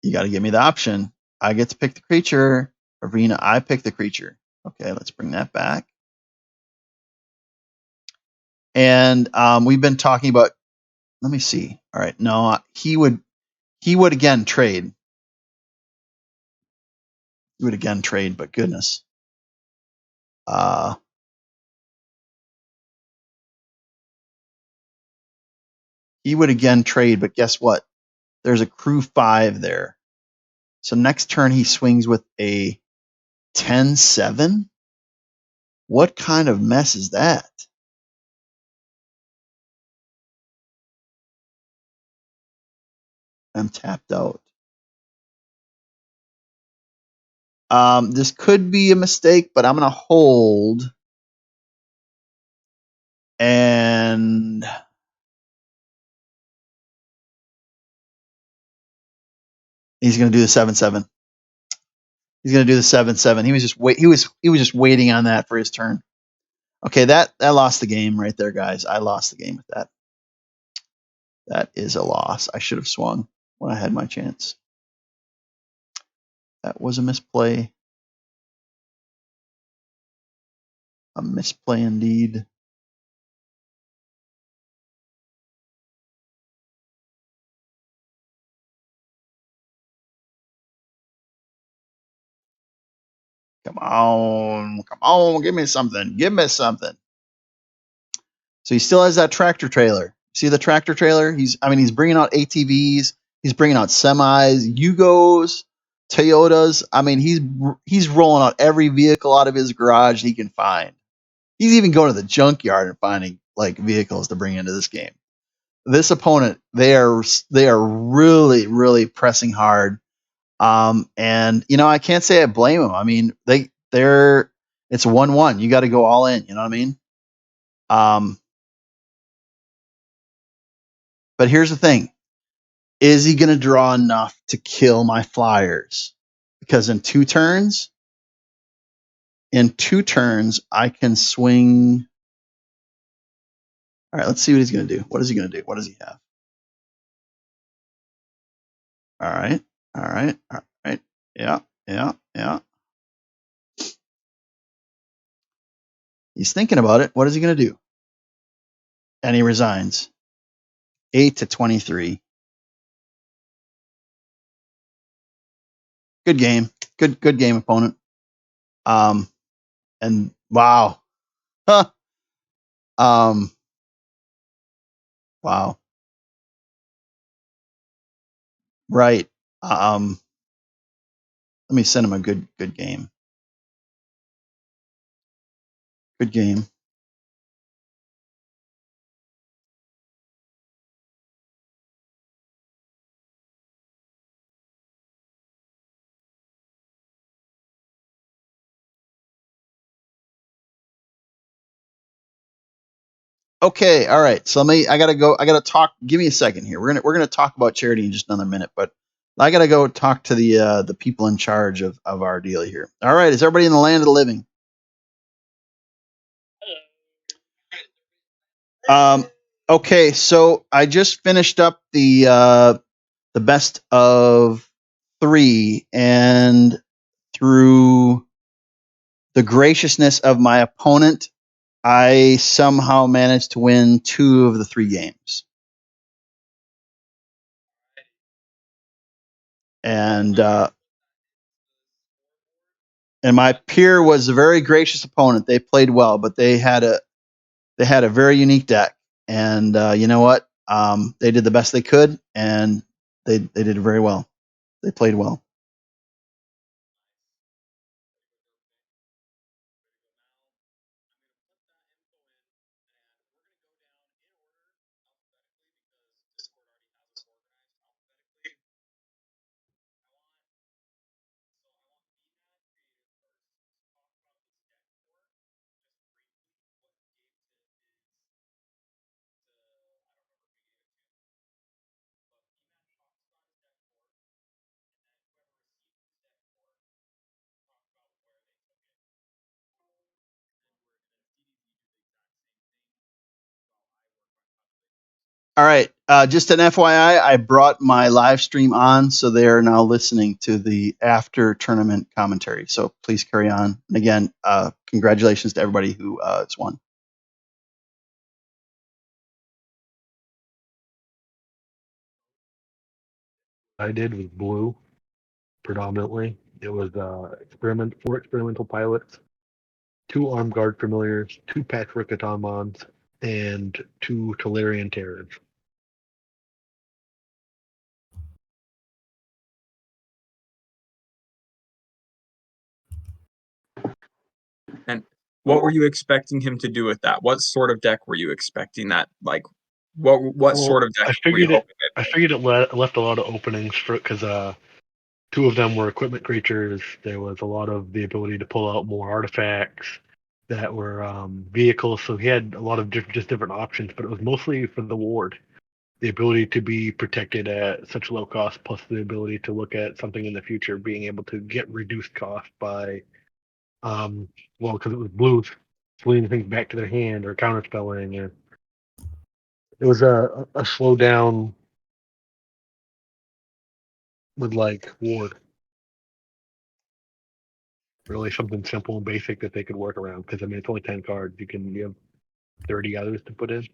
You got to give me the option. I get to pick the creature. Arena, I pick the creature. Okay, let's bring that back. And we've been talking about. Let me see. All right, no, he would again trade. He would again trade, but goodness. He would again trade, but guess what? There's a crew 5 there. So next turn he swings with a 10-7. What kind of mess is that? I'm tapped out. This could be a mistake, but I'm going to hold. And he's going to do the 7-7. He's going to do the 7-7. He was just waiting on that for his turn. Okay, that lost the game right there, guys. I lost the game with that. That is a loss. I should have swung when I had my chance. That was a misplay. A misplay indeed. Come on, give me something. Give me something. So he still has that tractor trailer. See the tractor trailer? He's bringing out ATVs. He's bringing out semis, Yugos, Toyotas. I mean, he's rolling out every vehicle out of his garage he can find. He's even going to the junkyard and finding like vehicles to bring into this game. This opponent, they are really, really pressing hard. And I can't say I blame them. I mean, they're it's 1-1. You got to go all in. You know what I mean? But here's the thing: is he going to draw enough to kill my flyers? Because in two turns, I can swing. All right, let's see what he's going to do. What is he going to do? What does he have? All right, all right, all right. Yeah, yeah, yeah. He's thinking about it. What is he going to do? And he resigns. 8-23. Good game. Good game, opponent. And wow. Huh. Wow. Right. Let me send him a good game. Good game. Okay, all right. So I gotta go. I gotta talk. Give me a second here. We're gonna talk about charity in just another minute, but I gotta go talk to the people in charge of our deal here. All right, is everybody in the land of the living? Okay, so I just finished up the best of 3, and through the graciousness of my opponent, I somehow managed to win 2 of the 3 games. And my peer was a very gracious opponent. They played well, but they had a very unique deck. And you know what? They did the best they could, and they did very well. They played well. All right. Just an FYI, I brought my live stream on, so they are now listening to the after tournament commentary. So please carry on. And again, congratulations to everybody who has won. I did was blue, predominantly. It was 4 experimental pilots, 2 armed guard familiars, 2 patchwork automons, and 2 Tolarian terrors. And what were you expecting him to do with that? What sort of deck were you expecting that? Like, what sort of deck were you hoping I figured it left a lot of openings for it because 2 of them were equipment creatures. There was a lot of the ability to pull out more artifacts that were vehicles. So he had a lot of just different options, but it was mostly for the ward. The ability to be protected at such low cost, plus the ability to look at something in the future, being able to get reduced cost by, because it was blues, swinging things back to their hand or counterspelling. And it was a slow down with like ward. Really something simple and basic that they could work around. Because I mean, it's only 10 cards. You have 30 others to put in.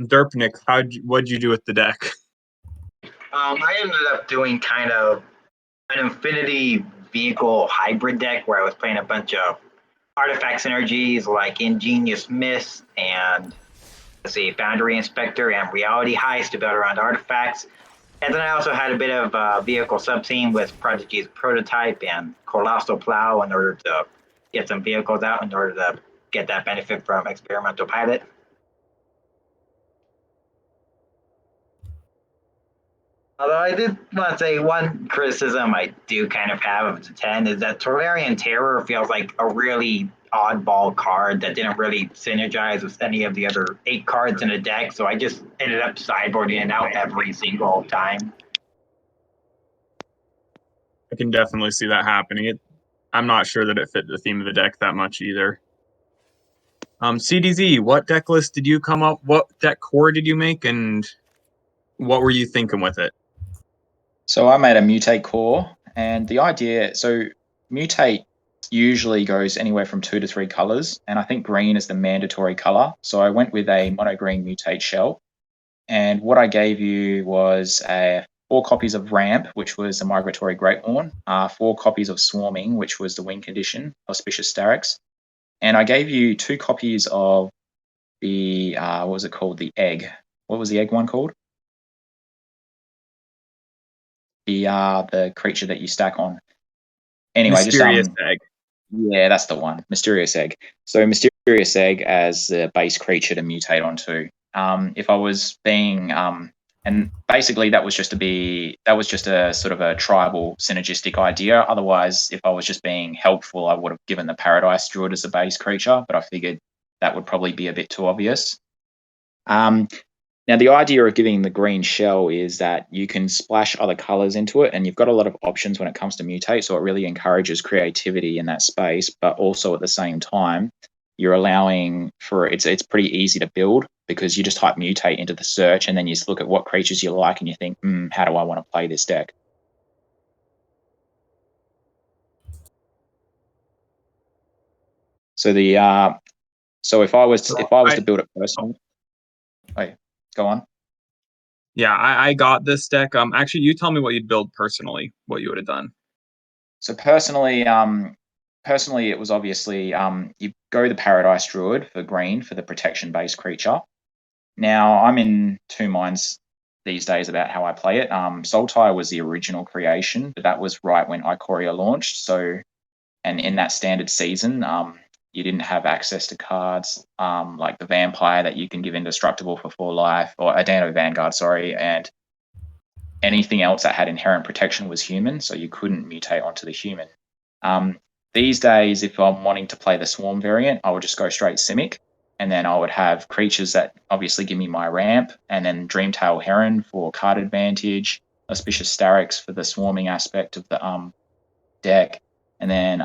Derpnik, what'd you do with the deck? I ended up doing kind of an Infinity vehicle hybrid deck where I was playing a bunch of artifact synergies like Ingenious Mist and Boundary Inspector and Reality Heist to build around artifacts. And then I also had a bit of vehicle subscene with Prodigy's Prototype and Colossal Plow in order to get some vehicles out in order to get that benefit from Experimental Pilot. Although I did want to say one criticism I do kind of have of the 10 is that Tolarian Terror feels like a really oddball card that didn't really synergize with any of the other 8 cards in the deck, so I just ended up sideboarding it out every single time. I can definitely see that happening. I'm not sure that it fit the theme of the deck that much either. CDZ, what deck list did you come up? What deck core did you make, and what were you thinking with it? So I made a mutate core, and the idea, so mutate usually goes anywhere from 2 to 3 colors, and I think green is the mandatory color. So I went with a mono green mutate shell, and what I gave you was 4 copies of Ramp, which was the Migratory Greathorn, 4 copies of Swarming, which was the win condition, Auspicious Starix, and I gave you 2 copies of the what was it called? The egg. What was the egg one called? The creature that you stack on. Anyway, Mysterious Egg. Yeah, that's the one. Mysterious Egg. So Mysterious Egg as the base creature to mutate onto. If I was being and basically that was just a sort of a tribal synergistic idea. Otherwise, if I was just being helpful, I would have given the Paradise Druid as a base creature, but I figured that would probably be a bit too obvious. Now, the idea of giving the green shell is that you can splash other colors into it, and you've got a lot of options when it comes to mutate, so it really encourages creativity in that space, but also at the same time, you're allowing for it's pretty easy to build because you just type mutate into the search, and then you just look at what creatures you like, and you think, how do I want to play this deck? So if I was to build it personally, go on. Yeah, I got this deck. Actually, you tell me what you'd build personally, what you would have done. So personally, it was obviously you go the Paradise Druid for green for the protection-based creature. Now, I'm in 2 minds these days about how I play it. Sultai was the original creation, but that was right when Ikoria launched. So, and in that standard season, you didn't have access to cards like the Vampire that you can give Indestructible for 4 life, or Adano Vanguard, sorry, and anything else that had inherent protection was human, so you couldn't mutate onto the human. These days, if I'm wanting to play the Swarm variant, I would just go straight Simic, and then I would have creatures that obviously give me my ramp, and then Dreamtail Heron for card advantage, Auspicious Starix for the swarming aspect of the deck, and then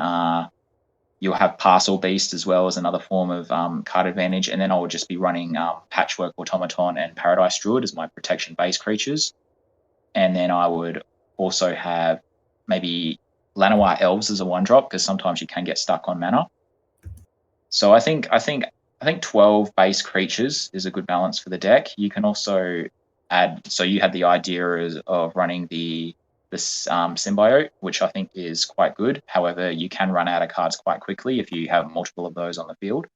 You'll have Parcel Beast as well as another form of card advantage, and then I would just be running Patchwork Automaton and Paradise Druid as my protection base creatures, and then I would also have maybe Llanowar Elves as a 1-drop, because sometimes you can get stuck on mana. So I think 12 base creatures is a good balance for the deck. You can also add, so you had the idea of running the symbiote, which I think is quite good. However, you can run out of cards quite quickly if you have multiple of those on the field.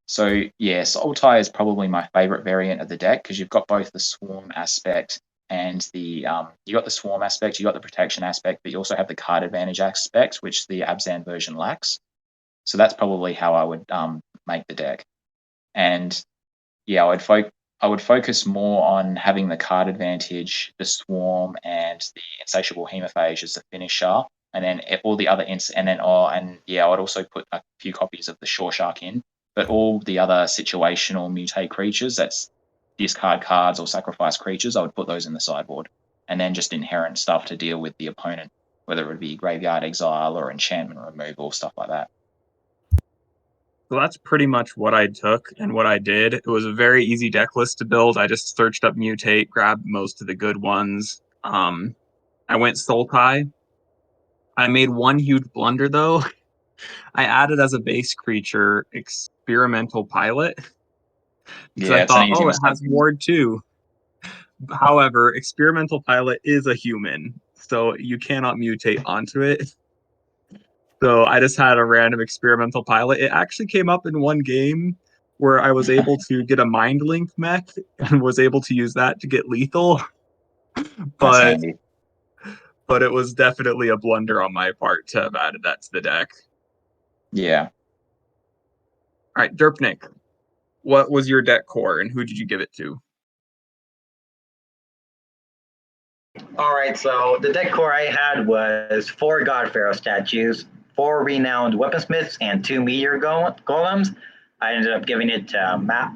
So yeah, Sultai is probably my favorite variant of the deck, because you've got both the swarm aspect and the you got the swarm aspect, you got the protection aspect, but you also have the card advantage aspect, which the Abzan version lacks. So that's probably how I would make the deck. And yeah, I would focus more on having the card advantage, the swarm, and the insatiable hemophage as the finisher, and then all the other I would also put a few copies of the Shore Shark in, but all the other situational mutate creatures, that's discard cards or sacrifice creatures, I would put those in the sideboard, and then just inherent stuff to deal with the opponent, whether it would be graveyard exile or enchantment removal, stuff like that. So that's pretty much what I took and what I did. It was a very easy deck list to build. I just searched up Mutate, grabbed most of the good ones. I went Sultai. I made one huge blunder, though. I added as a base creature Experimental Pilot, because I thought, it has Ward 2. However, Experimental Pilot is a human, so you cannot mutate onto it. So I just had a random Experimental Pilot. It actually came up in one game where I was able to get a Mind Link mech and was able to use that to get lethal. But it was definitely a blunder on my part to have added that to the deck. Yeah. All right, Derpnik, what was your deck core and who did you give it to? All right, so the deck core I had was 4 God Pharaoh statues, 4 renowned weaponsmiths, and 2 meteor golems. I ended up giving it to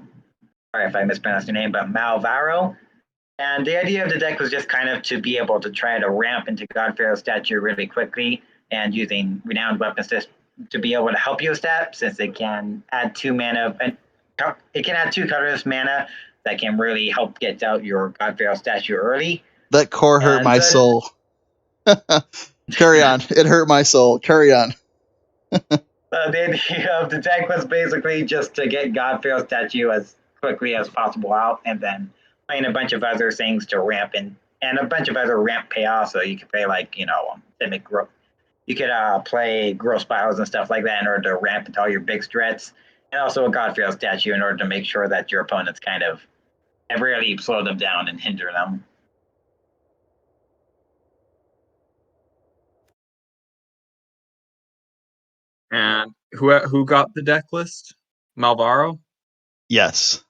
sorry if I mispronounced your name, but Malvaro. And the idea of the deck was just kind of to be able to try to ramp into God Pharaoh statue really quickly, and using renowned weaponsmiths to be able to help you with that, since it can add 2 mana, and it can add 2 colorless mana that can really help get out your God Pharaoh statue early. That core hurt my soul. Carry on. It hurt my soul. Carry on. The idea of the deck was basically just to get God Pharaoh statue as quickly as possible out, and then playing a bunch of other things to ramp and a bunch of other ramp payoffs. So you could play you could play growth spirals and stuff like that in order to ramp into all your big threats, and also a God Pharaoh statue in order to make sure that your opponents kind of really slow them down and hinder them. And who got the deck list? Malvaro? Yes.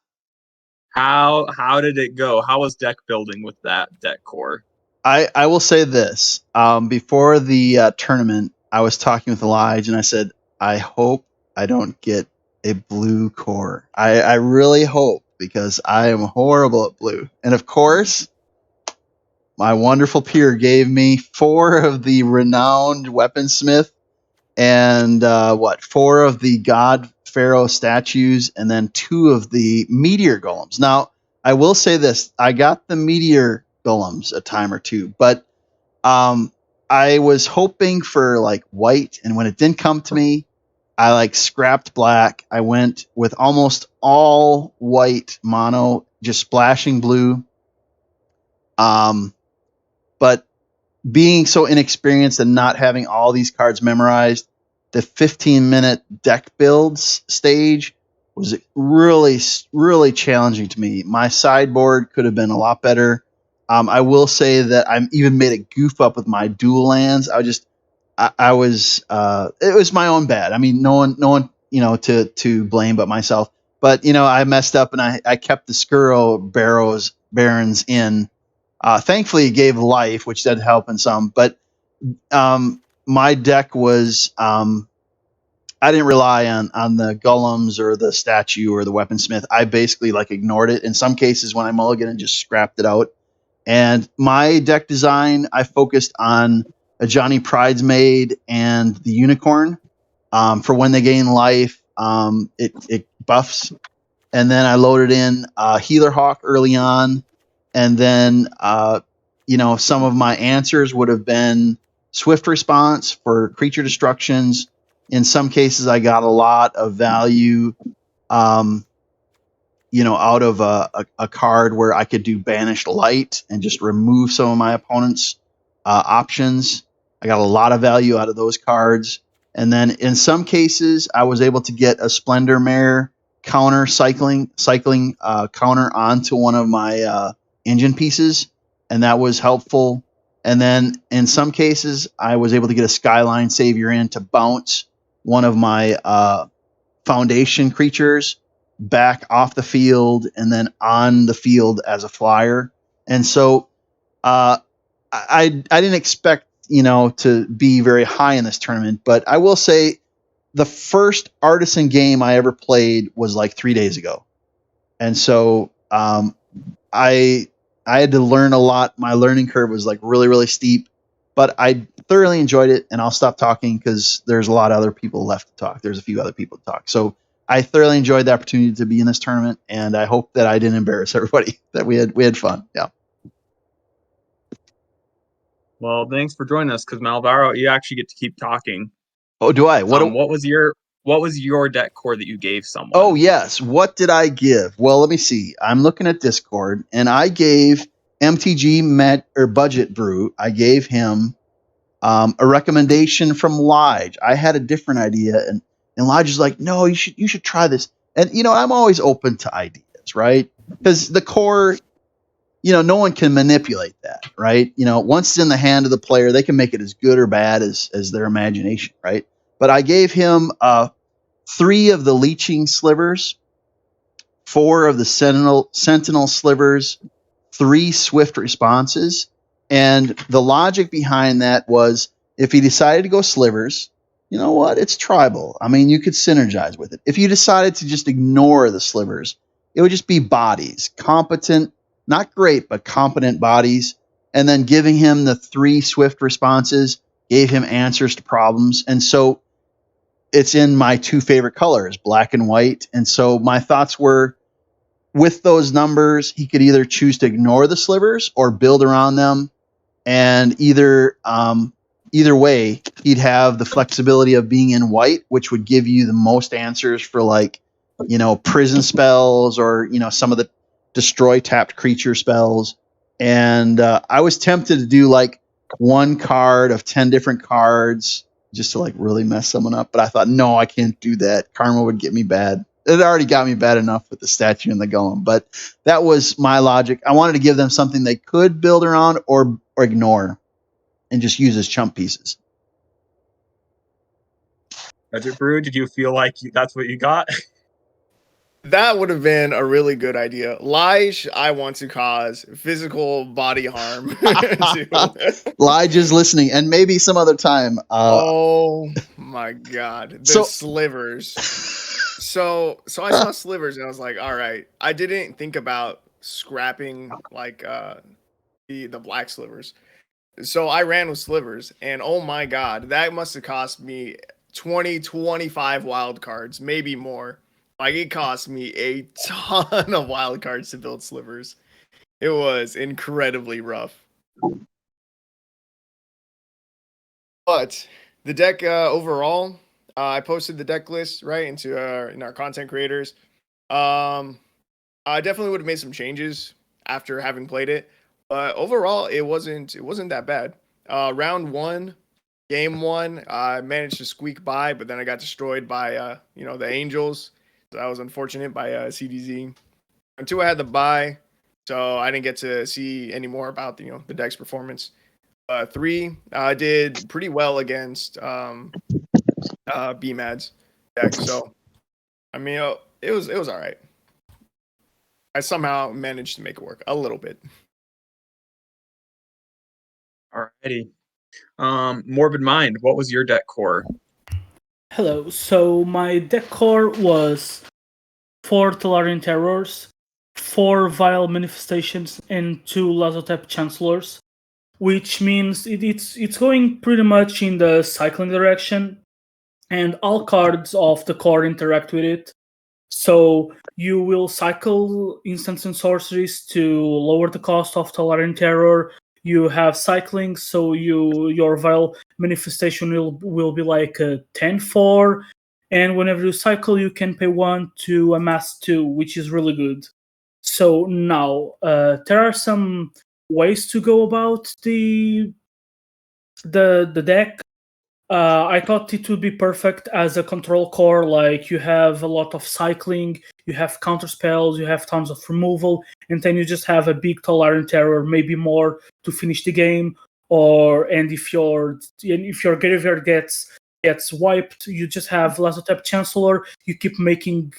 How did it go? How was deck building with that deck core? I will say this. Before the tournament, I was talking with Elijah, and I said, I hope I don't get a blue core. I really hope, because I am horrible at blue. And of course, my wonderful peer gave me 4 of the renowned weaponsmith and 4 of the God Pharaoh statues, and then 2 of the meteor golems. Now, I will say this. I got the meteor golems a time or two, but I was hoping for like white, and when it didn't come to me, I scrapped black. I went with almost all white mono, just splashing blue. But being so inexperienced and not having all these cards memorized, the 15-minute deck builds stage was really, really challenging to me. My sideboard could have been a lot better. I will say that I even made a goof up with my dual lands. I was, it was my own bad. I mean, no one, to blame but myself. But, I messed up, and I kept the Skuro Barons in. Thankfully, it gave life, which did help in some. But my deck was, I didn't rely on the golems or the statue or the weaponsmith. I basically ignored it. In some cases, when I mulliganed, and just scrapped it out. And my deck design, I focused on a Johnny Pridesmaid, and the Unicorn. For when they gain life, it buffs. And then I loaded in Healer Hawk early on, and then some of my answers would have been Swift Response for creature destructions. In some cases, I got a lot of value, out of a card where I could do Banished Light and just remove some of my opponent's options. I got a lot of value out of those cards. And then in some cases, I was able to get a Splendor Mare counter cycling counter onto one of my engine pieces, and that was helpful. And then in some cases, I was able to get a Skyline Savior in to bounce one of my foundation creatures back off the field and then on the field as a flyer. And so I didn't expect to be very high in this tournament, but I will say the first Artisan game I ever played was like 3 days ago, and so I had to learn a lot. My learning curve was like really, really steep, but I thoroughly enjoyed it. And I'll stop talking because there's a lot of other people left to talk. There's a few other people to talk. So I thoroughly enjoyed the opportunity to be in this tournament, and I hope that I didn't embarrass everybody. That we had fun. Yeah. Well, thanks for joining us, because Malvaro, you actually get to keep talking. Oh, do I? What was your deck core that you gave someone? Oh, yes. What did I give? Well, let me see. I'm looking at Discord, and I gave MTG Budget Brew. I gave him a recommendation from Lige. I had a different idea, and Lige is like, "No, you should try this." And I'm always open to ideas, right? Because the core, no one can manipulate that, right? Once it's in the hand of the player, they can make it as good or bad as their imagination, right? But I gave him 3 of the Leeching Slivers, 4 of the Sentinel Slivers, 3 Swift Responses. And the logic behind that was, if he decided to go Slivers, you know what? It's tribal. I mean, you could synergize with it. If you decided to just ignore the Slivers, it would just be bodies. Competent, not great, but competent bodies. And then giving him the 3 Swift Responses gave him answers to problems. And so it's in my 2 favorite colors, black and white. And so my thoughts were, with those numbers, he could either choose to ignore the Slivers or build around them. And either way, he'd have the flexibility of being in white, which would give you the most answers for prison spells or some of the destroy tapped creature spells. And I was tempted to do like 1 card of 10 different cards just to really mess someone up, but I thought, no, I can't do that. Karma would get me bad. It already got me bad enough with the statue and the golem, but that was my logic. I wanted to give them something they could build around or ignore and just use as chump pieces. Budget Brew, did you feel like that's what you got? That would have been a really good idea. Lige, I want to cause physical body harm to. Lige is listening, and maybe some other time. Oh my god, the slivers. So I saw slivers and I was like, all right. I didn't think about scrapping the black slivers. So I ran with slivers, and oh my god, that must have cost me 25 wild cards, maybe more. Like, it cost me a ton of wild cards to build slivers. It was incredibly rough. But the deck overall, I posted the deck list right into in our content creators. I definitely would have made some changes after having played it, but overall it wasn't that bad. Round 1, game 1, I managed to squeak by, but then I got destroyed by the Angels. So that was unfortunate by CDZ. And 2, I had the bye, so I didn't get to see any more about the deck's performance. 3, I did pretty well against BMAD's deck. So I mean, it was all right. I somehow managed to make it work a little bit. Alrighty. Morbid Mind, what was your deck core? Hello. So my deck core was 4 Tolarian Terrors, 4 Vile Manifestations, and 2 Lazotep Chancellors. which means it's going pretty much in the cycling direction, and all cards of the core interact with it. So you will cycle instants and sorceries to lower the cost of Tolarian Terror. You have cycling, so your Vile manifestation will be like a 10-4, and whenever you cycle, you can pay 1 to amass 2, which is really good. So now there are some ways to go about the deck. I thought it would be perfect as a control core. Like, you have a lot of cycling, you have counter spells, you have tons of removal, and then you just have a big Tolarian Terror, maybe more, to finish the game. And if your graveyard gets wiped, you just have Lasso Tap Chancellor. You keep making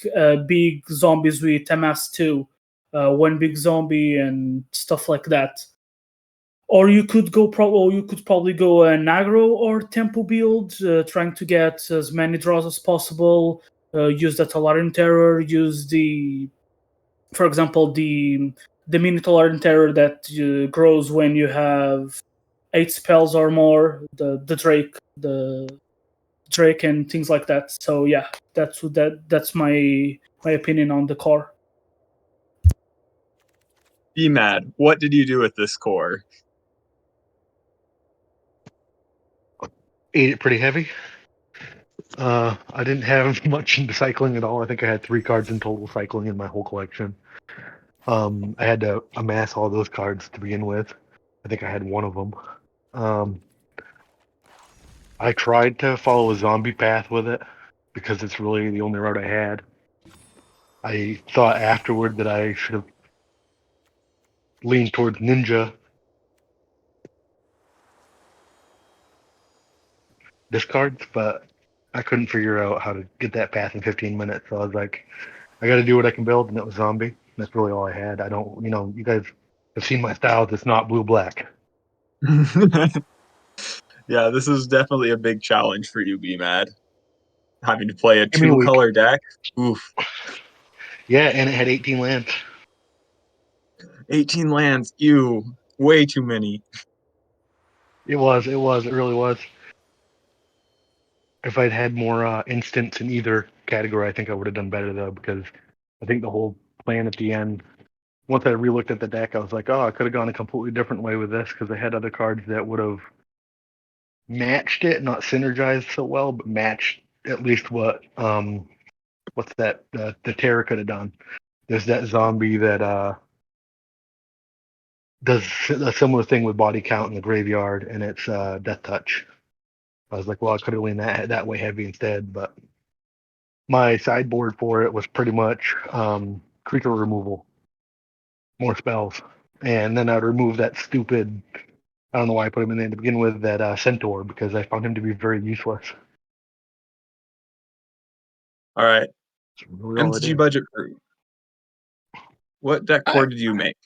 big zombies with MS 2, one big zombie and stuff like that. Or you could probably go an aggro or tempo build, trying to get as many draws as possible. Use the Tolarian Terror. Use for example, the mini Tolarian Terror that grows when you have 8 spells or more. The Drake and things like that. So yeah, that's my opinion on the core. Be mad. What did you do with this core? Ate it pretty heavy. I didn't have much into cycling at all. I think I had 3 cards in total cycling in my whole collection. I had to amass all those cards to begin with. I think I had 1 of them. I tried to follow a zombie path with it because it's really the only route I had. I thought afterward that I should have leaned towards ninja discards, but I couldn't figure out how to get that path in 15 minutes. So I was like, I got to do what I can build, and it was zombie. That's really all I had. I don't, you guys have seen my styles. It's not blue-black. Yeah, this is definitely a big challenge for you, Be Mad. Having to play a Give me a week. 2-color deck. Oof. Yeah, and it had 18 lands. 18 lands. Ew. Way too many. It really was. If I'd had more instants in either category, I think I would have done better, though, because I think the whole plan at the end, once I relooked at the deck, I was like, oh, I could have gone a completely different way with this, because I had other cards that would have matched it, not synergized so well, but matched at least what's that the Terror could have done. There's that zombie that does a similar thing with body count in the graveyard, and it's Death Touch. I was like, well, I could have leaned that way heavy instead, but my sideboard for it was pretty much creature removal, more spells, and then I'd remove that stupid. I don't know why I put him in there to begin with, that Centaur, because I found him to be very useless. All right. Really all I MTG did. budget crew. What deck core did you make?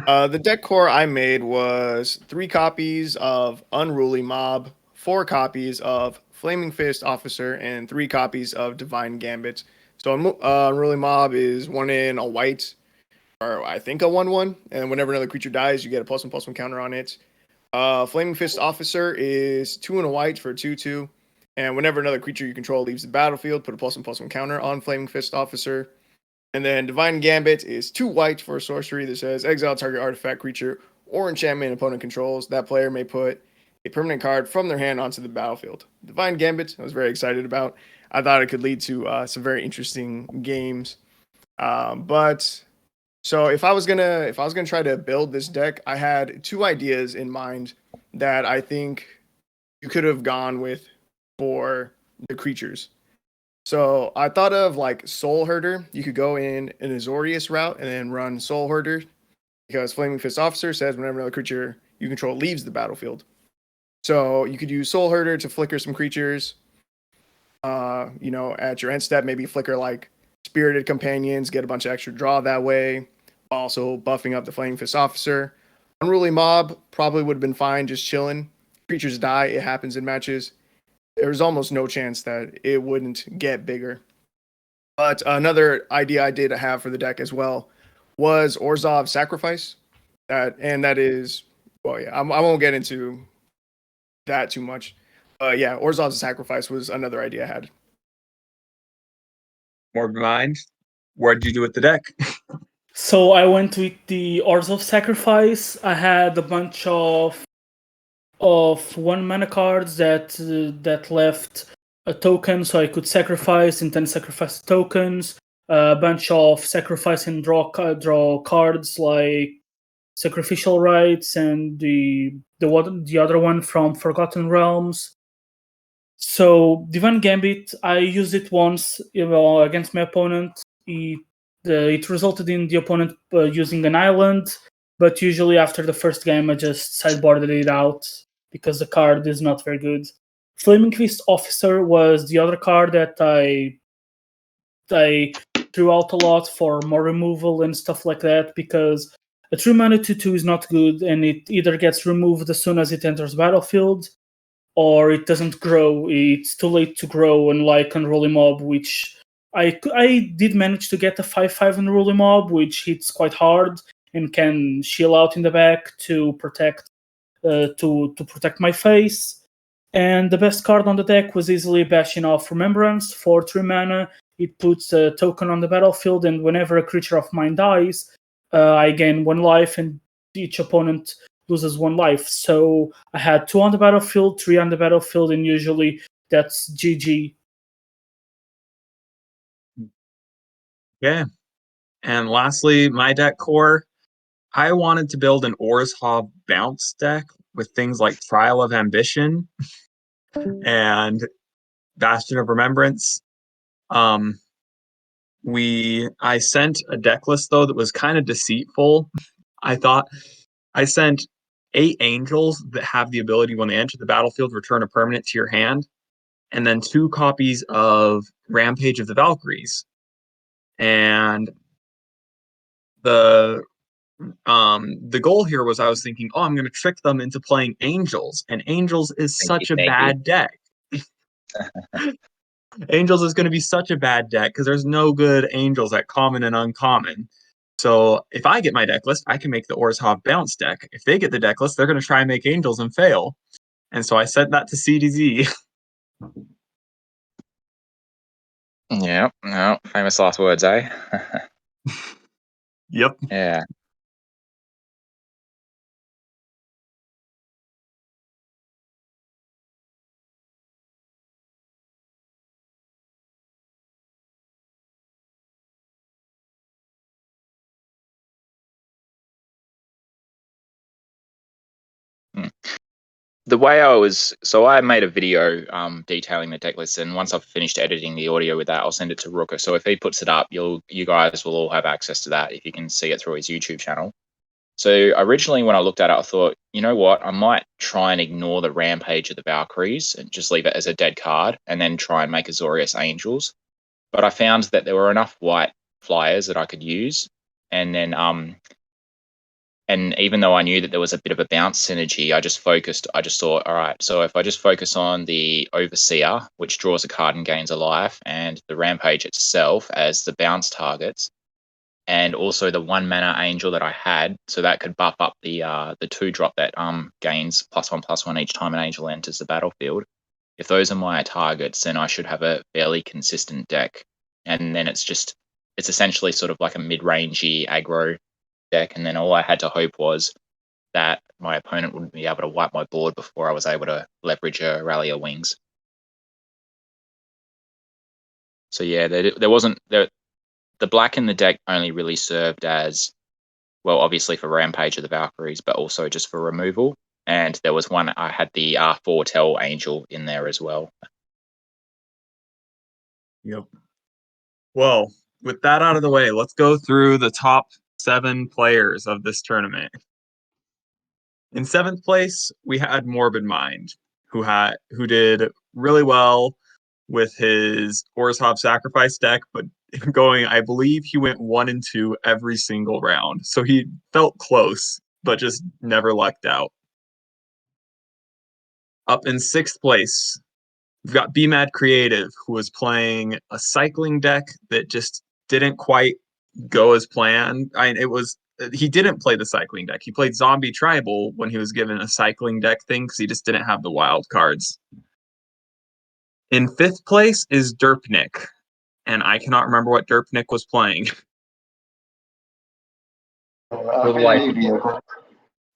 The deck core I made was 3 copies of Unruly Mob, 4 copies of Flaming Fist Officer, and 3 copies of Divine Gambit. So Unruly Mob is 1 in a white, or I think a 1/1, and whenever another creature dies, you get a +1/+1 counter on it. Flaming Fist Officer is 2 in a white for 2/2, and whenever another creature you control leaves the battlefield, put a +1/+1 counter on Flaming Fist Officer. And then Divine Gambit is 2 white for a sorcery that says exile target artifact, creature, or enchantment opponent controls. That player may put a permanent card from their hand onto the battlefield. Divine Gambit, I was very excited about. I thought it could lead to some very interesting games. But so if I was gonna try to build this deck, I had 2 ideas in mind that I think you could have gone with for the creatures. So I thought of like Soul Herder. You could go in an Azorius route and then run Soul Herder, because Flaming Fist Officer says whenever another creature you control leaves the battlefield. So you could use Soul Herder to flicker some creatures. At your end step, maybe flicker like Spirited Companions, get a bunch of extra draw that way, also buffing up the Flaming Fist Officer. Unruly Mob probably would have been fine, just chilling. Creatures die, it happens in matches. There's almost no chance that it wouldn't get bigger. But another idea I did have for the deck as well was Orzhov Sacrifice. That is Well, yeah, I won't get into that too much. Yeah, Orzhov's Sacrifice was another idea I had. Morbid Mind, what did you do with the deck? So I went with the Orzhov Sacrifice. I had a bunch of 1 mana cards that left a token, so I could sacrifice and then sacrifice tokens. A bunch of sacrifice and draw cards like Sacrificial Rites and the other one from Forgotten Realms. So Divine Gambit, I used it once against my opponent. It resulted in the opponent using an island, but usually after the first game I just sideboarded it out because the card is not very good. Flaming Fist Officer was the other card that I threw out a lot for more removal and stuff like that, because a 3-mana 2/2 is not good, and it either gets removed as soon as it enters battlefield, or it doesn't grow. It's too late to grow, unlike Unruly Mob, which I did manage to get a 5/5 Unruly Mob, which hits quite hard and can shield out in the back to protect my face. And the best card on the deck was easily Bastion of Remembrance for 3 mana. It puts a token on the battlefield, and whenever a creature of mine dies, I gain 1 life, and each opponent loses 1 life. So I had 2 on the battlefield, 3 on the battlefield, and usually that's GG. Yeah. And lastly, my deck core, I wanted to build an Orzhov bounce deck with things like Trial of Ambition and Bastion of Remembrance. I sent a deck list though that was kind of deceitful. I thought I sent 8 angels that have the ability when they enter the battlefield return a permanent to your hand, and then 2 copies of Rampage of the Valkyries. And the goal here was I was thinking, oh, I'm going to trick them into playing Angels, and Angels is such a bad deck. Angels is going to be such a bad deck because there's no good Angels at common and uncommon. So if I get my deck list, I can make the Orzhov bounce deck. If they get the deck list, they're going to try and make Angels and fail. And so I sent that to CDZ. Yeah, no, famous last words, eh? Yep. Yeah. The way I made a video detailing the deck list, and once I've finished editing the audio with that, I'll send it to Rooker. So if he puts it up, you guys will all have access to that if you can see it through his YouTube channel. So originally when I looked at it, I thought, you know what, I might try and ignore the Rampage of the Valkyries and just leave it as a dead card and then try and make Azorius Angels. But I found that there were enough white flyers that I could use. And then and even though I knew that there was a bit of a bounce synergy, I just thought, all right, so if I just focus on the Overseer, which draws a card and gains a life, and the Rampage itself as the bounce targets, and also the 1 mana Angel that I had, so that could buff up the 2-drop that gains +1/+1 each time an Angel enters the battlefield. If those are my targets, then I should have a fairly consistent deck. And then it's essentially sort of like a mid-rangey aggro deck, and then all I had to hope was that my opponent wouldn't be able to wipe my board before I was able to leverage a Rally of Wings. So yeah, there wasn't the black in the deck only really served as, well, obviously for Rampage of the Valkyries, but also just for removal. And there was one, I had the Foretell Angel in there as well. Yep. Well, with that out of the way, let's go through the top 7 players of this tournament. In 7th place, we had Morbid Mind, who did really well with his Orzhov Sacrifice deck, but I believe he went 1 and 2 every single round. So he felt close, but just never lucked out. Up in 6th place, we've got BMAD Creative, who was playing a cycling deck that just didn't quite go as planned. It was he didn't play the cycling deck. He played Zombie Tribal when he was given a cycling deck thing because he just didn't have the wild cards. In 5th place is Derpnik, and I cannot remember what Derpnik was playing.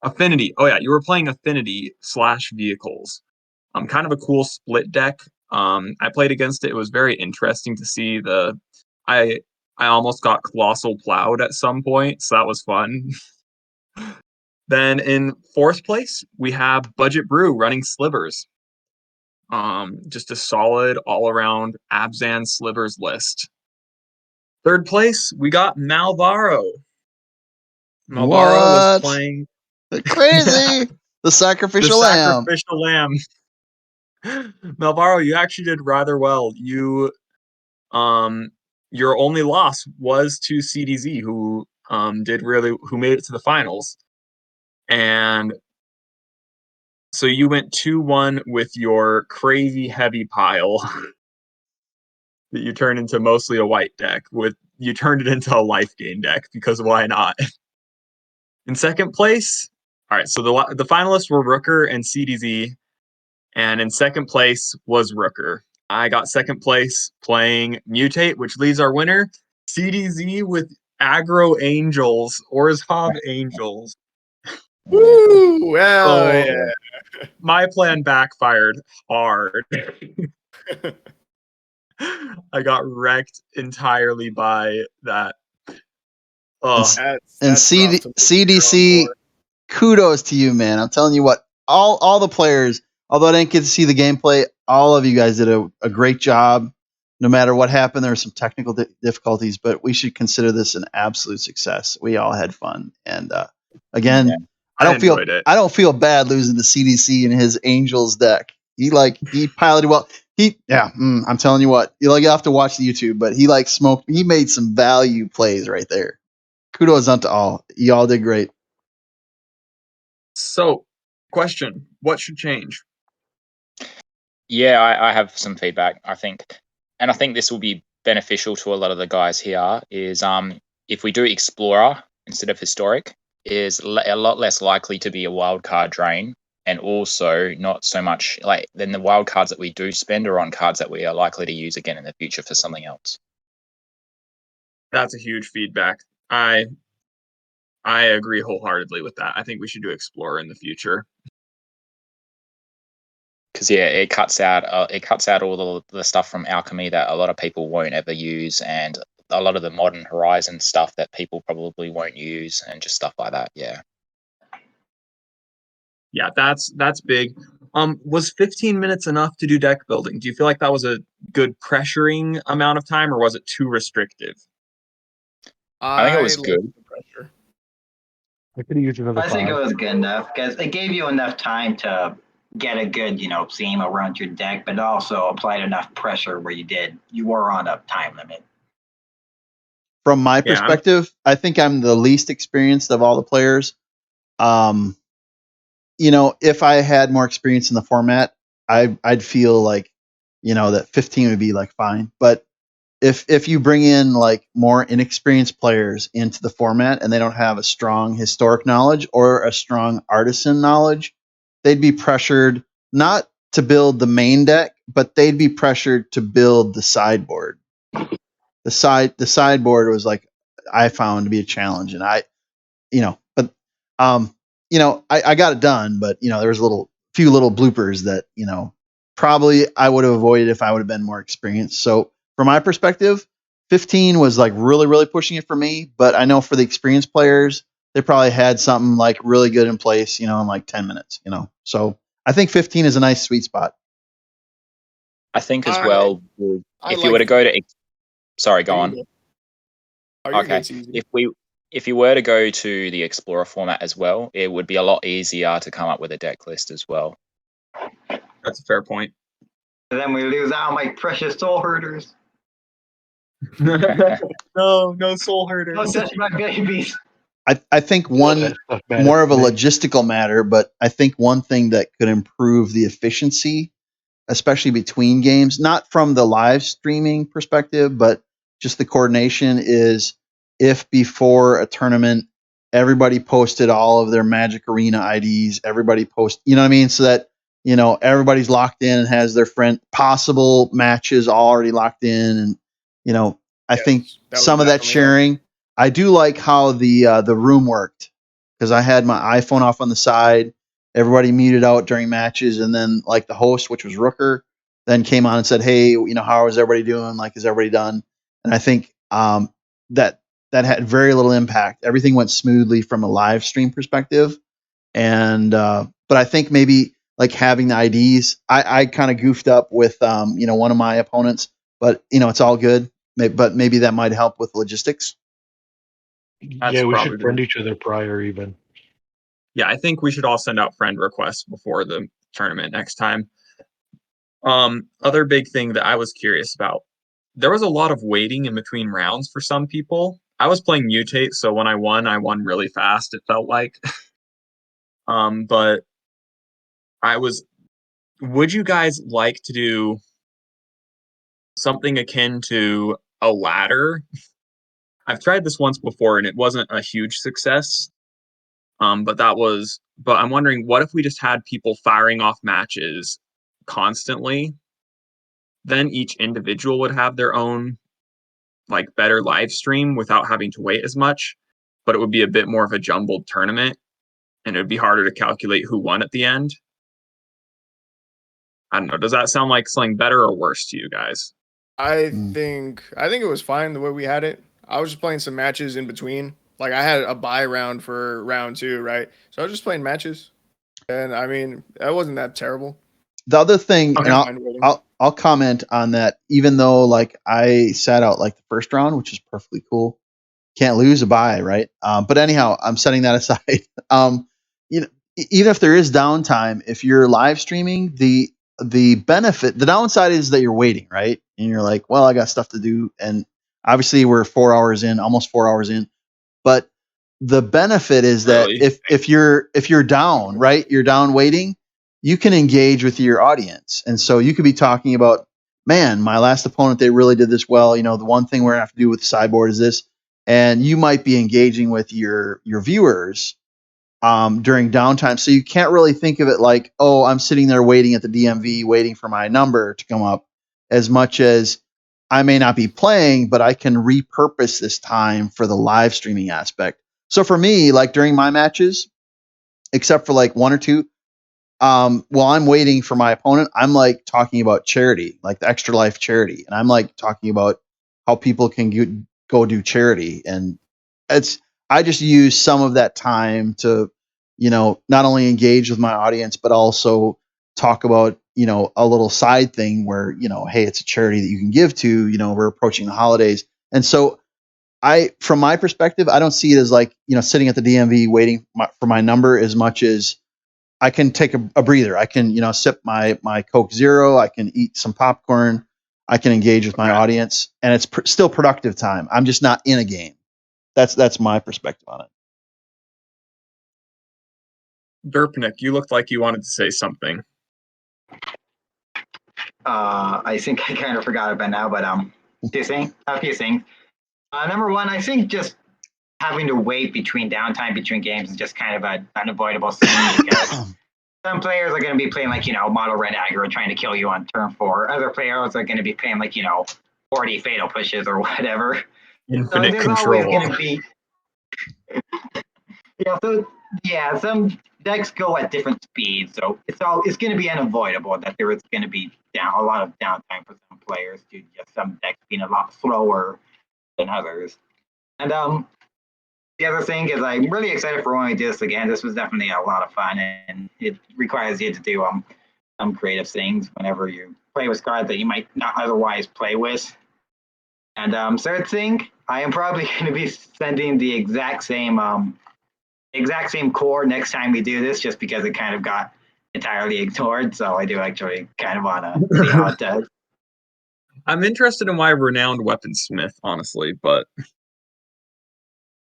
Affinity. Oh yeah, you were playing Affinity / vehicles. Kind of a cool split deck. I played against it. It was very interesting to see I almost got Colossal Plowed at some point, so that was fun. Then in 4th place, we have Budget Brew running Slivers. Just a solid all-around Abzan Slivers list. 3rd place, we got Malvaro. Malvaro was playing crazy. The sacrificial lamb. Sacrificial lamb. Malvaro, you actually did rather well. Your only loss was to CDZ, who made it to the finals. And so you went 2-1 with your crazy heavy pile that you turned into mostly a white deck. You turned it into a life gain deck because why not? In 2nd place, all right. So the finalists were Rooker and CDZ, and in 2nd place was Rooker. I got 2nd place playing Mutate, which leaves our winner CDZ with Aggro Angels, Orzhov Angels. Woo! Well, yeah. My plan backfired hard. I got wrecked entirely by that. And CDC, kudos to you, man. I'm telling you what, all the players, although I didn't get to see the gameplay, all of you guys did a great job. No matter what happened, there were some technical difficulties, but we should consider this an absolute success. We all had fun, and again, Yeah, I don't feel bad losing to CDC in his Angels deck. He piloted well. I'm telling you what, you have to watch the YouTube, but he made some value plays right there. Kudos on to all. Y'all did great. So, question: what should change? Yeah, I have some feedback. I think this will be beneficial to a lot of the guys here. Is if we do Explorer instead of Historic, is a lot less likely to be a wild card drain, and also not so much then the wild cards that we do spend are on cards that we are likely to use again in the future for something else. That's a huge feedback. I agree wholeheartedly with that. I think we should do Explorer in the future. Because it cuts out all the stuff from Alchemy that a lot of people won't ever use, and a lot of the modern Horizon stuff that people probably won't use, and just stuff like that. Yeah, that's big. Was 15 minutes enough to do deck building? Do you feel like that was a good pressuring amount of time, or was it too restrictive? I think it was good. Pressure. I could have used another 5. I think it was good enough because it gave you enough time to get a good, seam around your deck, but also applied enough pressure where you were on a time limit. From my perspective, I think I'm the least experienced of all the players. If I had more experience in the format, I'd feel like, that 15 would be fine. But if you bring in more inexperienced players into the format and they don't have a strong historic knowledge or a strong artisan knowledge, they'd be pressured not to build the main deck, but they'd be pressured to build the sideboard. The sideboard was I found to be a challenge, and I got it done, but there was few little bloopers that probably I would have avoided if I would have been more experienced. So from my perspective, 15 was really, really pushing it for me. But I know for the experienced players, they probably had something really good in place, in 10 minutes. So I think 15 is a nice sweet spot. I think as well, if you were to go to, sorry, go on. Okay, if you were to go to the Explorer format as well, it would be a lot easier to come up with a deck list as well. That's a fair point. And then we lose out my precious soul herders. No soul herders. Don't touch my babies. I think one more of a logistical matter, but I think one thing that could improve the efficiency, especially between games, not from the live streaming perspective, but just the coordination, is if before a tournament everybody posted all of their Magic Arena IDs. Everybody post, you know what I mean? So that, everybody's locked in and has their friend possible matches already locked in. And, I think that would some of that definitely help. sharing, I do like how the room worked because I had my iPhone off on the side. Everybody muted out during matches. And then like the host, which was Rooker, then came on and said, hey, how is everybody doing? Like, is everybody done? And I think that had very little impact. Everything went smoothly from a live stream perspective. And but I think maybe like having the IDs, I kind of goofed up with one of my opponents, but it's all good. But maybe that might help with logistics. Yeah, we should friend each other prior even. Yeah, I think we should all send out friend requests before the tournament next time. Other big thing that I was curious about, there was a lot of waiting in between rounds for some people. I was playing Mutate, so when I won really fast, it felt like. But would you guys like to do something akin to a ladder? I've tried this once before and it wasn't a huge success. But I'm wondering, what if we just had people firing off matches constantly? Then each individual would have their own like better live stream without having to wait as much, but it would be a bit more of a jumbled tournament and it would be harder to calculate who won at the end. I don't know. Does that sound like something better or worse to you guys? I think it was fine the way we had it. I was just playing some matches in between. Like I had a bye round for round 2, right? So I was just playing matches, and I mean that wasn't that terrible. The other thing, and I'll comment on that. Even though like I sat out like the first round, which is perfectly cool, can't lose a bye, right? But anyhow, I'm setting that aside. Even if there is downtime, if you're live streaming, the benefit, the downside is that you're waiting, right? And you're like, well, I got stuff to do, and obviously we're 4 hours in, almost 4 hours in. But the benefit is that if you're down, right, you're down waiting, you can engage with your audience, and so you could be talking about, man, my last opponent, they really did this well. The one thing we're gonna have to do with the sideboard is this, and you might be engaging with your viewers during downtime. So you can't really think of it like, oh, I'm sitting there waiting at the DMV, waiting for my number to come up, as much as I may not be playing, but I can repurpose this time for the live streaming aspect. So for me, like during my matches, except for like one or two, while I'm waiting for my opponent, I'm like talking about charity, like the Extra Life charity. And I'm like talking about how people can go do charity. And I just use some of that time to, not only engage with my audience, but also talk about, a little side thing where, hey, it's a charity that you can give to, we're approaching the holidays. And so from my perspective, I don't see it as like, sitting at the DMV waiting for my number as much as I can take a breather. I can, sip my Coke Zero. I can eat some popcorn. I can engage with my audience, and it's still productive time. I'm just not in a game. That's my perspective on it. Derpnik, you looked like you wanted to say something. I think I kind of forgot it by now, but a few things. Number one, I think just having to wait downtime between games is just kind of an unavoidable thing because some players are going to be playing like, model red aggro trying to kill you on turn 4. Other players are going to be playing like, 40 fatal pushes or whatever. Infinite so there's control. Always going to be some decks go at different speeds, so it's going to be unavoidable that there is going to be a lot of downtime for some players due to just some decks being a lot slower than others. And the other thing is I'm really excited for when we do this again. This was definitely a lot of fun, and it requires you to do some creative things whenever you play with cards that you might not otherwise play with. And third thing, I am probably going to be sending the exact same core next time we do this, just because it kind of got entirely ignored. So I do actually kind of want to see how it does. I'm interested in why Renowned Weaponsmith, honestly, but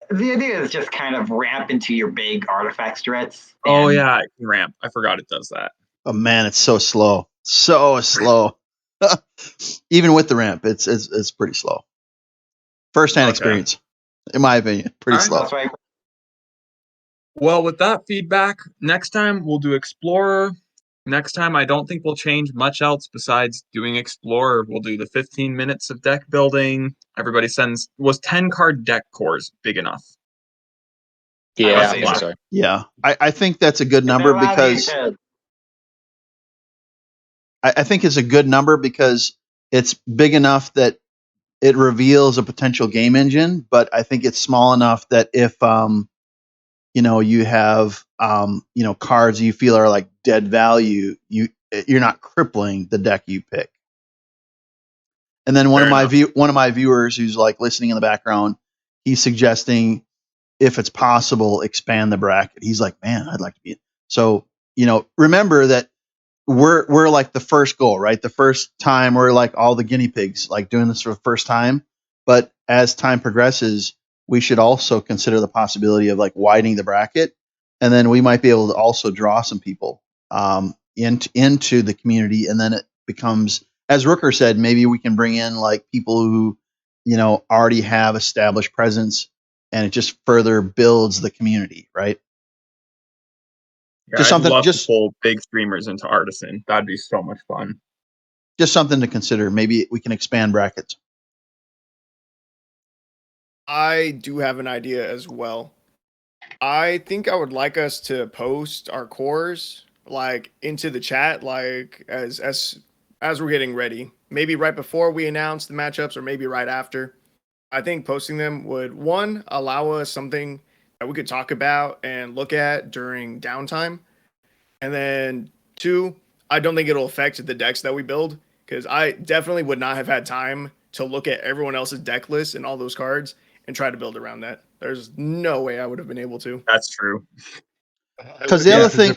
the idea is just kind of ramp into your big artifact threats. Oh yeah, it can ramp. I forgot it does that. Oh man, it's so slow. So slow. Even with the ramp, it's pretty slow. First-hand experience, in my opinion, pretty slow. That's why Well, with that feedback, next time we'll do Explorer. Next time, I don't think we'll change much else besides doing Explorer. We'll do the 15 minutes of deck building. Everybody was 10 card deck cores big enough? Yeah, I say think so. so. Yeah, I think that's a good It number allows you because to- I think it's a good number because it's big enough that it reveals a potential game engine, but I think it's small enough that if you have cards you feel are like dead value, you're not crippling the deck you pick. And then one Fair of my viewers who's like listening in the background, he's suggesting if it's possible expand the bracket. He's like, man, I'd like to be. So remember that we're like the first goal, right? The first time we're like all the guinea pigs, like doing this for the first time. But as time progresses, we should also consider the possibility of like widening the bracket, and then we might be able to also draw some people into the community, and then it becomes, as Rooker said, maybe we can bring in like people who already have established presence, and it just further builds the community, right? Yeah, Just I'd something, love to pull big streamers into Artisan. That'd be so much fun. just something to consider. Maybe we can expand brackets. I do have an idea as well. I think I would like us to post our cores like into the chat, like as we're getting ready. Maybe right before we announce the matchups, or maybe right after. I think posting them would, one, allow us something that we could talk about and look at during downtime, and then two, I don't think it'll affect the decks that we build, because I definitely would not have had time to look at everyone else's deck list and all those cards and try to build around that. There's no way I would have been able to. That's true. Because the other thing,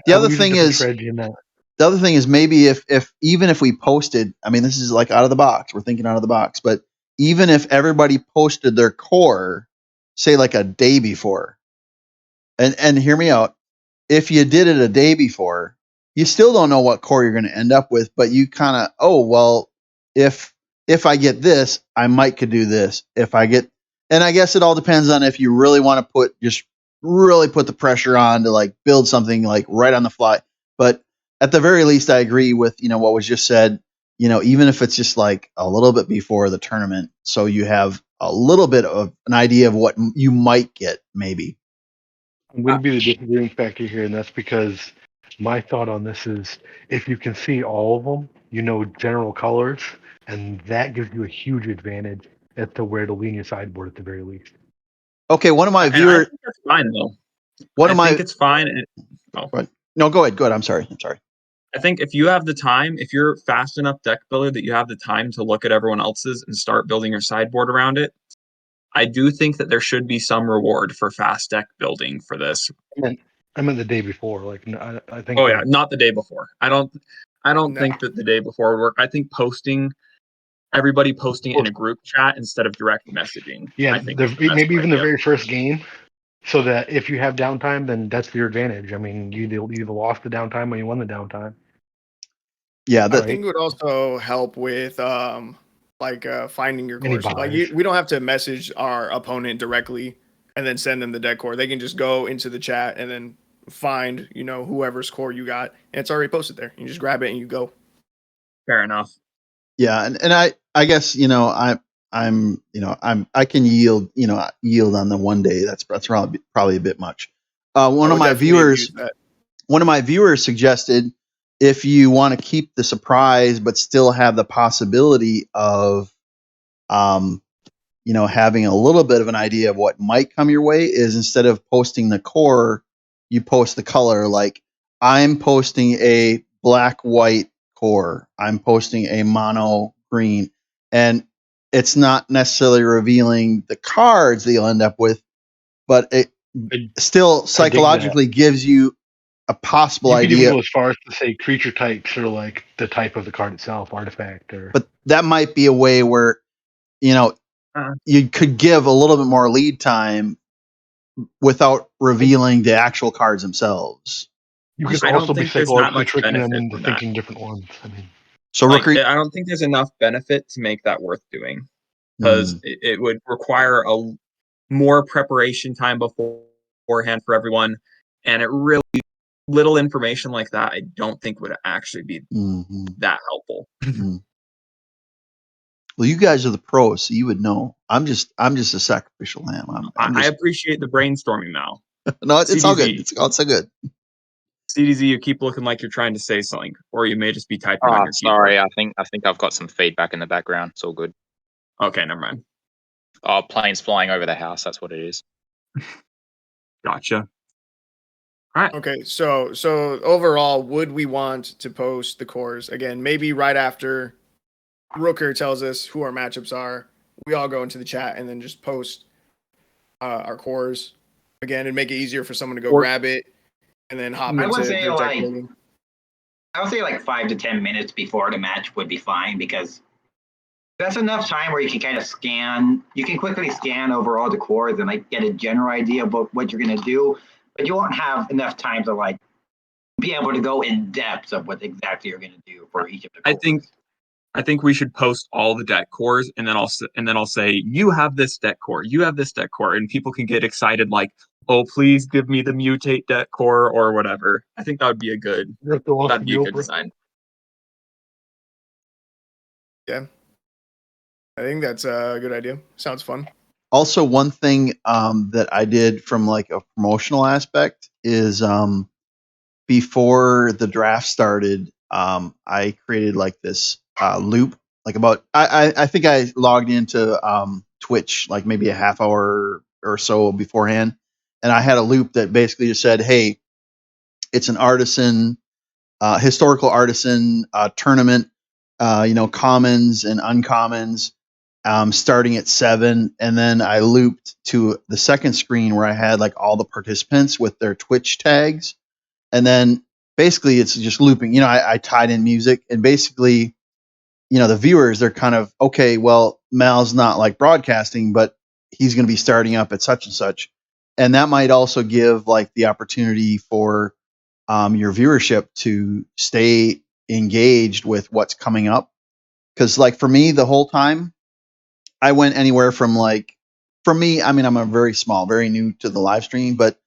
the other thing is, strategy in that. the other thing is maybe if even if we posted, I mean, this is like out of the box. We're thinking out of the box, but even if everybody posted their core, say like a day before, and hear me out, if you did it a day before, you still don't know what core you're going to end up with, but you kind of, oh well, if I get this, I might could do this. If I get, and I guess it all depends on if you really want to really put the pressure on to like build something like right on the fly. But at the very least, I agree with what was just said. Even if it's just like a little bit before the tournament, so you have a little bit of an idea of what you might get, maybe. I'm going to be the disagreeing factor here, and that's because my thought on this is if you can see all of them, general colors, and that gives you a huge advantage as to where to lean your sideboard at the very least. Okay, one of my And I viewers. think that's fine though. One I of my. think it's fine. No, go ahead. I'm sorry. I think if you have the time, if you're fast enough deck builder that you have the time to look at everyone else's and start building your sideboard around it, I do think that there should be some reward for fast deck building for this. I meant the day before. Like, I think. Oh yeah, not the day before. I don't No. think that the day before would work. I think everybody posting it in a group chat instead of direct messaging. Yeah, I think maybe even the very first game, so that if you have downtime, then that's your advantage. I mean, you either lost the downtime or you won the downtime. Yeah, I think it would also help with finding your Mini core. So, like buys. we don't have to message our opponent directly and then send them the deck core. They can just go into the chat and then find whoever's core you got, and it's already posted there. You just grab it and you go. Fair enough. Yeah, and I guess I can yield on the one day. That's probably a bit much. One of my viewers suggested if you want to keep the surprise but still have the possibility of having a little bit of an idea of what might come your way, is instead of posting the core, you post the color. Like, I'm posting a black white core, I'm posting a mono green, and it's not necessarily revealing the cards that you'll end up with, but it still psychologically gives you a possible you could idea. even go as far as to say creature types or like the type of the card itself, artifact, or. But that might be a way where you could give a little bit more lead time without revealing the actual cards themselves. You could also be psychologically tricking them into thinking different ones. I mean, so I don't think there's enough benefit to make that worth doing, because it would require a more preparation time before beforehand for everyone, and it really little information like that I don't think would actually be that helpful. Well, you guys are the pros, so you would know. I'm just a sacrificial lamb. I appreciate the brainstorming now. No, it's all good. CDZ. It's all so good. CDZ, you keep looking like you're trying to say something, or you may just be typing on Oh, your keyboard. sorry. I think I've got some feedback in the background. It's all good. Okay, never mind. Oh, planes flying over the house. That's what it is. Gotcha. All right. Okay, so overall, would we want to post the cores again? Maybe right after Rooker tells us who our matchups are, we all go into the chat and then just post our cores again and make it easier for someone to go grab it and then hop into the deck building. I would say like 5 to 10 minutes before the match would be fine, because that's enough time where you can kind of scan. You can quickly scan over all the cores and like get a general idea about what you're going to do, but you won't have enough time to like be able to go in depth of what exactly you're going to do for each of the cores. I think we should post all the deck cores, and then I'll say, you have this deck core, you have this deck core, and people can get excited like, oh, please give me the mutate deck core or whatever. I think that would be a good design. Yeah, I think that's a good idea. Sounds fun. Also, one thing that I did from like a promotional aspect is before the draft started, I created like this loop. Like I think I logged into Twitch like maybe a half hour or so beforehand, and I had a loop that basically just said, "Hey, it's an artisan, historical artisan tournament. Commons and uncommons." Starting at 7, and then I looped to the second screen where I had like all the participants with their Twitch tags, and then basically it's just looping. I tied in music, and basically, the viewers, they're kind of okay. Well, Mal's not like broadcasting, but he's going to be starting up at such and such, and that might also give like the opportunity for your viewership to stay engaged with what's coming up. Because like for me, the whole time, I went anywhere from like, for me, I mean, I'm a very new to the live stream, but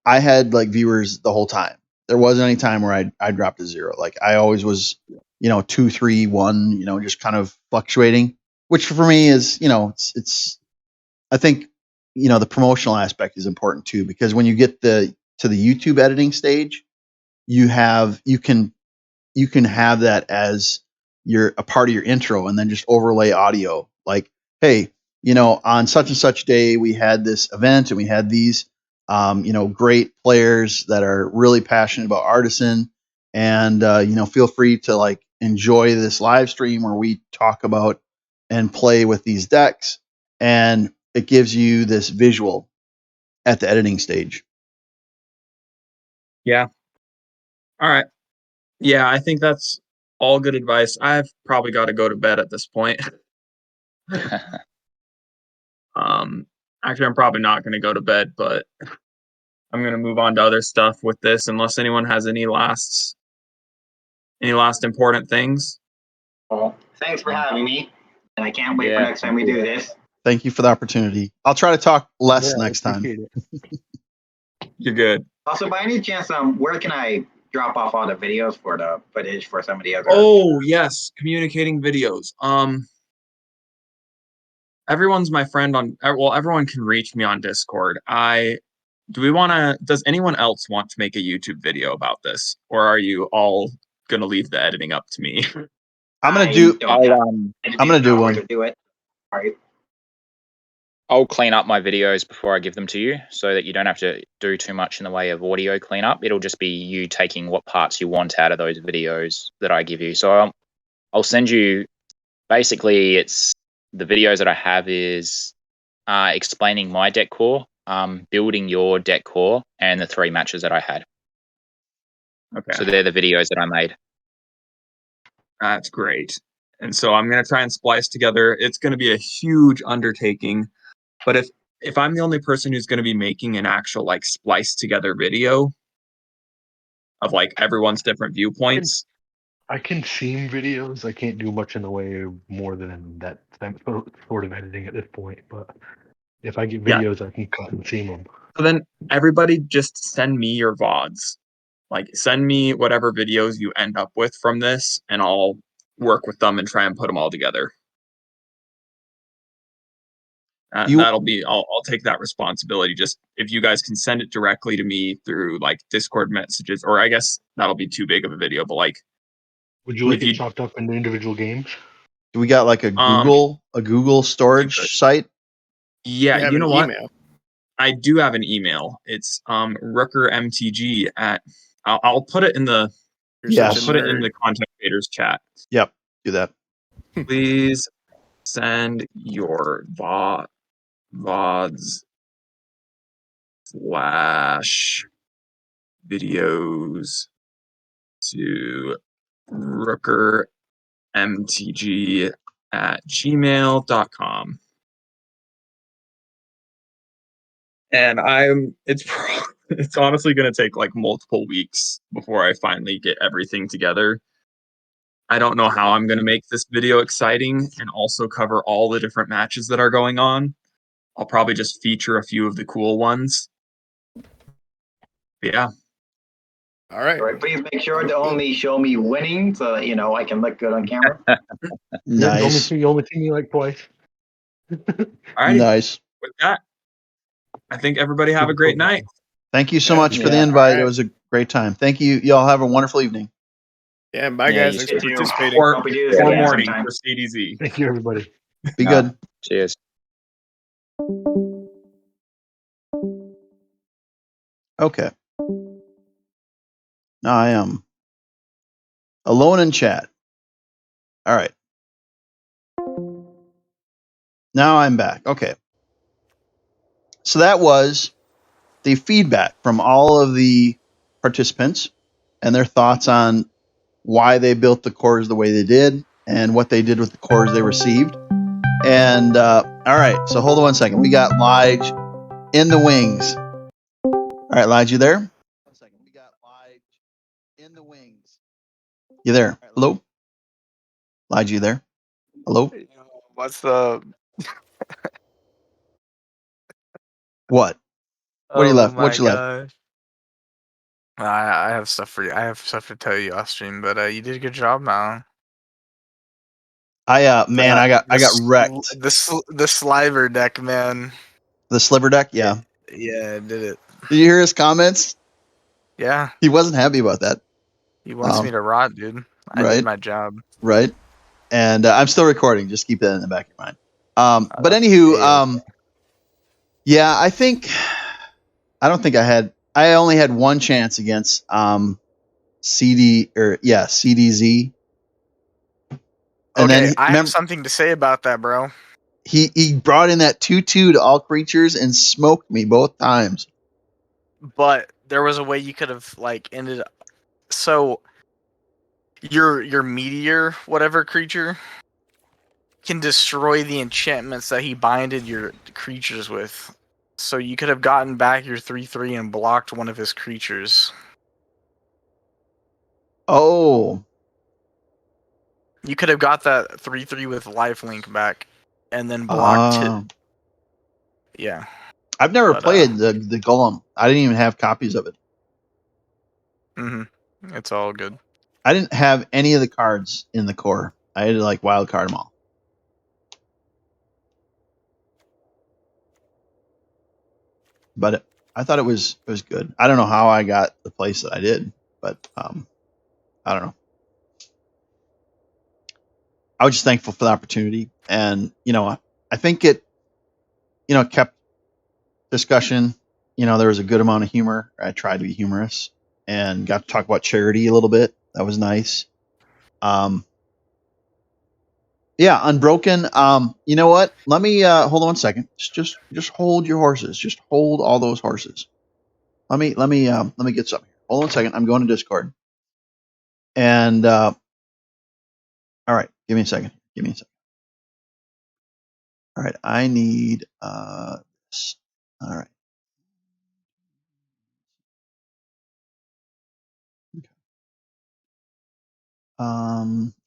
I had like viewers the whole time. There wasn't any time where I dropped to 0. Like I always was, 2, 3, 1, just kind of fluctuating, which for me is, it's, I think, the promotional aspect is important too, because when you get to the YouTube editing stage, you can have that as a part of your intro, and then just overlay audio like, hey, on such and such day we had this event and we had these great players that are really passionate about Artisan, and feel free to like enjoy this live stream where we talk about and play with these decks, and it gives you this visual at the editing stage. Yeah. All right. Yeah, I think that's all good advice. I've probably got to go to bed at this point. Actually, I'm probably not going to go to bed, but I'm going to move on to other stuff with this, unless anyone has any last important things. Well, thanks for having me, and I can't wait for next time we do this. Thank you for the opportunity. I'll try to talk less next time. You're good. Also, by any chance, where can I drop off all the videos for the footage for some of the other? Oh yes, communicating videos. Everyone's my friend everyone can reach me on Discord. Does anyone else want to make a YouTube video about this, or are you all gonna leave the editing up to me? I'm gonna do one. Do it. All right. I'll clean up my videos before I give them to you, so that you don't have to do too much in the way of audio cleanup. It'll just be you taking what parts you want out of those videos that I give you. So I'll send you. Basically, it's the videos that I have is explaining my deck core, building your deck core, and the 3 matches that I had. Okay. So they're the videos that I made. That's great. And so I'm going to try and splice together. It's going to be a huge undertaking, but if I'm the only person who's going to be making an actual like splice together video of like everyone's different viewpoints, I can seam videos. I can't do much in the way of more than that sort of editing at this point. But if I get videos, I can cut and seam them. So then everybody just send me your VODs. Like, send me whatever videos you end up with from this, and I'll work with them and try and put them all together. That'll be, I'll take that responsibility. Just if you guys can send it directly to me through like Discord messages, or I guess that'll be too big of a video, but like, would you like it chopped up into individual games? Do we got like a Google storage site? Yeah, you know what? Email. I do have an email. It's rookermtg at. I'll put it in the. I'll put it in the content creators chat. Yep, do that. Please send your VODs / videos to rookermtg@gmail.com. And it's honestly going to take like multiple weeks before I finally get everything together. I don't know how I'm going to make this video exciting and also cover all the different matches that are going on. I'll probably just feature a few of the cool ones. Yeah. All right. Please make sure to only show me winning so that, I can look good on camera. Nice. You only see me like twice. Alrighty. Nice. With that, I think everybody have a great night. Thank you so much for the invite. Right. It was a great time. Thank you. Y'all have a wonderful evening. Yeah, bye guys. Thanks for participating. Or morning for CDZ. Thank you, everybody. Be good. Cheers. Okay. Now I am alone in chat. All right. Now I'm back. Okay. So that was the feedback from all of the participants and their thoughts on why they built the cores the way they did and what they did with the cores they received. And all right, so hold on 1 second. We got Lige in the wings. All right, Lige, you there? 1 second. We got Lige in the wings. You there? Hello? Lige, you there? Hello? What's the... What? What do you left? What you left? I have stuff for you. I have stuff to tell you off stream, but you did a good job, man. I got wrecked. The sliver deck, man. The sliver deck, yeah. Yeah, I did it. Did you hear his comments? Yeah. He wasn't happy about that. He wants me to rot, dude. I did my job. Right. And I'm still recording. Just keep that in the back of your mind. But anywho, yeah, I only had one chance against CDZ. And okay, I have something to say about that, bro. He brought in that 2/2 to all creatures and smoked me both times. But there was a way you could have ended up. So your meteor, whatever creature, can destroy the enchantments that he binded your creatures with. So you could have gotten back your 3/3 and blocked one of his creatures. Oh. You could have got that 3/3 with lifelink back, and then blocked it. Yeah. I've never played the Golem. I didn't even have copies of it. It's all good. I didn't have any of the cards in the core. I had to wild card them all. But I thought it was good. I don't know how I got the place that I did, but I don't know. I was just thankful for the opportunity, and I think it kept discussion. There was a good amount of humor. I tried to be humorous and got to talk about charity a little bit. That was nice. Yeah, Unbroken. You know what? Let me hold on 1 second. Just hold your horses. Just hold all those horses. Let me get something. Hold on 1 second. I'm going to Discord. And all right, give me a second. All right, I need this. All right. Okay.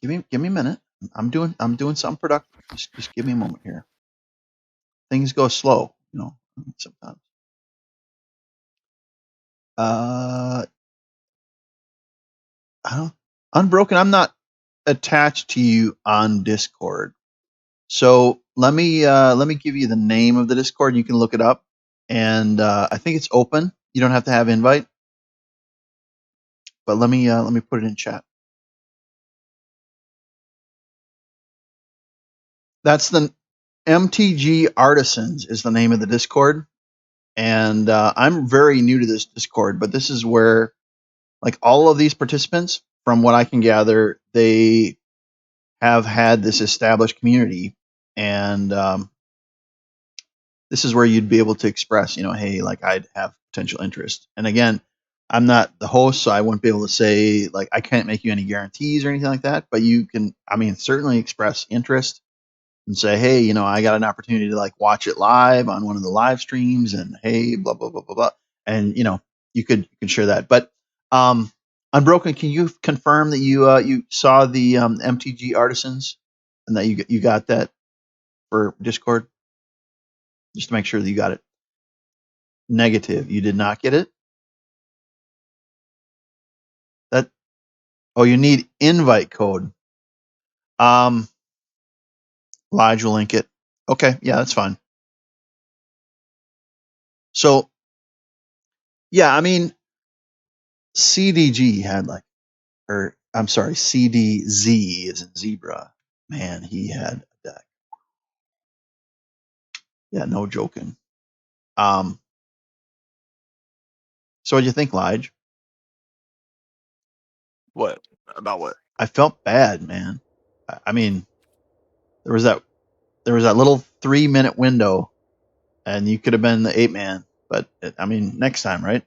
Give me a minute. I'm doing something productive. Just give me a moment here. Things go slow, sometimes. I don't Unbroken. I'm not attached to you on Discord, so let me give you the name of the Discord. You can look it up, and I think it's open. You don't have to have invite, but let me put it in chat. That's the MTG Artisans is the name of the Discord, and I'm very new to this Discord, but this is where like all of these participants, from what I can gather, they have had this established community, and this is where you'd be able to express, hey, like I'd have potential interest. And again, I'm not the host, so I wouldn't be able to say like I can't make you any guarantees or anything like that. But you can, certainly express interest and say, hey, I got an opportunity to like watch it live on one of the live streams, and hey, blah blah blah blah blah, and you could share that. But Unbroken, can you confirm that you saw the MTG Artisans and that you got that for Discord? Just to make sure that you got it. Negative. You did not get it? You need invite code. Lige will link it. Okay, yeah, that's fine. So, yeah, CDG had CDZ is in zebra. Man, he had a deck. Yeah, no joking. So what'd you think, Lige? What about what? I felt bad, man. There was that little 3-minute window, and you could have been the 8-man. But next time, right?